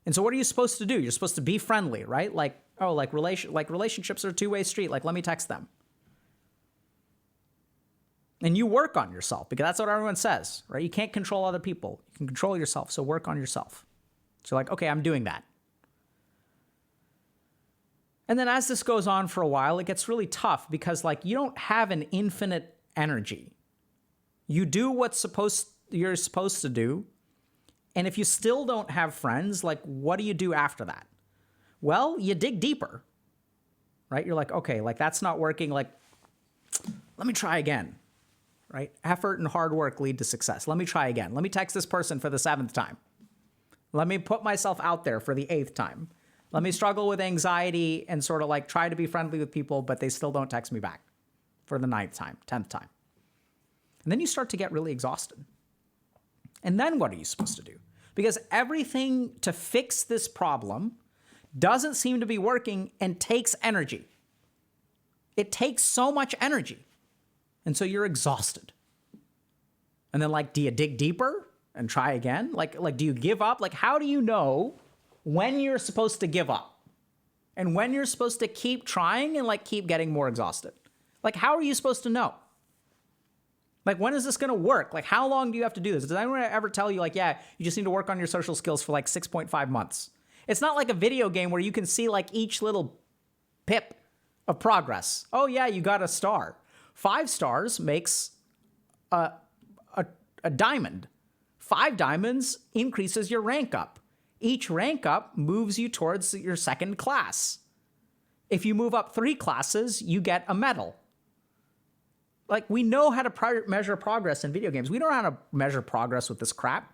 And so what are you supposed to do? You're supposed to be friendly, right? Like, oh, like relationships are a 2-way street. Like, let me text them. And you work on yourself because that's what everyone says, right? You can't control other people. You can control yourself. So work on yourself. So you're like, okay, I'm doing that. And then as this goes on for a while, it gets really tough because like you don't have an infinite energy. You do what you're supposed to do. And if you still don't have friends, like what do you do after that? Well, you dig deeper, right? You're like, okay, like that's not working. Like, let me try again, right? Effort and hard work lead to success. Let me try again. Let me text this person for the 7th time. Let me put myself out there for the 8th time. Let me struggle with anxiety and sort of like try to be friendly with people, but they still don't text me back for the 9th time, 10th time. And then you start to get really exhausted. And then what are you supposed to do? Because everything to fix this problem doesn't seem to be working and takes energy. It takes so much energy. And so you're exhausted. And then do you dig deeper and try again? Do you give up? How do you know when you're supposed to give up? And when you're supposed to keep trying and keep getting more exhausted? How are you supposed to know? When is this going to work? How long do you have to do this? Does anyone ever tell you, yeah, you just need to work on your social skills for 6.5 months? It's not like a video game where you can see each little pip of progress. Oh yeah, you got a star. 5 stars makes a diamond. 5 diamonds increases your rank up. Each rank up moves you towards your second class. If you move up 3 classes, you get a medal. We know how to measure progress in video games. We don't know how to measure progress with this crap.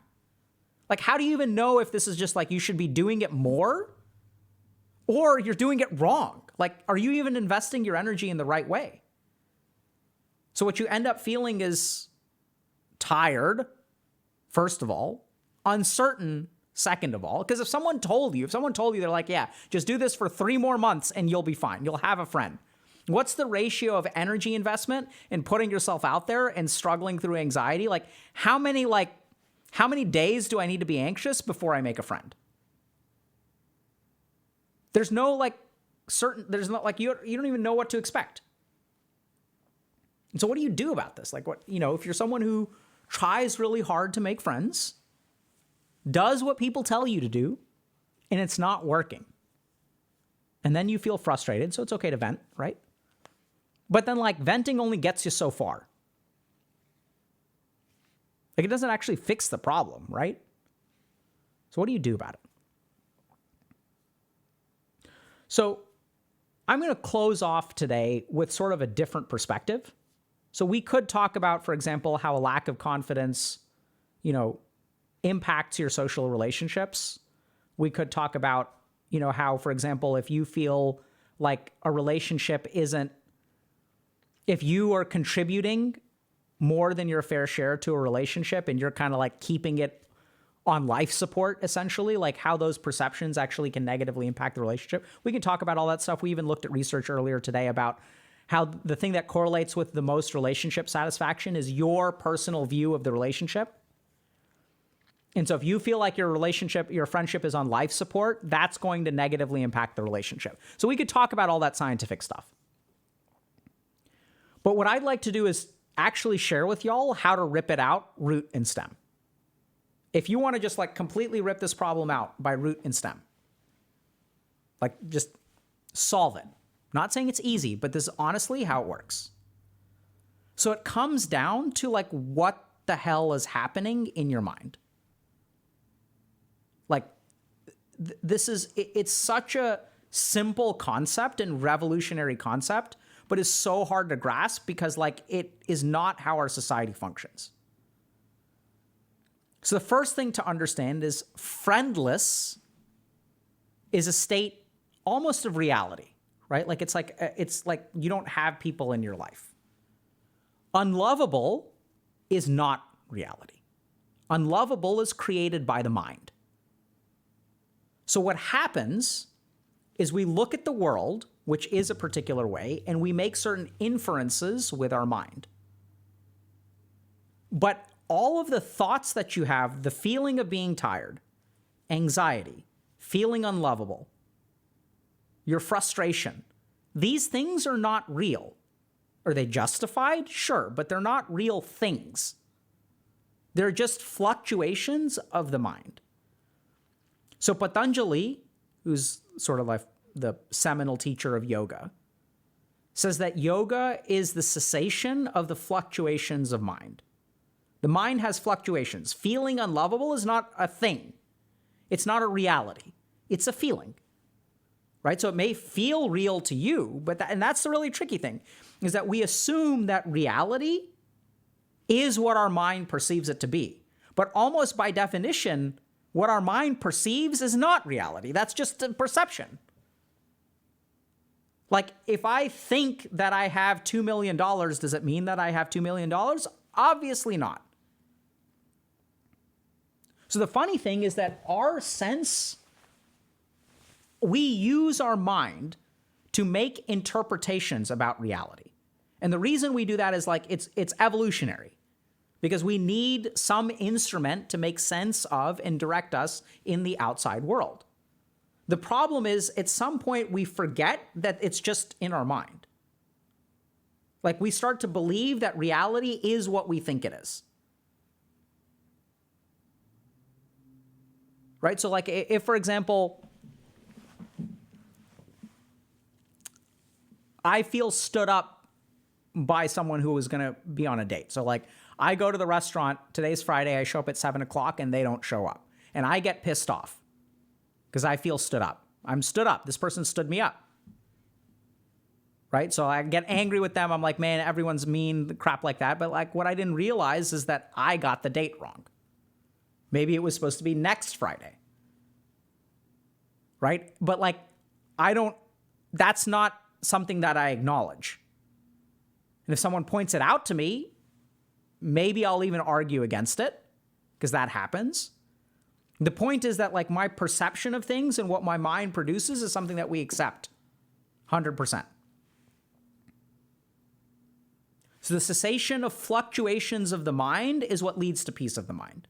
How do you even know if this is just you should be doing it more or you're doing it wrong? Are you even investing your energy in the right way? So what you end up feeling is tired, first of all, uncertain, second of all, because if someone told you, they're yeah, just do this for 3 more months and you'll be fine. You'll have a friend. What's the ratio of energy investment in putting yourself out there and struggling through anxiety? How many days do I need to be anxious before I make a friend? There's no you don't even know what to expect. And so what do you do about this? If you're someone who tries really hard to make friends, does what people tell you to do, and it's not working. And then you feel frustrated, so it's okay to vent, right? But then venting only gets you so far. It doesn't actually fix the problem, right? So what do you do about it? So I'm going to close off today with sort of a different perspective. So we could talk about, for example, how a lack of confidence, impacts your social relationships. We could talk about, how, for example, if you feel like a relationship if you are contributing more than your fair share to a relationship and you're kind of keeping it on life support, essentially, how those perceptions actually can negatively impact the relationship. We can talk about all that stuff. We even looked at research earlier today about how the thing that correlates with the most relationship satisfaction is your personal view of the relationship. And so if you feel like your friendship is on life support, that's going to negatively impact the relationship. So we could talk about all that scientific stuff. But what I'd like to do is actually share with y'all how to rip it out root and stem. If you want to just completely rip this problem out by root and stem, just solve it. Not saying it's easy, but this is honestly how it works. So it comes down to what the hell is happening in your mind. It's such a simple concept and revolutionary concept, but is so hard to grasp because it is not how our society functions. So the first thing to understand is friendless is a state almost of reality, right? It's like you don't have people in your life. Unlovable is not reality. Unlovable is created by the mind. So what happens is we look at the world, which is a particular way, and we make certain inferences with our mind. But all of the thoughts that you have, the feeling of being tired, anxiety, feeling unlovable, your frustration, these things are not real. Are they justified? Sure, but they're not real things. They're just fluctuations of the mind. So Patanjali, who's sort of the seminal teacher of yoga, says that yoga is the cessation of the fluctuations of mind. The mind has fluctuations. Feeling unlovable is not a thing. It's not a reality. It's a feeling, right? So it may feel real to you, but and that's the really tricky thing, is that we assume that reality is what our mind perceives it to be. But almost by definition, what our mind perceives is not reality. That's just a perception. If I think that I have $2 million, does it mean that I have $2 million? Obviously not. So the funny thing is that we use our mind to make interpretations about reality. And the reason we do that is like it's evolutionary, because we need some instrument to make sense of and direct us in the outside world. The problem is at some point we forget that it's just in our mind. Like we start to believe that reality is what we think it is. Right? So like if, for example, I feel stood up by someone who was going to be on a date. So like I go to the restaurant, today's Friday, I show up at 7 o'clock and they don't show up. And I get pissed off because I feel stood up. I'm stood up. This person stood me up. Right? So I get angry with them. I'm like, man, everyone's mean, crap like that. But like what I didn't realize is that I got the date wrong. Maybe it was supposed to be next Friday. Right? But like, that's not something that I acknowledge. And if someone points it out to me, maybe I'll even argue against it, because that happens. The point is that like my perception of things and what my mind produces is something that we accept 100%. So the cessation of fluctuations of the mind is what leads to peace of the mind.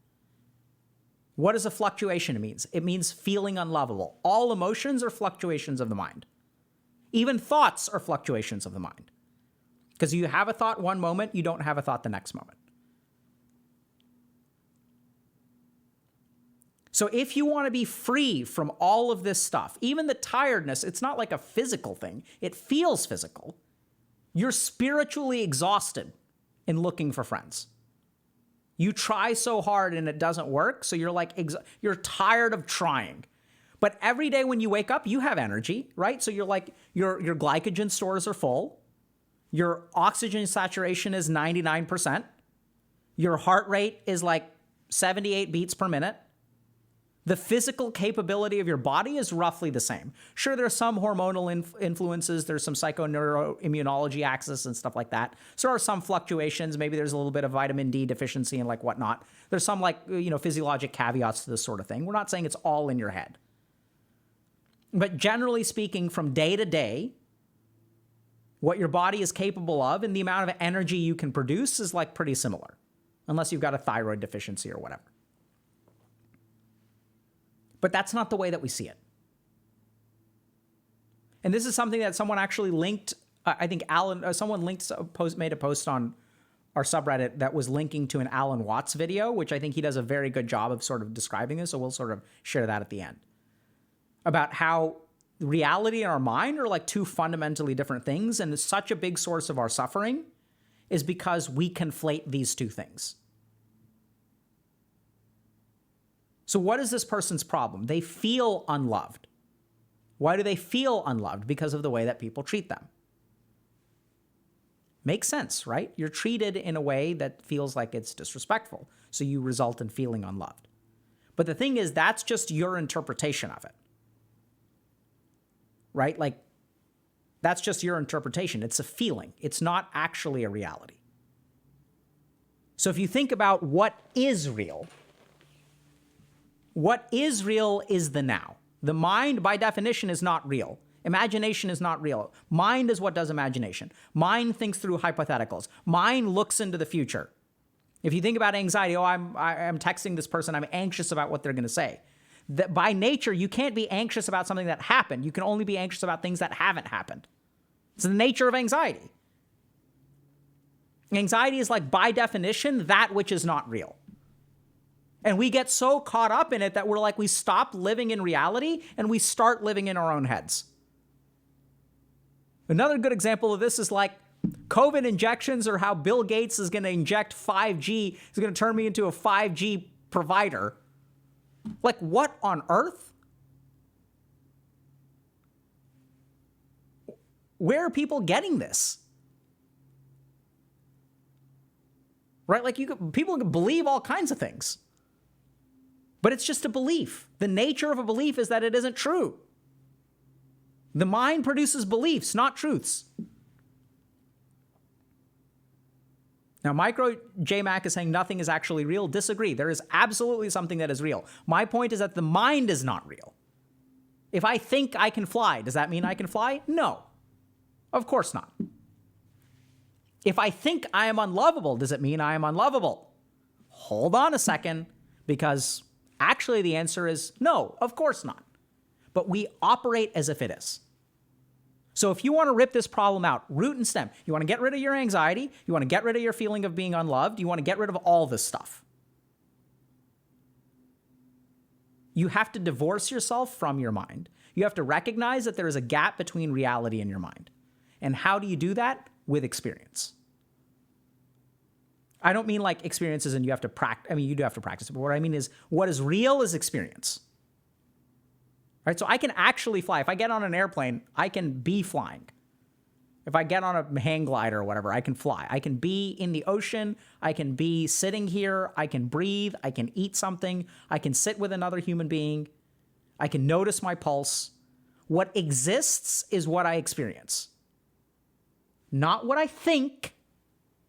What does a fluctuation mean? It means feeling unlovable. All emotions are fluctuations of the mind. Even thoughts are fluctuations of the mind. Because you have a thought one moment, you don't have a thought the next moment. So if you want to be free from all of this stuff, even the tiredness, it's not like a physical thing. It feels physical. You're spiritually exhausted in looking for friends. You try so hard and it doesn't work, so you're like, you're tired of trying. But every day when you wake up, you have energy, right? So you're like, your glycogen stores are full. Your oxygen saturation is 99%. Your heart rate is like 78 beats per minute. The physical capability of your body is roughly the same. Sure, there's some hormonal influences. There's some psychoneuroimmunology axis and stuff like that. So there are some fluctuations. Maybe there's a little bit of vitamin D deficiency and like whatnot. There's some like, physiologic caveats to this sort of thing. We're not saying it's all in your head. But generally speaking, from day to day, what your body is capable of and the amount of energy you can produce is like pretty similar, unless you've got a thyroid deficiency or whatever. But that's not the way that we see it. And this is something that someone actually linked, I think someone made a post on our subreddit that was linking to an Alan Watts video, which I think he does a very good job of sort of describing this. So we'll sort of share that at the end. About how reality and our mind are like two fundamentally different things. And such a big source of our suffering is because we conflate these two things. So what is this person's problem? They feel unloved. Why do they feel unloved? Because of the way that people treat them. Makes sense, right? You're treated in a way that feels like it's disrespectful, so you result in feeling unloved. But the thing is, that's just your interpretation of it. Right? Like, that's just your interpretation. It's a feeling. It's not actually a reality. So if you think about what is real is the now. The mind, by definition, is not real. Imagination is not real. Mind is what does imagination. Mind thinks through hypotheticals. Mind looks into the future. If you think about anxiety, I'm texting this person, I'm anxious about what they're going to say. That by nature, you can't be anxious about something that happened. You can only be anxious about things that haven't happened. It's the nature of anxiety. Anxiety is like, by definition, that which is not real. And we get so caught up in it that we're like, we stop living in reality and we start living in our own heads. Another good example of this is like COVID injections, or how Bill Gates is going to inject 5G. He's going to turn me into a 5G provider. Like, what on earth? Where are people getting this? Right? Like, people can believe all kinds of things. But it's just a belief. The nature of a belief is that it isn't true. The mind produces beliefs, not truths. Now, Micro J Mac is saying nothing is actually real. Disagree. There is absolutely something that is real. My point is that the mind is not real. If I think I can fly, does that mean I can fly? No. Of course not. If I think I am unlovable, does it mean I am unlovable? Hold on a second, because actually the answer is no, of course not. But we operate as if it is. So if you want to rip this problem out, root and stem, you want to get rid of your anxiety, you want to get rid of your feeling of being unloved, you want to get rid of all this stuff. You have to divorce yourself from your mind. You have to recognize that there is a gap between reality and your mind. And how do you do that? With experience. I don't mean like experiences and you have to practice. I mean, you do have to practice it, but what I mean is what is real is experience. Right? So I can actually fly. If I get on an airplane, I can be flying. If I get on a hang glider or whatever, I can fly. I can be in the ocean. I can be sitting here. I can breathe. I can eat something. I can sit with another human being. I can notice my pulse. What exists is what I experience, not what I think.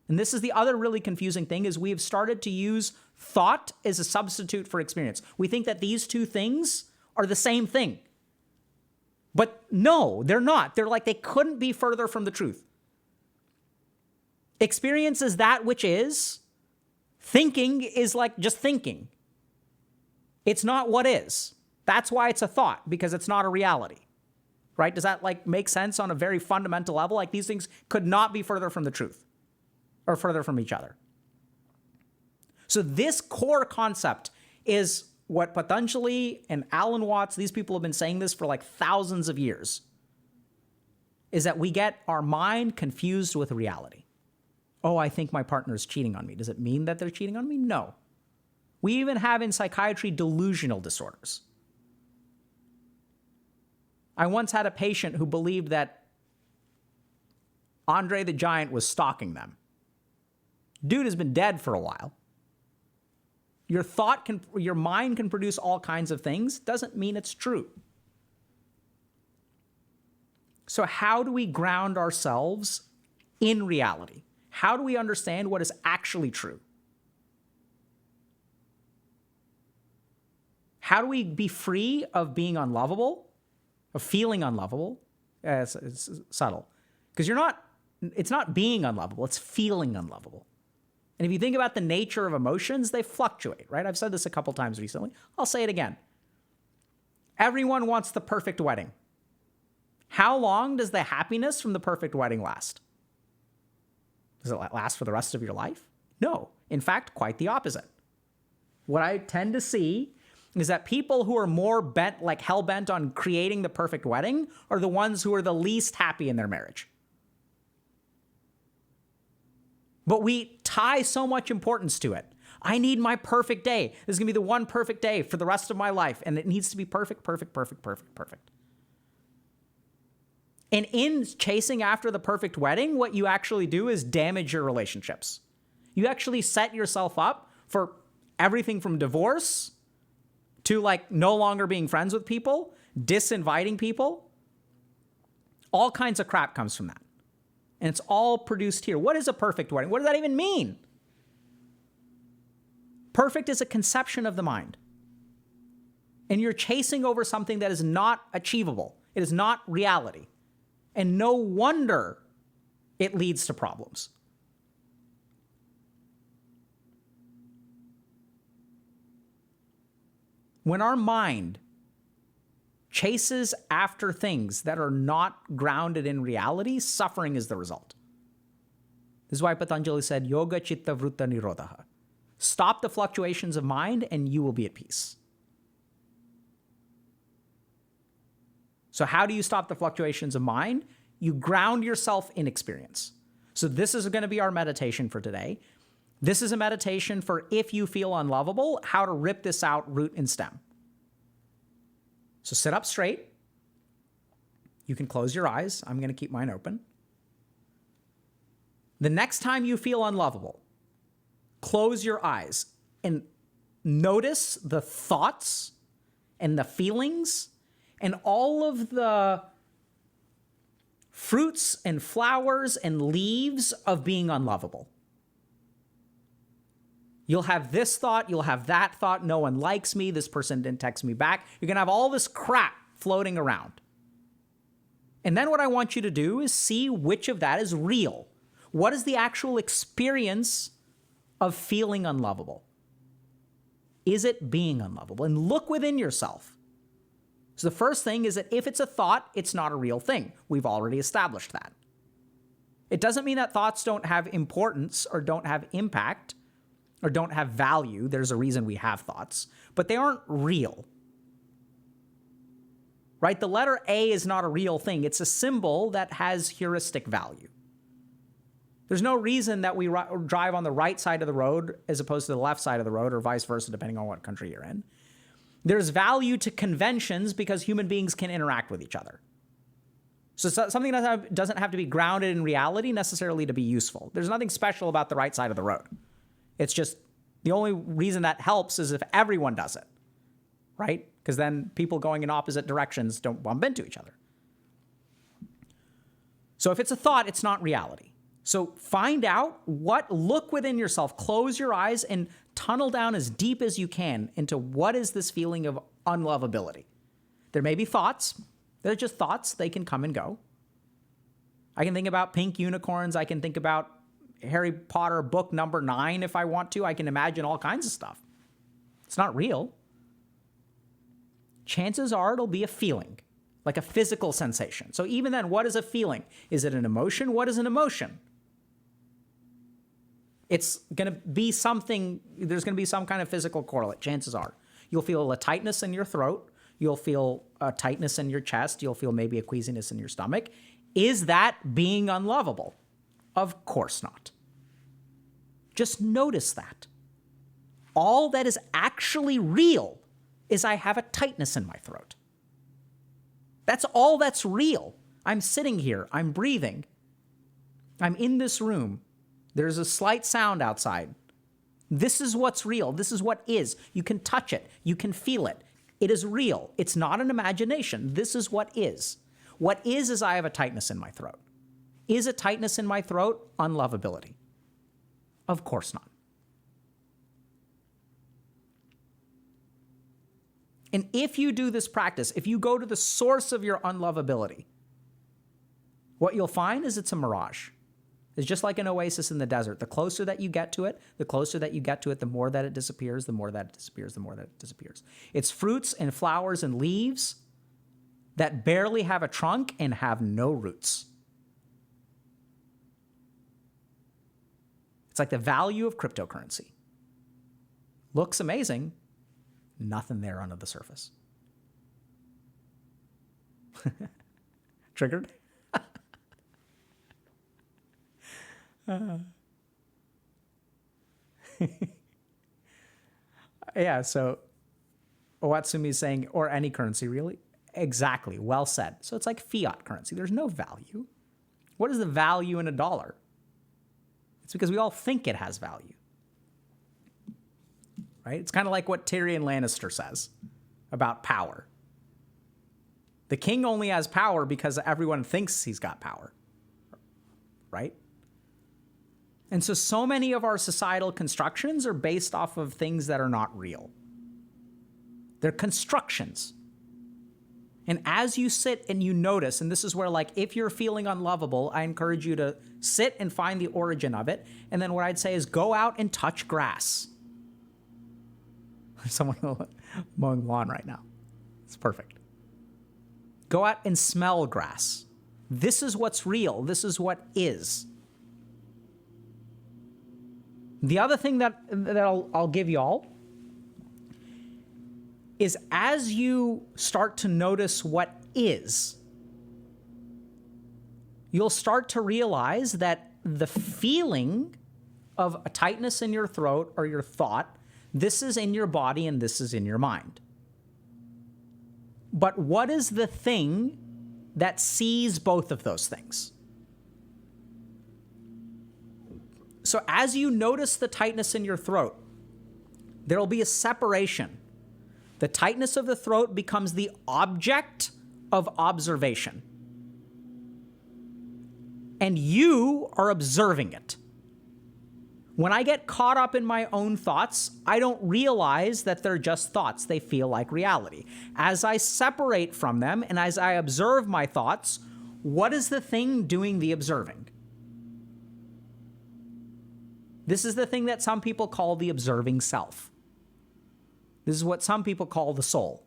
And this is the other really confusing thing, is we have started to use thought as a substitute for experience. We think that these two things are the same thing. But no, they're not. They're like, they couldn't be further from the truth. Experience is that which is. Thinking is like just thinking. It's not what is. That's why it's a thought, because it's not a reality. Right? Does that like make sense on a very fundamental level? Like these things could not be further from the truth or further from each other. So this core concept is what Patanjali and Alan Watts, these people have been saying this for like thousands of years, is that we get our mind confused with reality. Oh, I think my partner is cheating on me. Does it mean that they're cheating on me? No. We even have in psychiatry delusional disorders. I once had a patient who believed that Andre the Giant was stalking them. Dude has been dead for a while. Your mind can produce all kinds of things. Doesn't mean it's true. So how do we ground ourselves in reality? How do we understand what is actually true? How do we be free of being unlovable, of feeling unlovable? It's subtle. Because it's not being unlovable, it's feeling unlovable. And if you think about the nature of emotions, they fluctuate, right? I've said this a couple times recently. I'll say it again. Everyone wants the perfect wedding. How long does the happiness from the perfect wedding last? Does it last for the rest of your life? No. In fact, quite the opposite. What I tend to see is that people who are more bent, like hell-bent on creating the perfect wedding, are the ones who are the least happy in their marriage. But we tie so much importance to it. I need my perfect day. This is going to be the one perfect day for the rest of my life. And it needs to be perfect, perfect, perfect, perfect, perfect. And in chasing after the perfect wedding, what you actually do is damage your relationships. You actually set yourself up for everything from divorce to like no longer being friends with people, disinviting people. All kinds of crap comes from that. And it's all produced here. What is a perfect wedding? What does that even mean? Perfect is a conception of the mind. And you're chasing over something that is not achievable. It is not reality. And no wonder it leads to problems. When our mind chases after things that are not grounded in reality, suffering is the result. This is why Patanjali said, Yoga Chitta Vrutta Nirodha. Stop the fluctuations of mind and you will be at peace. So how do you stop the fluctuations of mind? You ground yourself in experience. So this is going to be our meditation for today. This is a meditation for if you feel unlovable, how to rip this out root and stem. So sit up straight. You can close your eyes. I'm going to keep mine open. The next time you feel unlovable, close your eyes and notice the thoughts and the feelings and all of the fruits and flowers and leaves of being unlovable. You'll have this thought, you'll have that thought, no one likes me, this person didn't text me back. You're going to have all this crap floating around. And then what I want you to do is see which of that is real. What is the actual experience of feeling unlovable? Is it being unlovable? And look within yourself. So the first thing is that if it's a thought, it's not a real thing. We've already established that. It doesn't mean that thoughts don't have importance or don't have impact or don't have value. There's a reason we have thoughts, but they aren't real. Right? The letter A is not a real thing. It's a symbol that has heuristic value. There's no reason that we drive on the right side of the road as opposed to the left side of the road, or vice versa, depending on what country you're in. There's value to conventions because human beings can interact with each other. So something doesn't have to be grounded in reality necessarily to be useful. There's nothing special about the right side of the road. It's just the only reason that helps is if everyone does it, right? Because then people going in opposite directions don't bump into each other. So if it's a thought, it's not reality. So find out look within yourself, close your eyes and tunnel down as deep as you can into what is this feeling of unlovability. There may be thoughts. They're just thoughts. They can come and go. I can think about pink unicorns. I can think about Harry Potter book number 9 if I want to. I can imagine all kinds of stuff. It's not real. Chances are it'll be a feeling, like a physical sensation. So even then, what is a feeling? Is it an emotion? What is an emotion? It's going to be something, there's going to be some kind of physical correlate, chances are. You'll feel a tightness in your throat. You'll feel a tightness in your chest. You'll feel maybe a queasiness in your stomach. Is that being unlovable? Of course not. Just notice that. All that is actually real is I have a tightness in my throat. That's all that's real. I'm sitting here. I'm breathing. I'm in this room. There's a slight sound outside. This is what's real. This is what is. You can touch it. You can feel it. It is real. It's not an imagination. This is what is. What is I have a tightness in my throat. Is a tightness in my throat unlovability? Of course not. And if you do this practice, if you go to the source of your unlovability, what you'll find is it's a mirage. It's just like an oasis in the desert. The closer that you get to it, the more that it disappears, the more that it disappears, the more that it disappears. It's fruits and flowers and leaves that barely have a trunk and have no roots. It's like the value of cryptocurrency. Looks amazing. Nothing there under the surface. Triggered? Yeah, so Owatsumi is saying, or any currency, really? Exactly, well said. So it's like fiat currency. There's no value. What is the value in a dollar? It's because we all think it has value. Right? It's kind of like what Tyrion Lannister says about power. The king only has power because everyone thinks he's got power. Right? And so many of our societal constructions are based off of things that are not real. They're constructions. And as you sit and you notice, and this is where, like, if you're feeling unlovable, I encourage you to sit and find the origin of it. And then what I'd say is go out and touch grass. Someone mowing lawn right now. It's perfect. Go out and smell grass. This is what's real. This is what is. The other thing that I'll give y'all is as you start to notice what is, you'll start to realize that the feeling of a tightness in your throat or your thought, this is in your body and this is in your mind. But what is the thing that sees both of those things? So as you notice the tightness in your throat, there will be a separation. The tightness of the throat becomes the object of observation. And you are observing it. When I get caught up in my own thoughts, I don't realize that they're just thoughts. They feel like reality. As I separate from them and as I observe my thoughts, what is the thing doing the observing? This is the thing that some people call the observing self. This is what some people call the soul.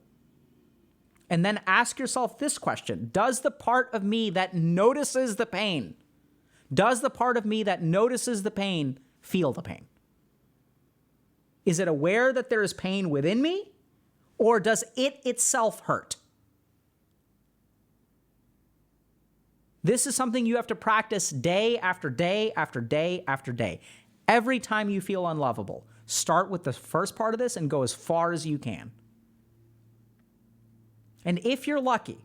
And then ask yourself this question: does the part of me that notices the pain, does the part of me that notices the pain feel the pain? Is it aware that there is pain within me, or does it itself hurt? This is something you have to practice day after day after day after day. Every time you feel unlovable, start with the first part of this and go as far as you can. And if you're lucky,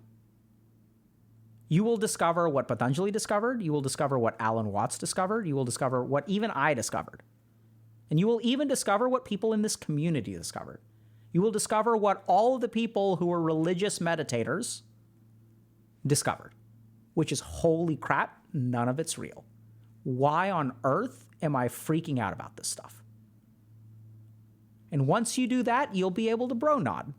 you will discover what Patanjali discovered. You will discover what Alan Watts discovered. You will discover what even I discovered. And you will even discover what people in this community discovered. You will discover what all of the people who are religious meditators discovered, which is, holy crap, none of it's real. Why on earth am I freaking out about this stuff? And once you do that, you'll be able to bro nod.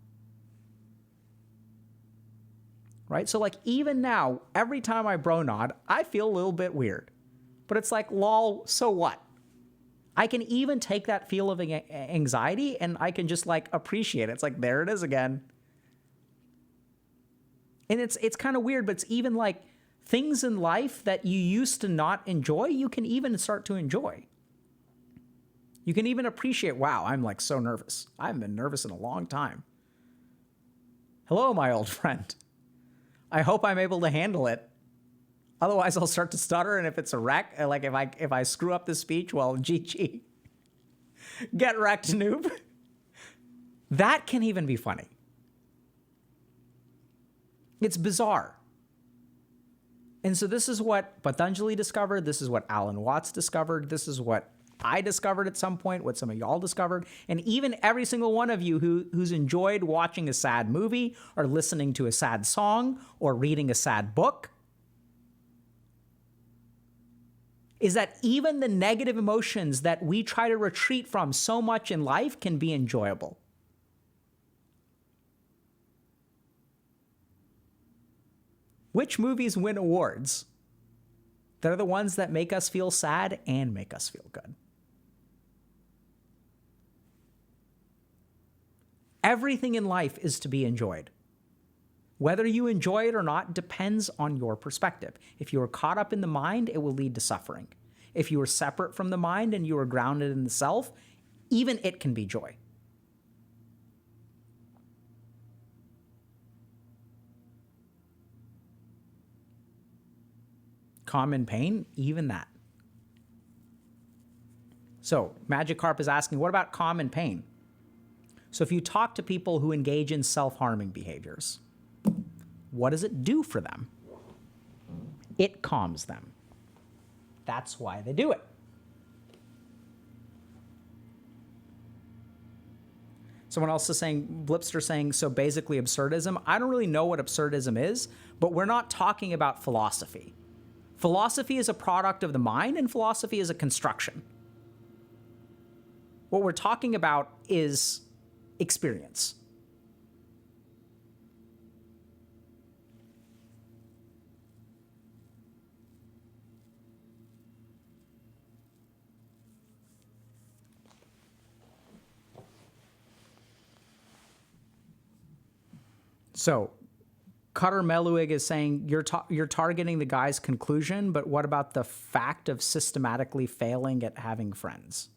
Right? So like even now, every time I bro nod, I feel a little bit weird. But it's like, lol, so what? I can even take that feel of anxiety and I can just like appreciate it. It's like, there it is again. And it's kind of weird, but it's even like things in life that you used to not enjoy, you can even start to enjoy. You can even appreciate, wow, I'm like so nervous. I haven't been nervous in a long time. Hello, my old friend. I hope I'm able to handle it. Otherwise, I'll start to stutter, and if it's a wreck, like if I screw up this speech, well, GG. Get wrecked, noob. That can even be funny. It's bizarre. And so this is what Patanjali discovered. This is what Alan Watts discovered. This is what I discovered at some point, what some of y'all discovered. And even every single one of you who's enjoyed watching a sad movie or listening to a sad song or reading a sad book, is that even the negative emotions that we try to retreat from so much in life can be enjoyable. Which movies win awards? They're the ones that make us feel sad and make us feel good. Everything in life is to be enjoyed. Whether you enjoy it or not depends on your perspective. If you are caught up in the mind, it will lead to suffering. If you are separate from the mind and you are grounded in the self, even it can be joy. Common pain, even that. So Magikarp is asking, what about common pain? So if you talk to people who engage in self-harming behaviors, what does it do for them? It calms them. That's why they do it. Someone else is saying, Blipster saying, so basically absurdism. I don't really know what absurdism is, but we're not talking about philosophy. Philosophy is a product of the mind, and philosophy is a construction. What we're talking about is experience. So Cutter Meluig is saying you're targeting the guy's conclusion, but what about the fact of systematically failing at having friends?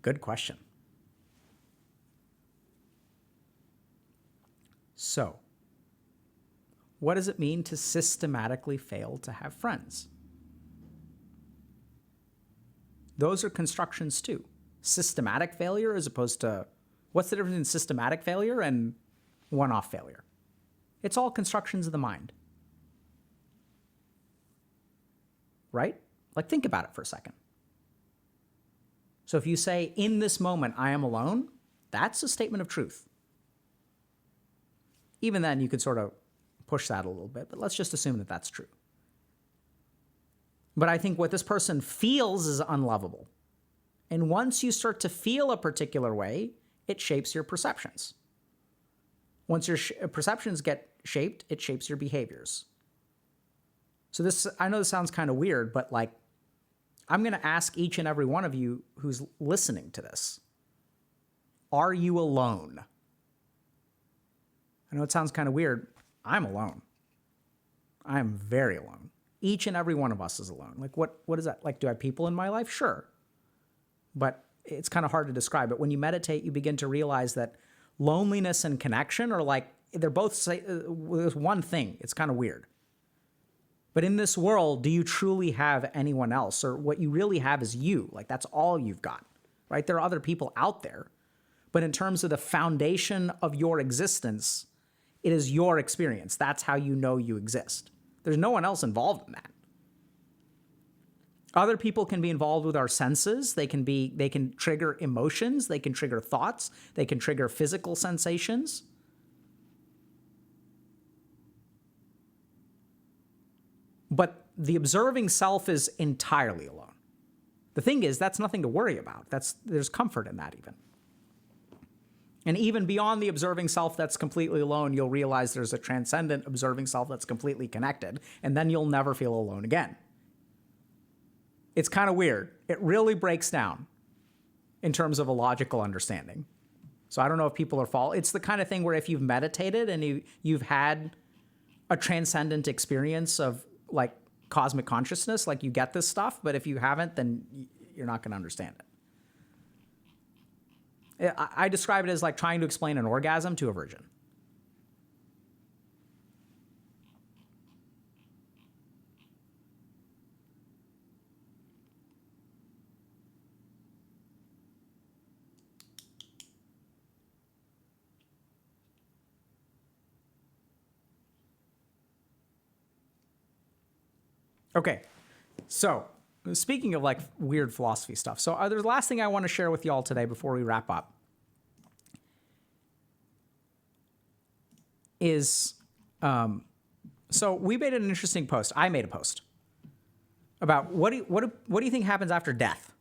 Good question. So, what does it mean to systematically fail to have friends? Those are constructions too. Systematic failure as opposed to, what's the difference in systematic failure and one-off failure? It's all constructions of the mind. Right? Like, think about it for a second. So if you say, in this moment, I am alone, that's a statement of truth. Even then, you could sort of push that a little bit, but let's just assume that that's true. But I think what this person feels is unlovable. And once you start to feel a particular way, it shapes your perceptions. Once your perceptions get shaped, it shapes your behaviors. So this, I know this sounds kind of weird, but like, I'm going to ask each and every one of you who's listening to this, are you alone? I know it sounds kind of weird. I'm alone. I'm very alone. Each and every one of us is alone. Like, what is that? Like, do I have people in my life? Sure. But it's kind of hard to describe. But when you meditate, you begin to realize that loneliness and connection are like, they're both one thing. It's kind of weird. But in this world, do you truly have anyone else? Or what you really have is you. Like, that's all you've got, right? There are other people out there. But in terms of the foundation of your existence, it is your experience. That's how you know you exist. There's no one else involved in that. Other people can be involved with our senses. They can trigger emotions. They can trigger thoughts. They can trigger physical sensations. But the observing self is entirely alone. The thing is, that's nothing to worry about. There's comfort in that even. And even beyond the observing self that's completely alone, you'll realize there's a transcendent observing self that's completely connected, and then you'll never feel alone again. It's kind of weird. It really breaks down in terms of a logical understanding. So I don't know if people are following. It's the kind of thing where if you've meditated and you've had a transcendent experience of like cosmic consciousness, like you get this stuff, but if you haven't, then you're not going to understand it. I describe it as like trying to explain an orgasm to a virgin. Okay, so speaking of like weird philosophy stuff, so there's the last thing I want to share with y'all today before we wrap up is, so we made an interesting post. I made a post about what do you think happens after death?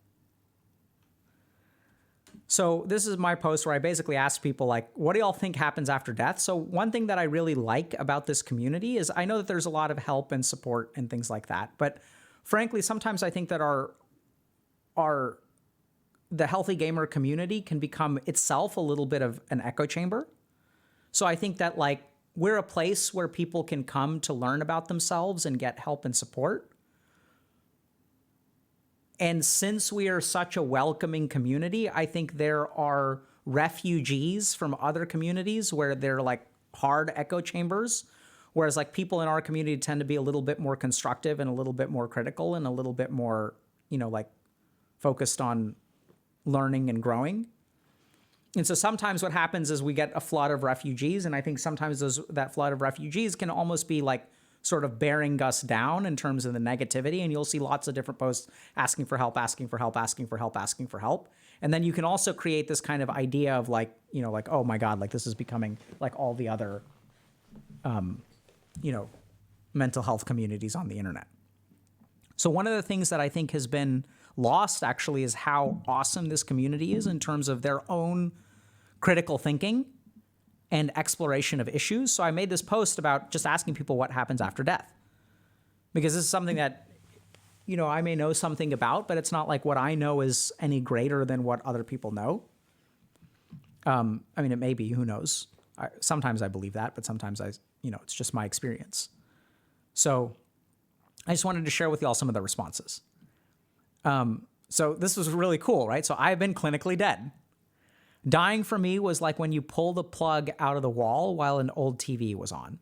So this is my post where I basically asked people like, what do y'all think happens after death? So one thing that I really like about this community is I know that there's a lot of help and support and things like that. But frankly, sometimes I think that the healthy gamer community can become itself a little bit of an echo chamber. So I think that like we're a place where people can come to learn about themselves and get help and support. And since we are such a welcoming community, I think there are refugees from other communities where they're like hard echo chambers, whereas like people in our community tend to be a little bit more constructive and a little bit more critical and a little bit more, like focused on learning and growing. And so sometimes what happens is we get a flood of refugees, and I think sometimes that flood of refugees can almost be like sort of bearing us down in terms of the negativity. And you'll see lots of different posts asking for help, asking for help, asking for help, asking for help. And then you can also create this kind of idea of like, like, oh my God, like this is becoming like all the other, mental health communities on the internet. So one of the things that I think has been lost actually is how awesome this community is in terms of their own critical thinking and exploration of issues. So I made this post about just asking people what happens after death, because this is something that, I may know something about, but it's not like what I know is any greater than what other people know. It may be, who knows? Sometimes I believe that, but sometimes it's just my experience. So I just wanted to share with y'all some of the responses. So this was really cool, right? So I've been clinically dead. Dying for me was like when you pull the plug out of the wall while an old TV was on.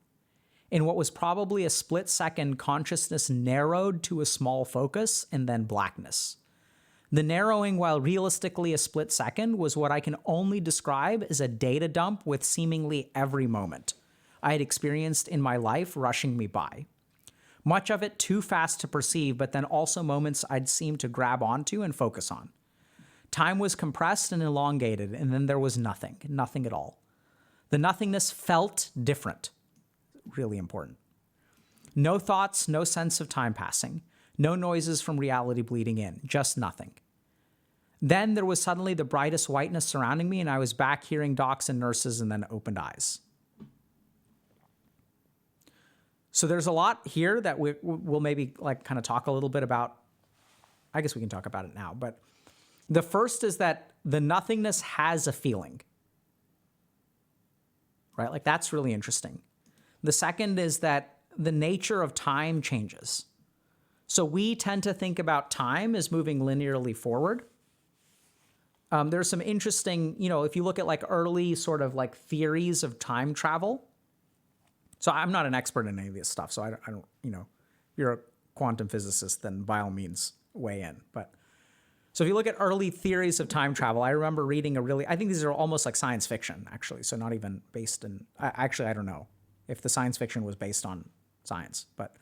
In what was probably a split second, consciousness narrowed to a small focus and then blackness. The narrowing, while realistically a split second, was what I can only describe as a data dump with seemingly every moment I had experienced in my life rushing me by. Much of it too fast to perceive, but then also moments I'd seem to grab onto and focus on. Time was compressed and elongated, and then there was nothing at all. The nothingness felt different. Really important. No thoughts, no sense of time passing, no noises from reality bleeding in, just nothing. Then there was suddenly the brightest whiteness surrounding me, and I was back hearing docs and nurses, and then opened eyes. So there's a lot here that we'll maybe like kind of talk a little bit about. I guess we can talk about it now, but the first is that the nothingness has a feeling, right? Like that's really interesting. The second is that the nature of time changes. So we tend to think about time as moving linearly forward. There's some interesting, if you look at like early sort of like theories of time travel. So I'm not an expert in any of this stuff. So I don't, if you're a quantum physicist, then by all means weigh in. But so if you look at early theories of time travel, I remember reading I think these are almost like science fiction, actually. So not even based in, actually, I don't know if the science fiction was based on science. But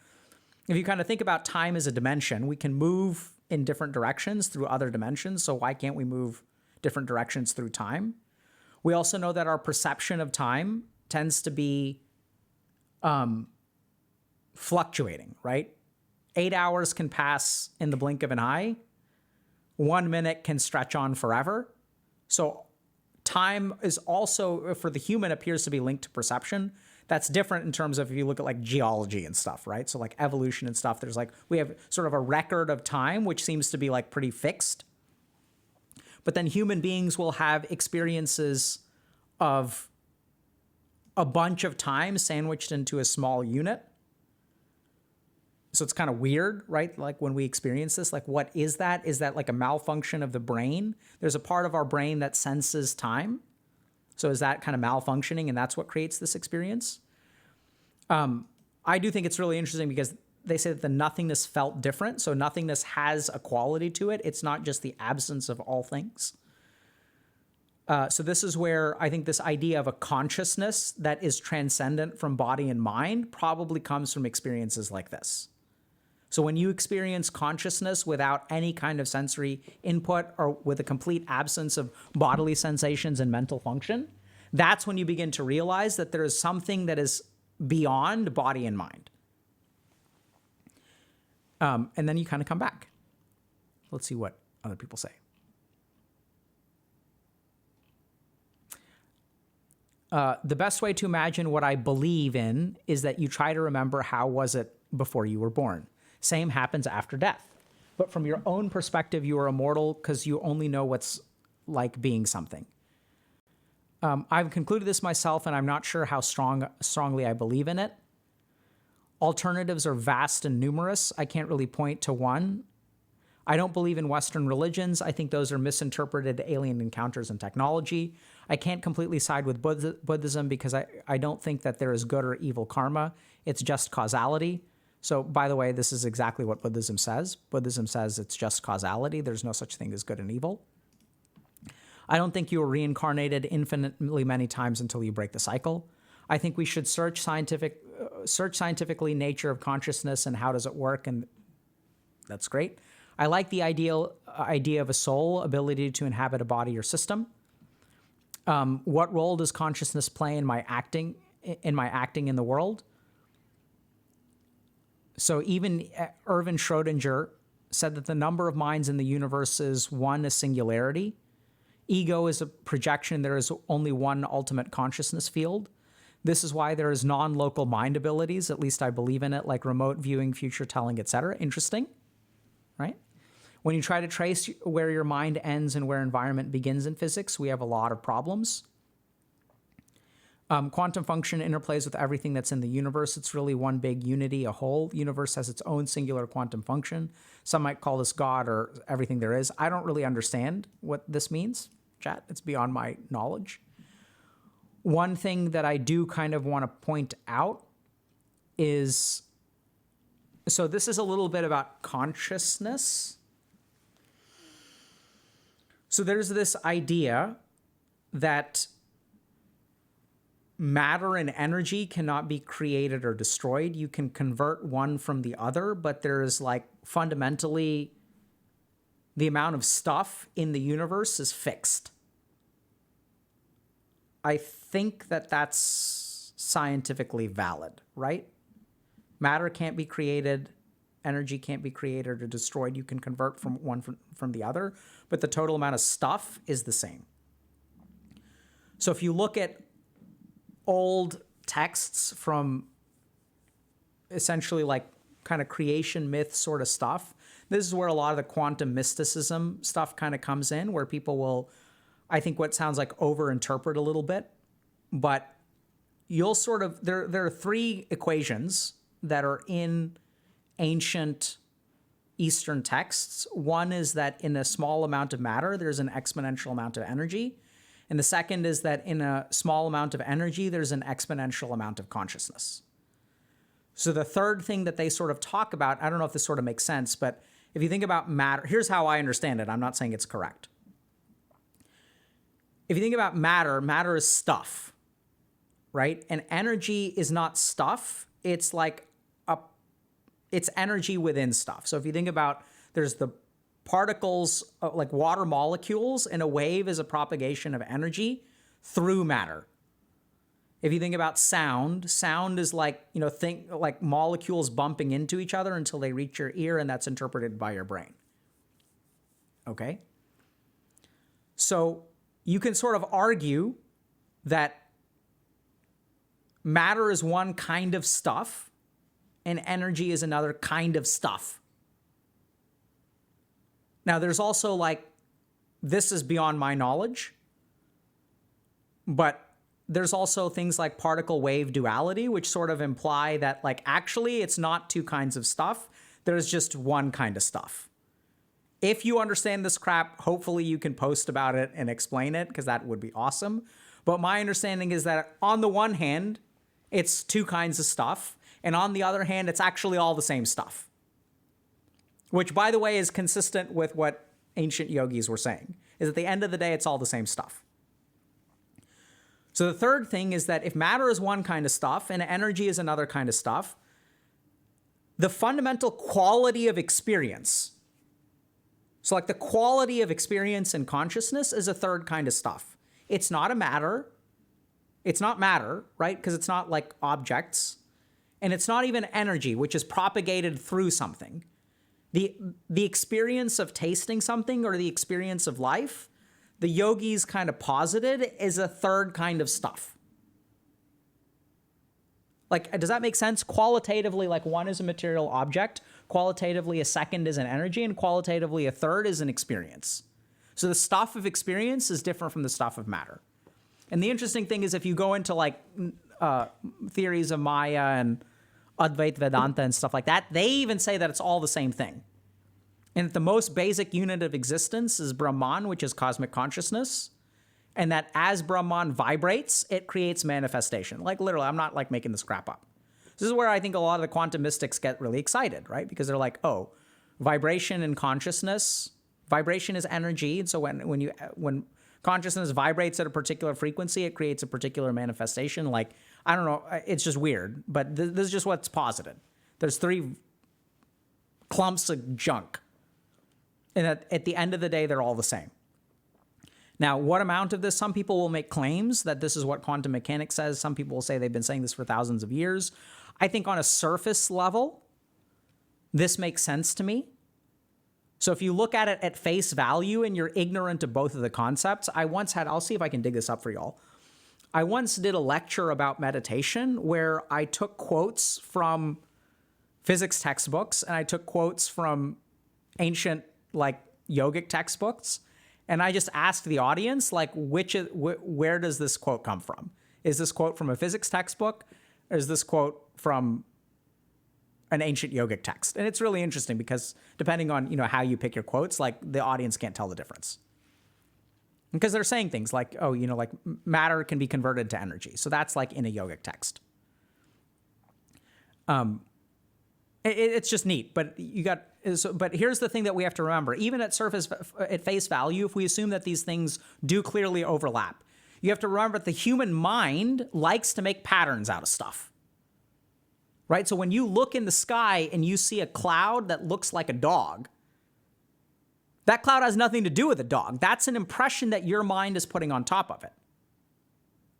if you kind of think about time as a dimension, we can move in different directions through other dimensions. So why can't we move different directions through time? We also know that our perception of time tends to be fluctuating, right? 8 hours can pass in the blink of an eye. 1 minute can stretch on forever. So time is also, for the human, appears to be linked to perception. That's different in terms of if you look at like geology and stuff, right? So like evolution and stuff, there's like, we have sort of a record of time, which seems to be like pretty fixed. But then human beings will have experiences of a bunch of time sandwiched into a small unit. So it's kind of weird, right? Like when we experience this, like what is that? Is that like a malfunction of the brain? There's a part of our brain that senses time. So is that kind of malfunctioning and that's what creates this experience? I do think it's really interesting because they say that the nothingness felt different. So nothingness has a quality to it. It's not just the absence of all things. So this is where I think this idea of a consciousness that is transcendent from body and mind probably comes from experiences like this. So when you experience consciousness without any kind of sensory input or with a complete absence of bodily sensations and mental function, that's when you begin to realize that there is something that is beyond body and mind. And then you kind of come back. Let's see what other people say. The best way to imagine what I believe in is that you try to remember how was it before you were born. Same happens after death. But from your own perspective, you are immortal because you only know what's like being something. I've concluded this myself, and I'm not sure how strongly I believe in it. Alternatives are vast and numerous. I can't really point to one. I don't believe in Western religions. I think those are misinterpreted alien encounters and technology. I can't completely side with Buddhism because I don't think that there is good or evil karma. It's just causality. So, by the way, this is exactly what Buddhism says. Buddhism says it's just causality. There's no such thing as good and evil. I don't think you are reincarnated infinitely many times until you break the cycle. I think we should search scientifically nature of consciousness and how does it work, and that's great. I like the idea of a soul, ability to inhabit a body or system. What role does consciousness play in my acting in the world? So even Erwin Schrödinger said that the number of minds in the universe is one, a singularity. Ego is a projection. There is only one ultimate consciousness field. This is why there is non-local mind abilities, at least I believe in it, like remote viewing, future telling, etc. Interesting, right? When you try to trace where your mind ends and where environment begins in physics, we have a lot of problems. Quantum function interplays with everything that's in the universe. It's really one big unity, a whole. Universe has its own singular quantum function. Some might call this God or everything there is. I don't really understand what this means, chat. It's beyond my knowledge. One thing that I do kind of want to point out is, so this is a little bit about consciousness. So there's this idea that matter and energy cannot be created or destroyed. You can convert one from the other, but there's like fundamentally the amount of stuff in the universe is fixed. I think that that's scientifically valid, right? Matter can't be created, energy can't be created or destroyed. You can convert from one from the other, but the total amount of stuff is the same. So if you look at old texts from essentially like kind of creation myth sort of stuff, this is where a lot of the quantum mysticism stuff kind of comes in, where people will, I think, what sounds like overinterpret a little bit, but you'll sort of, there are three equations that are in ancient Eastern texts. One is that in a small amount of matter, there's an exponential amount of energy. And the second is that in a small amount of energy, there's an exponential amount of consciousness. So the third thing that they sort of talk about, I don't know if this sort of makes sense, but if you think about matter, here's how I understand it. I'm not saying it's correct. If you think about matter, matter is stuff, right? And energy is not stuff. It's like it's energy within stuff. So if you think about, there's the particles, like water molecules, and a wave is a propagation of energy through matter. If you think about sound, sound is like, think like molecules bumping into each other until they reach your ear, and that's interpreted by your brain. Okay? So you can sort of argue that matter is one kind of stuff and energy is another kind of stuff. Now, there's also like, this is beyond my knowledge, but there's also things like particle wave duality, which sort of imply that like, actually it's not two kinds of stuff. There's just one kind of stuff. If you understand this crap, hopefully you can post about it and explain it, because that would be awesome. But my understanding is that on the one hand, it's two kinds of stuff. And on the other hand, it's actually all the same stuff. Which, by the way, is consistent with what ancient yogis were saying, is at the end of the day, it's all the same stuff. So the third thing is that if matter is one kind of stuff and energy is another kind of stuff, the fundamental quality of experience, so like the quality of experience and consciousness, is a third kind of stuff. It's not a matter. It's not matter, right? Because it's not like objects. And it's not even energy, which is propagated through something. The experience of tasting something or the experience of life, the yogis kind of posited, is a third kind of stuff. Like, does that make sense? Qualitatively, like one is a material object. Qualitatively, a second is an energy. And qualitatively, a third is an experience. So the stuff of experience is different from the stuff of matter. And the interesting thing is, if you go into like theories of Maya and Advaita Vedanta and stuff like that, they even say that it's all the same thing. And that the most basic unit of existence is Brahman, which is cosmic consciousness. And that as Brahman vibrates, it creates manifestation. Like literally, I'm not like making this crap up. This is where I think a lot of the quantum mystics get really excited, right? Because they're like, oh, vibration and consciousness, vibration is energy. And so when consciousness vibrates at a particular frequency, it creates a particular manifestation. Like, I don't know, it's just weird, but this is just what's posited. There's three clumps of junk. And at the end of the day, they're all the same. Now, what amount of this? Some people will make claims that this is what quantum mechanics says. Some people will say they've been saying this for thousands of years. I think on a surface level, this makes sense to me. So if you look at it at face value and you're ignorant of both of the concepts, I'll see if I can dig this up for y'all. I once did a lecture about meditation where I took quotes from physics textbooks and I took quotes from ancient like yogic textbooks. And I just asked the audience, like, where does this quote come from? Is this quote from a physics textbook? Or is this quote from an ancient yogic text? And it's really interesting because depending on, how you pick your quotes, like the audience can't tell the difference. Because they're saying things like, oh, like matter can be converted to energy. So that's like in a yogic text. It's just neat, but but here's the thing that we have to remember. Even at face value, if we assume that these things do clearly overlap, you have to remember that the human mind likes to make patterns out of stuff. Right? So when you look in the sky and you see a cloud that looks like a dog, That cloud has nothing to do with a dog. That's an impression that your mind is putting on top of it,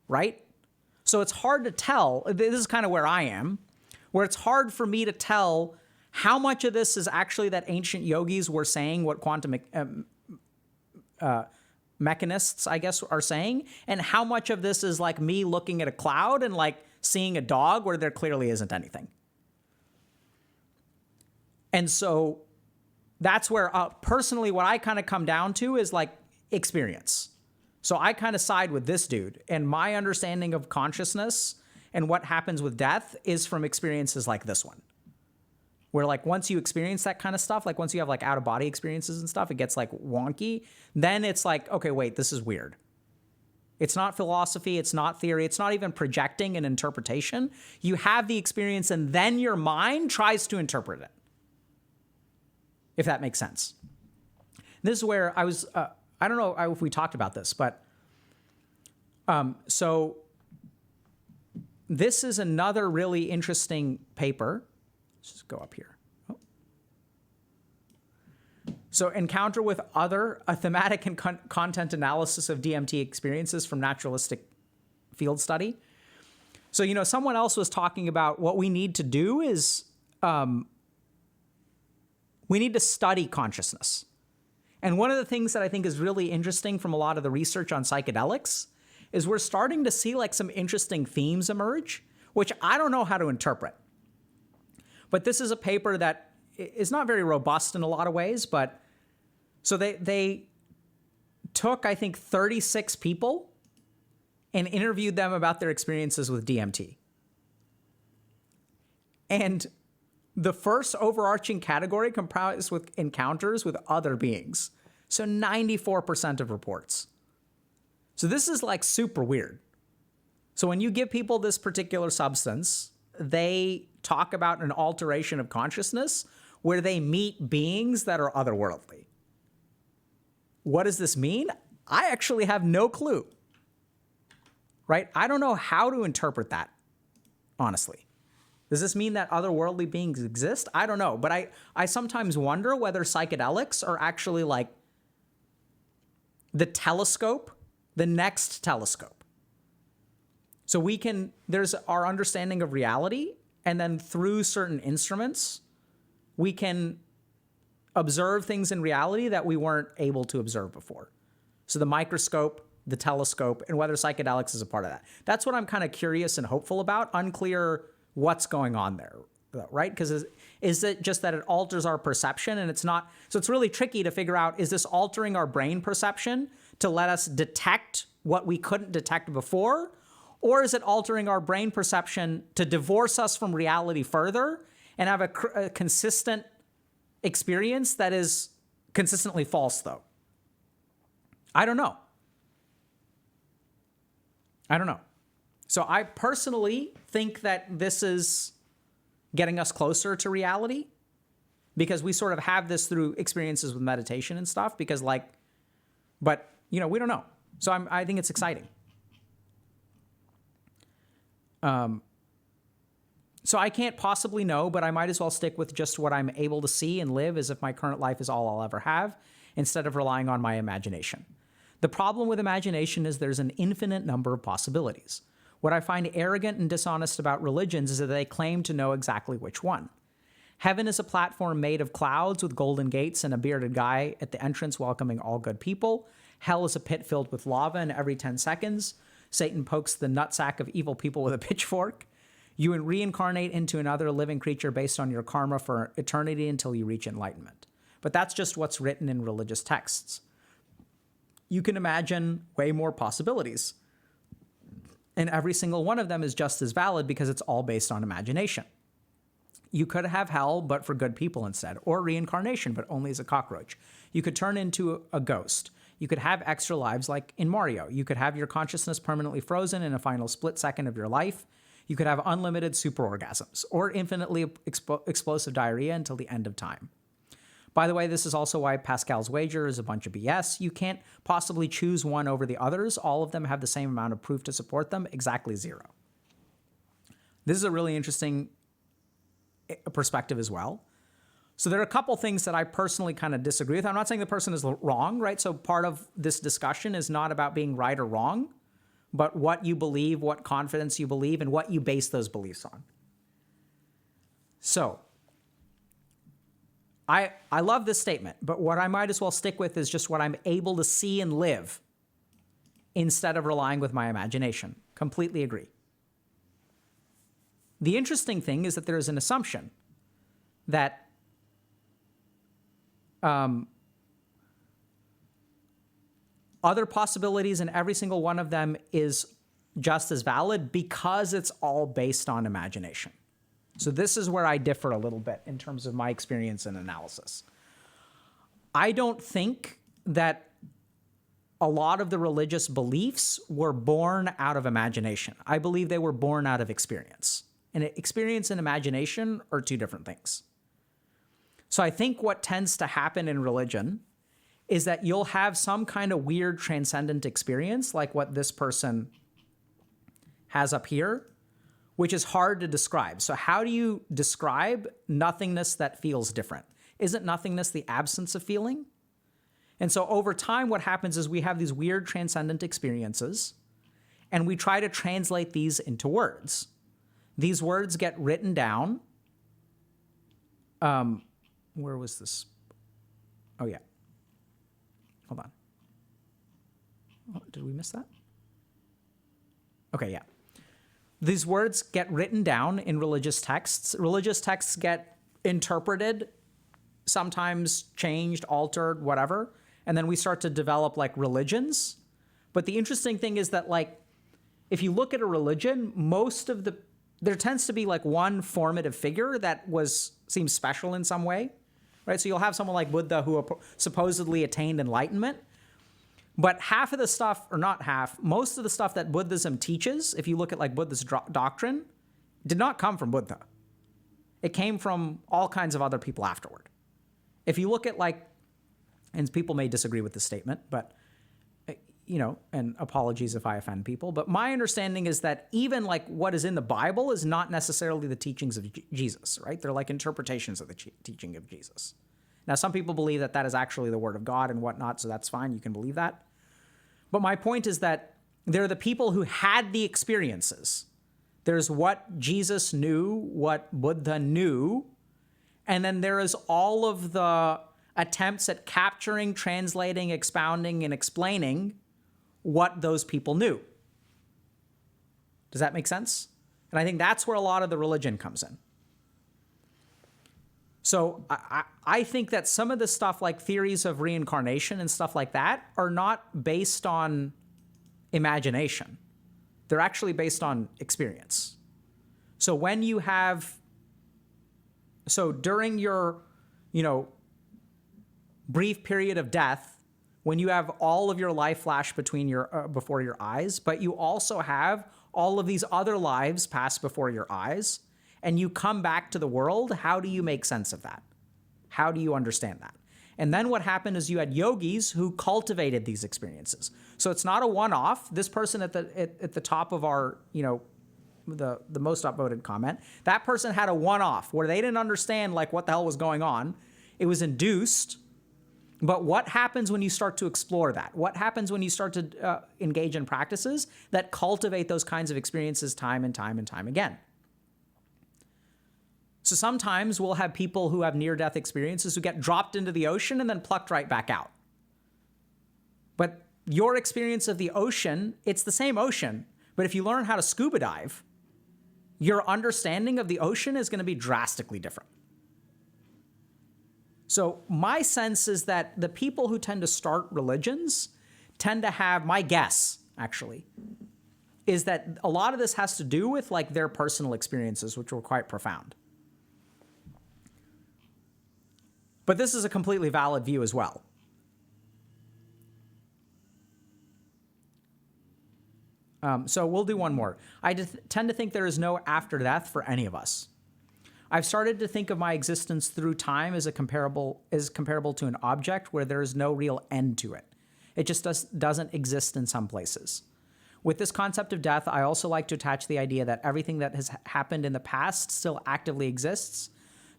right? So it's hard to tell. This is kind of where I am, where it's hard for me to tell how much of this is actually that ancient yogis were saying what quantum mechanists, I guess, are saying, and how much of this is like me looking at a cloud and like seeing a dog where there clearly isn't anything. And so that's where personally what I kind of come down to is like experience. So I kind of side with this dude, and my understanding of consciousness and what happens with death is from experiences like this one, where like once you experience that kind of stuff, like once you have like out of body experiences and stuff, it gets like wonky. Then it's like, okay, wait, this is weird. It's not philosophy. It's not theory. It's not even projecting an interpretation. You have the experience and then your mind tries to interpret it. If that makes sense. This is where I was, I don't know if we talked about this, but so this is another really interesting paper. Let's just go up here. Oh. So encounter with other, a thematic and content analysis of DMT experiences from naturalistic field study. So, you know, someone else was talking about what we need to do is we need to study consciousness. And one of the things that I think is really interesting from a lot of the research on psychedelics is we're starting to see like some interesting themes emerge, which I don't know how to interpret. But this is a paper that is not very robust in a lot of ways, but so they took, I think, 36 people and interviewed them about their experiences with DMT. And the first overarching category comprised with encounters with other beings. So 94% of reports. So this is like super weird. So when you give people this particular substance, they talk about an alteration of consciousness where they meet beings that are otherworldly. What does this mean? I actually have no clue. Right? I don't know how to interpret that, honestly. Does this mean that otherworldly beings exist? I don't know. But I sometimes wonder whether psychedelics are actually like the telescope, the next telescope. So there's our understanding of reality, and then through certain instruments, we can observe things in reality that we weren't able to observe before. So the microscope, the telescope, and whether psychedelics is a part of that. That's what I'm kind of curious and hopeful about. Unclear what's going on there, right? Because is it just that it alters our perception and it's not, so it's really tricky to figure out, is this altering our brain perception to let us detect what we couldn't detect before? Or is it altering our brain perception to divorce us from reality further and have a consistent experience that is consistently false, though? I don't know. So I personally think that this is getting us closer to reality because we sort of have this through experiences with meditation and stuff but you know, we don't know. So I think it's exciting. So I can't possibly know, but I might as well stick with just what I'm able to see and live as if my current life is all I'll ever have instead of relying on my imagination. The problem with imagination is there's an infinite number of possibilities. What I find arrogant and dishonest about religions is that they claim to know exactly which one. Heaven is a platform made of clouds with golden gates and a bearded guy at the entrance welcoming all good people. Hell is a pit filled with lava, and every 10 seconds, Satan pokes the nutsack of evil people with a pitchfork. You reincarnate into another living creature based on your karma for eternity until you reach enlightenment. But that's just what's written in religious texts. You can imagine way more possibilities. And every single one of them is just as valid because it's all based on imagination. You could have hell, but for good people instead, or reincarnation, but only as a cockroach. You could turn into a ghost. You could have extra lives like in Mario. You could have your consciousness permanently frozen in a final split second of your life. You could have unlimited super orgasms or infinitely explosive diarrhea until the end of time. By the way, this is also why Pascal's wager is a bunch of BS. You can't possibly choose one over the others. All of them have the same amount of proof to support them, exactly zero. This is a really interesting perspective as well. So there are a couple things that I personally kind of disagree with. I'm not saying the person is wrong, right? So part of this discussion is not about being right or wrong, but what you believe, what confidence you believe, and what you base those beliefs on. So I love this statement, but what I might as well stick with is just what I'm able to see and live instead of relying with my imagination. Completely agree. The interesting thing is that there is an assumption that other possibilities, and every single one of them is just as valid because it's all based on imagination. So this is where I differ a little bit in terms of my experience and analysis. I don't think that a lot of the religious beliefs were born out of imagination. I believe they were born out of experience. And experience and imagination are two different things. So I think what tends to happen in religion is that you'll have some kind of weird transcendent experience like what this person has up here, which is hard to describe. So how do you describe nothingness that feels different? Isn't nothingness the absence of feeling? And so over time, what happens is we have these weird transcendent experiences, and we try to translate these into words. These words get written down. Where was this? Oh, yeah. Hold on. Oh, did we miss that? Okay, yeah. These words get written down in religious texts. Religious texts get interpreted, sometimes changed, altered, whatever. And then we start to develop like religions. But the interesting thing is that like, if you look at a religion, there tends to be like one formative figure that seems special in some way, right? So you'll have someone like Buddha who supposedly attained enlightenment. But half of the stuff, or not half, most of the stuff that Buddhism teaches, if you look at like Buddha's doctrine, did not come from Buddha. It came from all kinds of other people afterward. If you look at like, and people may disagree with this statement, but, and apologies if I offend people, but my understanding is that even like what is in the Bible is not necessarily the teachings of Jesus, right? They're like interpretations of the teaching of Jesus. Now, some people believe that that is actually the word of God and whatnot, so that's fine. You can believe that. But my point is that they're the people who had the experiences. There's what Jesus knew, what Buddha knew, and then there is all of the attempts at capturing, translating, expounding, and explaining what those people knew. Does that make sense? And I think that's where a lot of the religion comes in. So I think that some of the stuff like theories of reincarnation and stuff like that are not based on imagination. They're actually based on experience. So when you have, during your, brief period of death, when you have all of your life flash before your eyes, but you also have all of these other lives pass before your eyes, and you come back to the world, how do you make sense of that? How do you understand that? And then what happened is you had yogis who cultivated these experiences. So it's not a one-off. This person at the top of our, the most upvoted comment, that person had a one-off where they didn't understand like what the hell was going on. It was induced. But what happens when you start to explore that? What happens when you start to engage in practices that cultivate those kinds of experiences time and time and time again? So sometimes we'll have people who have near-death experiences who get dropped into the ocean and then plucked right back out. But your experience of the ocean, it's the same ocean, but if you learn how to scuba dive, your understanding of the ocean is going to be drastically different. So my sense is that the people who tend to start religions tend to have, my guess, actually, is that a lot of this has to do with like their personal experiences, which were quite profound. But this is a completely valid view as well. So we'll do one more. I tend to think there is no after death for any of us. I've started to think of my existence through time as comparable to an object where there is no real end to it. It just doesn't exist in some places. With this concept of death, I also like to attach the idea that everything that has happened in the past still actively exists,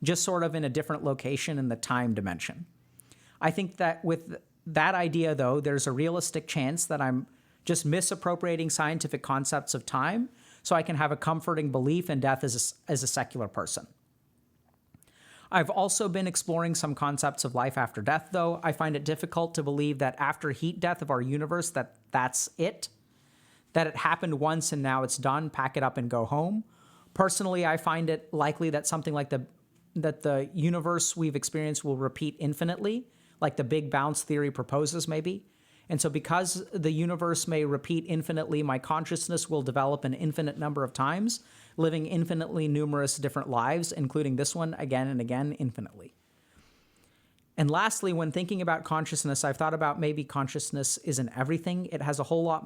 just sort of in a different location in the time dimension. I think that with that idea, though, there's a realistic chance that I'm just misappropriating scientific concepts of time so I can have a comforting belief in death as a secular person. I've also been exploring some concepts of life after death, though. I find it difficult to believe that after heat death of our universe, that's it, that it happened once and now it's done, pack it up and go home. Personally, I find it likely that something like that the universe we've experienced will repeat infinitely, like the Big Bounce theory proposes maybe. And so because the universe may repeat infinitely, my consciousness will develop an infinite number of times, living infinitely numerous different lives, including this one again and again infinitely. And lastly, when thinking about consciousness, I've thought about maybe consciousness isn't everything. It has a whole lot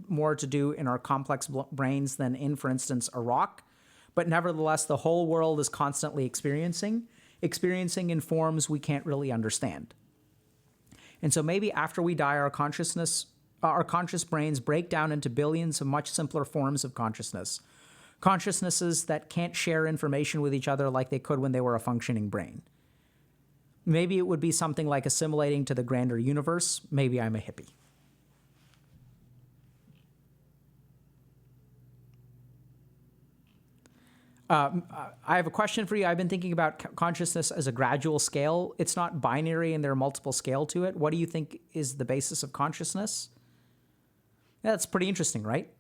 more to do in our complex brains than in, for instance, a rock. But nevertheless, the whole world is constantly experiencing in forms we can't really understand. And so maybe after we die, our conscious brains break down into billions of much simpler forms of consciousnesses that can't share information with each other like they could when they were a functioning brain. Maybe it would be something like assimilating to the grander universe. Maybe I'm a hippie. I have a question for you. I've been thinking about consciousness as a gradual scale. It's not binary and there are multiple scales to it. What do you think is the basis of consciousness? Yeah, that's pretty interesting, right?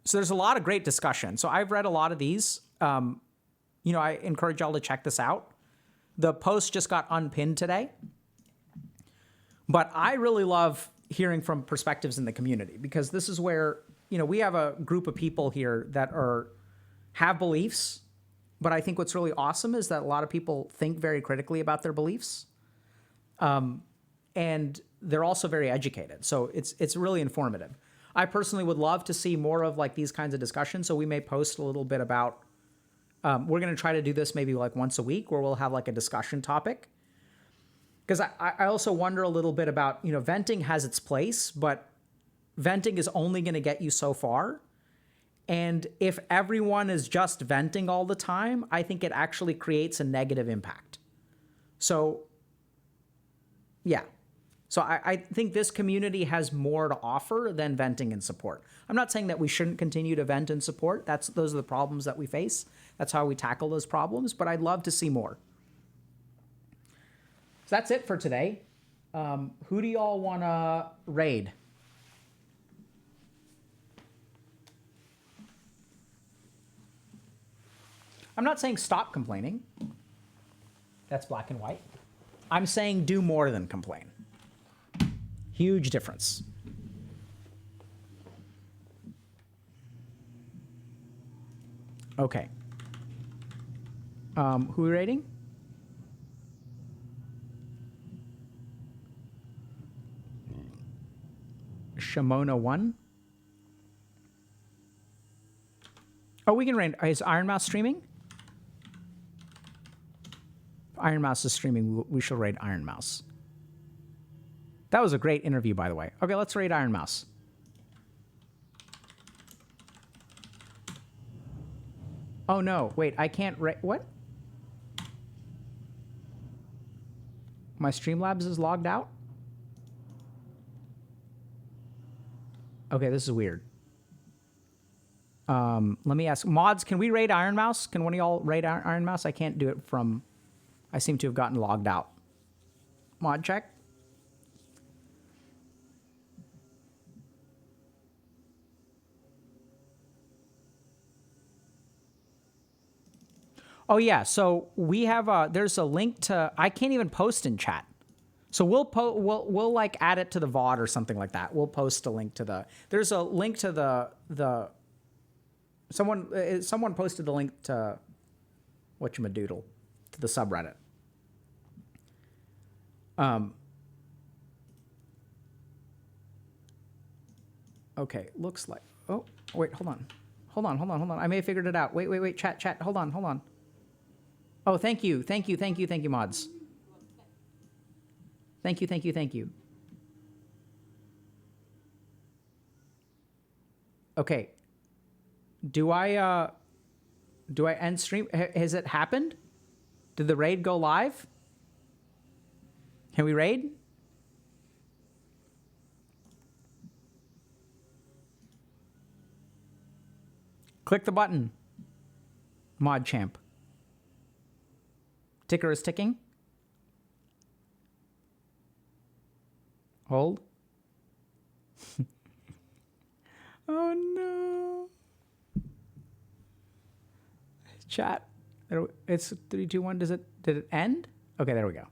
So there's a lot of great discussion. So I've read a lot of these. I encourage y'all to check this out. The post just got unpinned today. But I really love hearing from perspectives in the community because this is where we have a group of people here that have beliefs, but I think what's really awesome is that a lot of people think very critically about their beliefs, and they're also very educated. So it's really informative. I personally would love to see more of like these kinds of discussions. So we may post a little bit about. We're going to try to do this maybe like once a week, where we'll have like a discussion topic. Because I also wonder a little bit about venting has its place, but venting is only going to get you so far. And if everyone is just venting all the time, I think it actually creates a negative impact. So, yeah. So I think this community has more to offer than venting and support. I'm not saying that we shouldn't continue to vent and support. Those are the problems that we face. That's how we tackle those problems. But I'd love to see more. So that's it for today. Who do y'all want to raid? I'm not saying stop complaining. That's black and white. I'm saying do more than complain. Huge difference. Okay. Who are we rating? Shimona 1. Oh, we can raid. Is Iron Mouse streaming? Iron Mouse is streaming. We shall raid Iron Mouse. That was a great interview, by the way. Okay, let's raid Iron Mouse. Oh, no. Wait, I can't raid. What? My Streamlabs is logged out? Okay, this is weird. Let me ask. Mods, can we raid Iron Mouse? Can one of y'all raid Iron Mouse? I can't do it from... I seem to have gotten logged out. Mod check. Oh yeah, so we have there's a link to. I can't even post in chat, so we'll like add it to the VOD or something like that. We'll post a link to the. There's a link to the. Someone posted the link to whatchamadoodle to the subreddit. Okay, looks like. Oh wait, hold on. I may have figured it out. Wait. Chat. Hold on. Oh, thank you, mods. Thank you. Okay. Do I Do I end stream? Has it happened? Did the raid go live? Can we raid? Click the button. Mod champ. Ticker is ticking. Hold. Oh no. Chat. It's 3, 2, 1. Did it end? Okay, there we go.